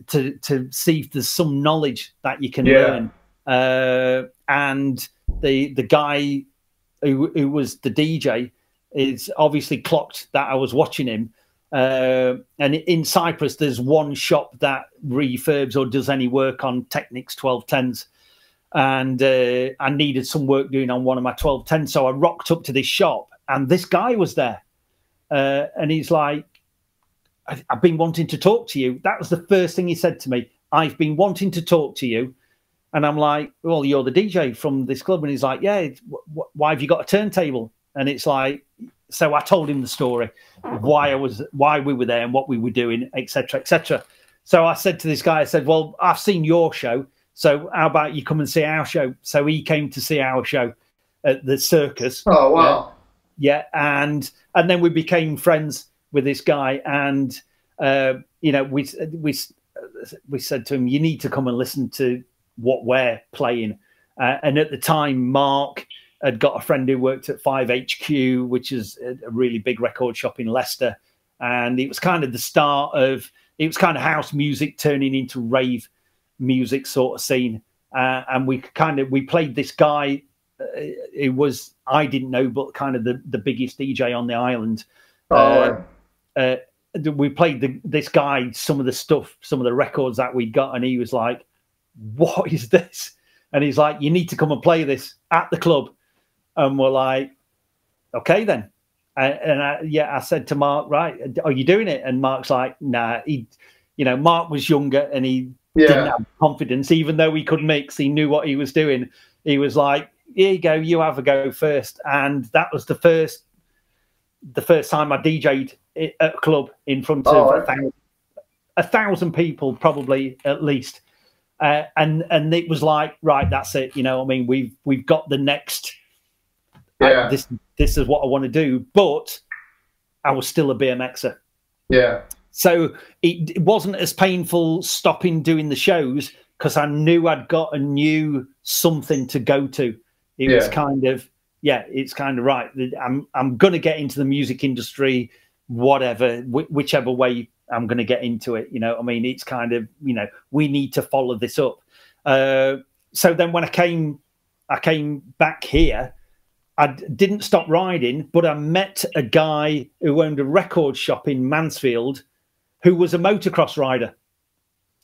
to see if there's some knowledge that you can learn. And the guy who was the DJ is obviously clocked that I was watching him. And in Cyprus, there's one shop that refurbs or does any work on Technics 1210s. And I needed some work doing on one of my 1210s. So I rocked up to this shop, and this guy was there. And he's like, I've been wanting to talk to you. That was the first thing he said to me. I've been wanting to talk to you. And I'm like, well, you're the DJ from this club. And he's like, yeah, why have you got a turntable? And it's like, so I told him the story, why we were there and what we were doing, etc., etc. So I said to this guy, I said, well, I've seen your show, so how about you come and see our show? So he came to see our show at the circus. Oh, wow. Yeah, and then we became friends with this guy, and you know, we said to him, you need to come and listen to what we're playing. And at the time, Mark had got a friend who worked at 5HQ, which is a really big record shop in Leicester. And it was kind of the start of, it was kind of house music turning into rave music sort of scene. And we played this guy, it was, I didn't know, but kind of the biggest DJ on the island. We played this guy, some of the stuff, some of the records that we got. And he was like, what is this? And he's like, you need to come and play this at the club. And we're like, okay, then. I said to Mark, right, are you doing it? And Mark's like, nah. Mark was younger and he didn't have confidence, even though he could mix. He knew what he was doing. He was like, here you go, you have a go first. And that was the first time I DJ'd at a club in front of 1,000 people, probably at least. And it was like, right, that's it. You know what I mean? We've got the next. This is what I want to do, but I was still a BMXer. Yeah. So it wasn't as painful stopping doing the shows because I knew I'd got a new something to go to. It was kind of, it's kind of right. I'm going to get into the music industry, whatever, whichever way I'm going to get into it. You know, I mean, it's kind of, we need to follow this up. So then when I came back here, I didn't stop riding, but I met a guy who owned a record shop in Mansfield who was a motocross rider.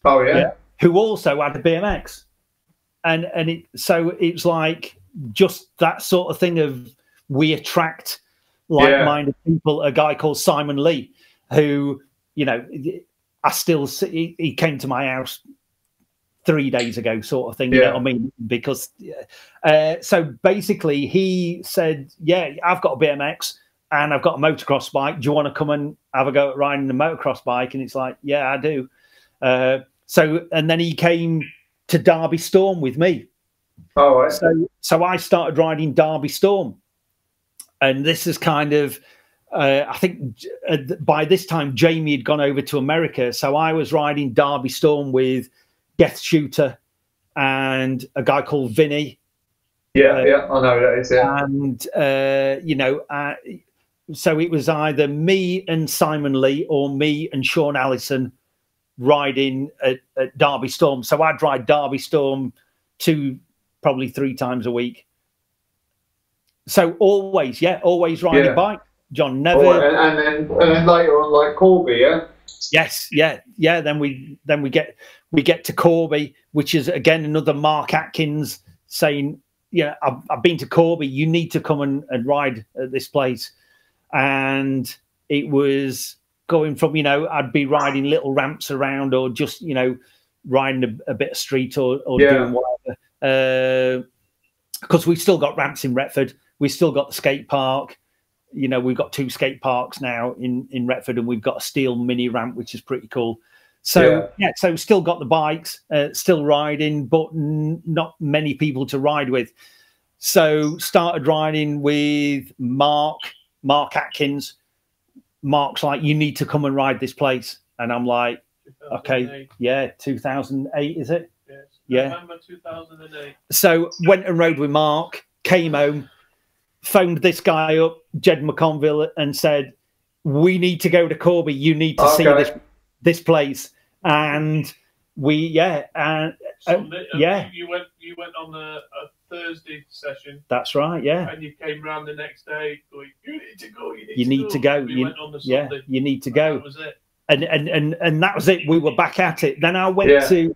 Oh, yeah? Who also had a BMX. And so it's like just that sort of thing of we attract like-minded people. A guy called Simon Lee, who, I still see, he came to my house 3 days ago sort of thing, you know what I mean? Because, so basically he said, I've got a BMX and I've got a motocross bike. Do you want to come and have a go at riding the motocross bike? And it's like, yeah, I do. And then he came to Derby Storm with me. Oh, right. So I started riding Derby Storm. And this is kind of, I think by this time, Jamie had gone over to America. So I was riding Derby Storm with Death Shooter and a guy called Vinny. I know that is. And so it was either me and Simon Lee or me and Shaun Allison riding at Derby Storm. So I'd ride Derby Storm probably 3 times a week. So always riding bike, John. Never. And then later on, like Corby, Yes, yeah. Then we get to Corby, which is again another Mark Atkins saying, I've been to Corby. You need to come and ride at this place. And it was going from I'd be riding little ramps around or just riding a bit of street or doing whatever. Because we've still got ramps in Retford. We've still got the skate park. We've got 2 skate parks now in Retford, and we've got a steel mini ramp, which is pretty cool. So, so still got the bikes, still riding, but not many people to ride with. So started riding with Mark Atkins. Mark's like, you need to come and ride this place. And I'm like, okay, 2008, is it? Yes. Yeah. November 2008. So went and rode with Mark, came home, phoned this guy up, Jed McConville, and said, "We need to go to Corby. You need to see this place." And you went on a Thursday session. That's right, yeah. And you came round the next day going, "You need to go. You need to go. We went on the Sunday. You need to go. That was it. And that was it. We were back at it. Then I went to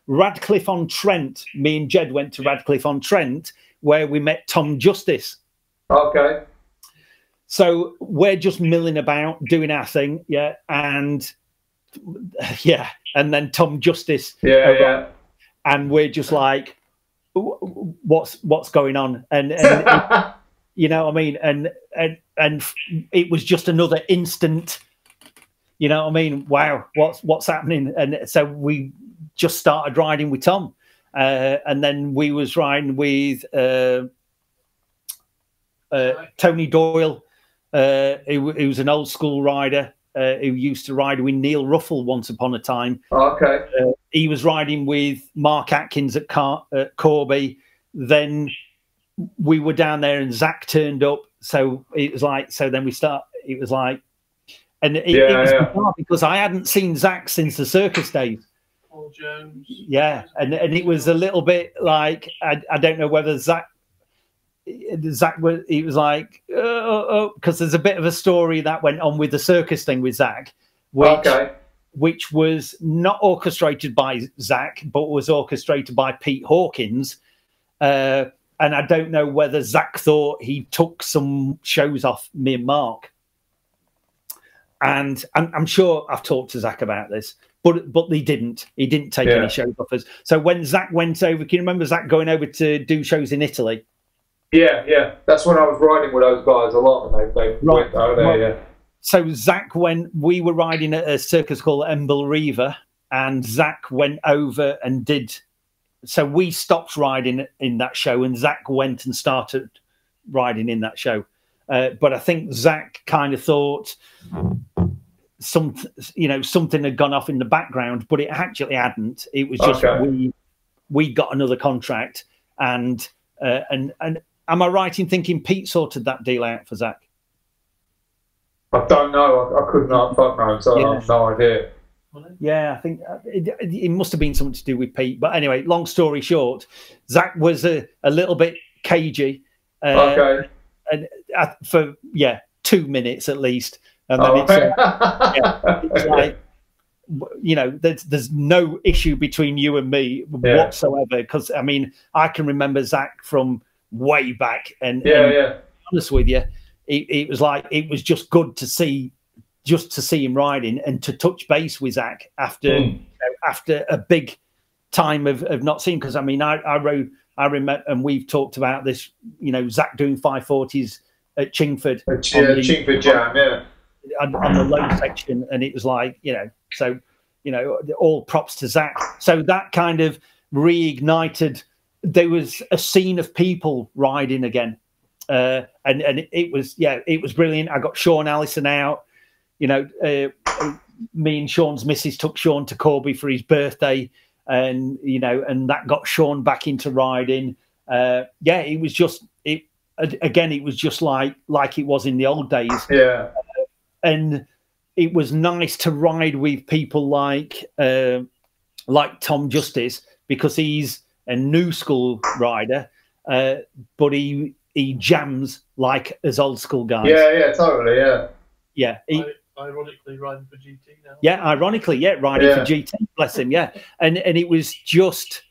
Radcliffe-on-Trent. Me and Jed went to Radcliffe-on-Trent, where we met Tom Justice. Okay. So we're just milling about, doing our thing, and then Tom Justice, and we're just like, what's going on? And you know what I mean? And it was just another instant. You know what I mean? Wow, what's happening? And so we just started riding with Tom, and then we was riding with Tony Doyle, who was an old school rider who used to ride with Neil Ruffle once upon a time. Okay. He was riding with Mark Atkins at Corby. Then we were down there, and Zach turned up. So it was like, then we start. It was like. And it was bizarre because I hadn't seen Zach since the circus days. Paul Jones. Yeah, and it was a little bit like I don't know whether Zach was. He was like, because there's a bit of a story that went on with the circus thing with Zach, which was not orchestrated by Zach, but was orchestrated by Pete Hawkins. And I don't know whether Zach thought he took some shows off me and Mark. And I'm sure I've talked to Zach about this, but he didn't. He didn't take any shows off us. So when Zach went over, can you remember Zach going over to do shows in Italy? Yeah. That's when I was riding with those guys a lot, and they went over there. So Zach, when we were riding at a circus called Emble Riva, and Zach went over and did. So we stopped riding in that show, and Zach went and started riding in that show. But I think Zach kind of thought something had gone off in the background, but it actually hadn't. It was just we got another contract, and am I right in thinking Pete sorted that deal out for Zach? I don't know. I could not. Fuck no. So I have no idea. Yeah, I think it must have been something to do with Pete. But anyway, long story short, Zach was a little bit cagey. And for 2 minutes at least, and then it's like, you know, there's no issue between you and me whatsoever. Because I mean, I can remember Zach from way back, and to be honest with you, it was like it was just good to see him riding and to touch base with Zach after a big time of not seeing. Because I mean, I rode. I remember, and we've talked about this, you know, Zach doing 540s at Chingford. Chingford Jam, on the low section. And it was like, you know, so, you know, all props to Zach. So that kind of reignited, there was a scene of people riding again. And it was brilliant. I got Shaun Allison out, you know, me and Shaun's missus took Shaun to Corby for his birthday. And you know, and that got Shaun back into riding. It was just it was just like it was in the old days. Yeah, and it was nice to ride with people like Tom Justice, because he's a new school rider, but he jams like as old school guys. Yeah, totally. Yeah. Ironically, riding for GT now. Yeah, ironically, riding for GT. Bless him. Yeah, and it was just,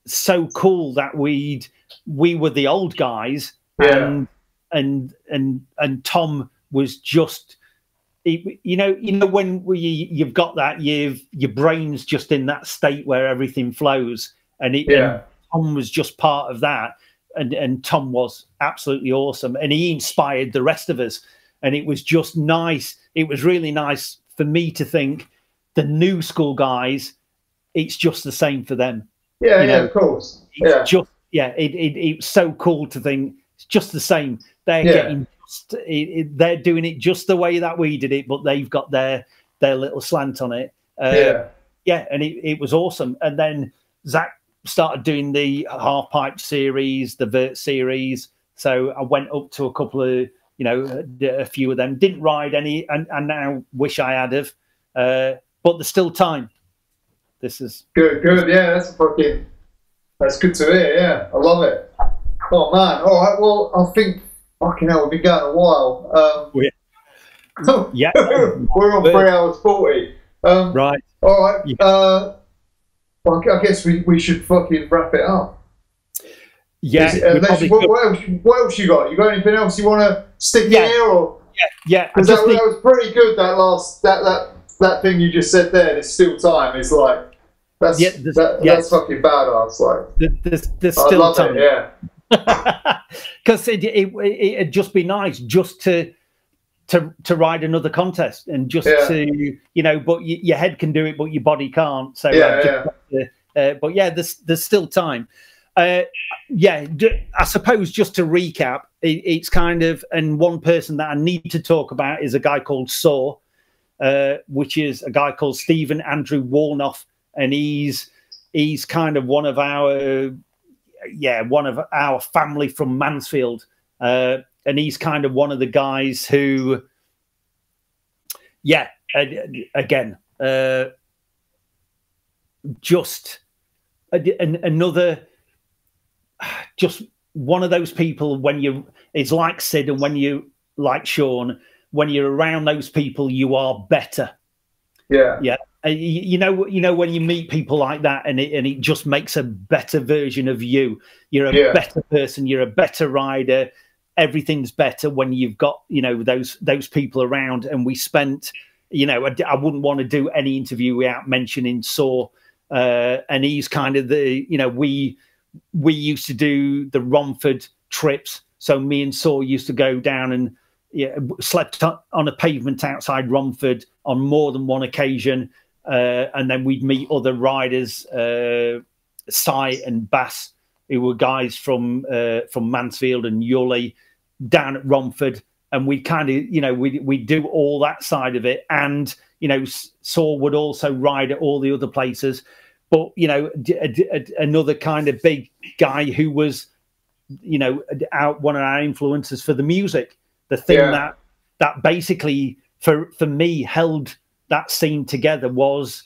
so cool that we were the old guys, and Tom was just, you know when you've got that, your brain's just in that state where everything flows, and Tom was just part of that, and Tom was absolutely awesome, and he inspired the rest of us. And it was just nice. It was really nice for me to think the new school guys, it's just the same for them. Yeah, of course. It's so cool to think it's just the same. They're getting, they're doing it just the way that we did it, but they've got their little slant on it. yeah, and it was awesome. And then Zach started doing the half pipe series, the vert series. So I went up to a couple of, you know, a few of them. Didn't ride any, and now wish I had have. But there's still time. This is good. Yeah, that's good to hear. Yeah, I love it. Oh man. All right. Well, I think fucking hell, we've been going a while. Yeah, we're on 3 hours 40. Right. All right. Yeah. Well, I guess we should fucking wrap it up. Yeah. What else you got? You got anything else you want to stick in here? Or? Yeah. Because that was pretty good. That last that thing you just said there. There's still time. It's like that's fucking badass. Like there's still time. It, yeah. Because it'd just be nice just to ride another contest and just to, you know, but your head can do it, but your body can't. So but yeah, there's still time. I suppose just to recap, it's kind of, and one person that I need to talk about is a guy called Saw, which is a guy called Stephen Andrew Warnoff, and he's kind of one of our family from Mansfield, and he's kind of one of the guys who, again, just another. Just one of those people it's like Sid, and when you like Shaun, when you're around those people, you are better. Yeah. Yeah. You know, when you meet people like that, and it just makes a better version of you. You're a better person. You're a better rider. Everything's better when you've got, you know, those people around. And we spent, you know, I wouldn't want to do any interview without mentioning Saw, and he's kind of the, you know, we used to do the Romford trips. So me and Saw used to go down and slept on a pavement outside Romford on more than one occasion. And then we'd meet other riders, Si and Bass, who were guys from Mansfield and Yully, down at Romford. And we kind of, you know, we do all that side of it. And, you know, Saw would also ride at all the other places. But, you know, another kind of big guy who was, you know, one of our influences for the music. The thing that basically, for me, held that scene together was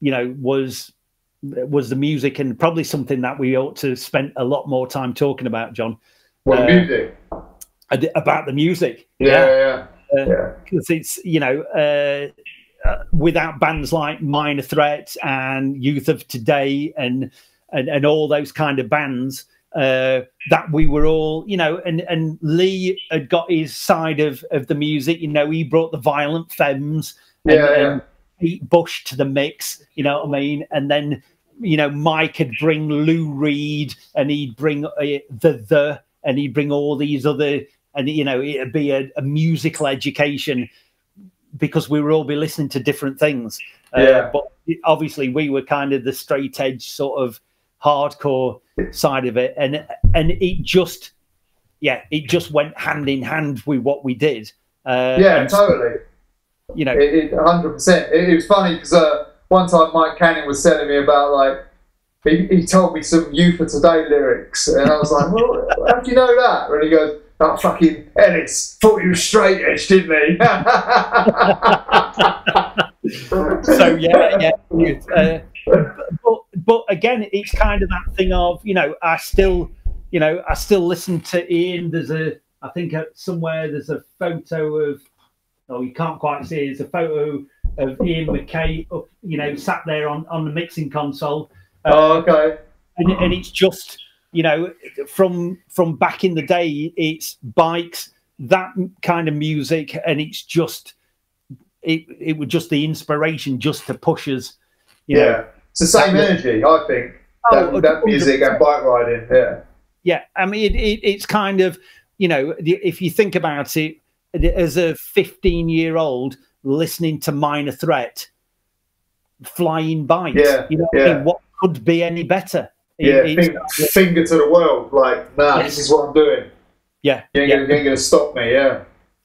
the music, and probably something that we ought to spend a lot more time talking about, John. Music? About the music. Yeah. Because it's, you know... without bands like Minor Threat and Youth of Today and all those kind of bands, that we were all, you know, and Lee had got his side of the music. You know, he brought the Violent Femmes and Pete Bush to the mix, you know what I mean? And then, you know, Mike would bring Lou Reed, and he'd bring and he'd bring all these other, and, you know, it'd be a musical education, because we would all be listening to different things. But obviously we were kind of the straight edge sort of hardcore side of it. And it just went hand in hand with what we did. Totally. You know, 100%. It was funny because one time Mike Cannon was telling me about, like, he told me some Youth of Today lyrics, and I was like, well, how do you know that? And he goes, "Oh, fucking Ellis thought he was straight edge, didn't he?" So but again, it's kind of that thing of, you know, I still listen to Ian. I think somewhere there's a photo of, you can't quite see it. It's a photo of Ian McKay up, you know, sat there on the mixing console. Okay. And it's just, you know, from back in the day, it's bikes, that kind of music, and it's just it was just the inspiration just to push us. You know. It's the same energy, I think. That music and bike riding. Yeah. I mean, it's kind of, you know, if you think about it, as a 15-year-old listening to Minor Threat, flying bikes, you know, I mean, what could be any better? Finger to the world, like, this is what I'm doing. You ain't gonna stop me.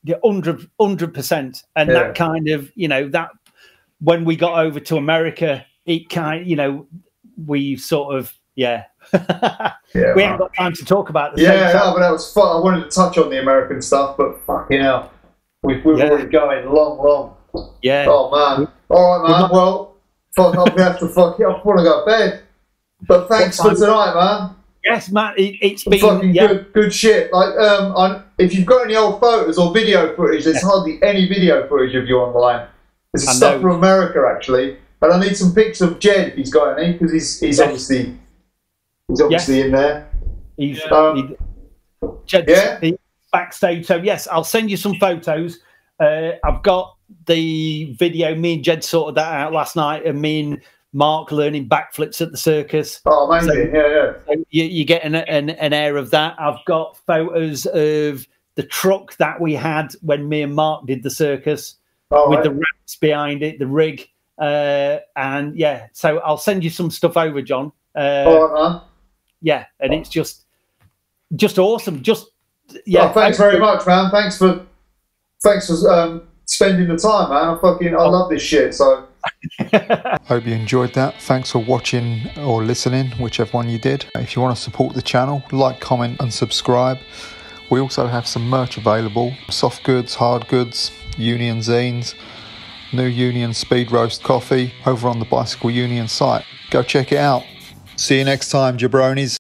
100%. And that kind of, you know, when we got over to America, it kind, you know, we sort of, we haven't got time to talk about the but that was fun. I wanted to touch on the American stuff, but fucking hell, we're already going long. Yeah. Oh man. All right, man. Well, fuck, I'm gonna have to fuck it. I want to go to bed. But thanks for tonight, man. Yes, Matt. It's been fucking good shit. Like, if you've got any old photos or video footage, there's hardly any video footage of you online. There's stuff from America actually, and I need some pics of Jed if he's got any, because he's obviously in there. Jed's backstage. So yes, I'll send you some photos. I've got the video. Me and Jed sorted that out last night, and me and Mark learning backflips at the circus. Oh, amazing! So you get an air of that. I've got photos of the truck that we had when me and Mark did the circus, with the ramps behind it, the rig, and so I'll send you some stuff over, John. All right, man. Yeah, and it's just awesome. Thanks very much, man. Thanks for spending the time, man. I love this shit. So hope you enjoyed that. Thanks for watching or listening, whichever one you did. If you want to support the channel, like, comment and subscribe. We also have some merch available: soft goods, hard goods, Union zines, new Union speed roast coffee over on the Bicycle Union site. Go check it out. See you next time, jabronis.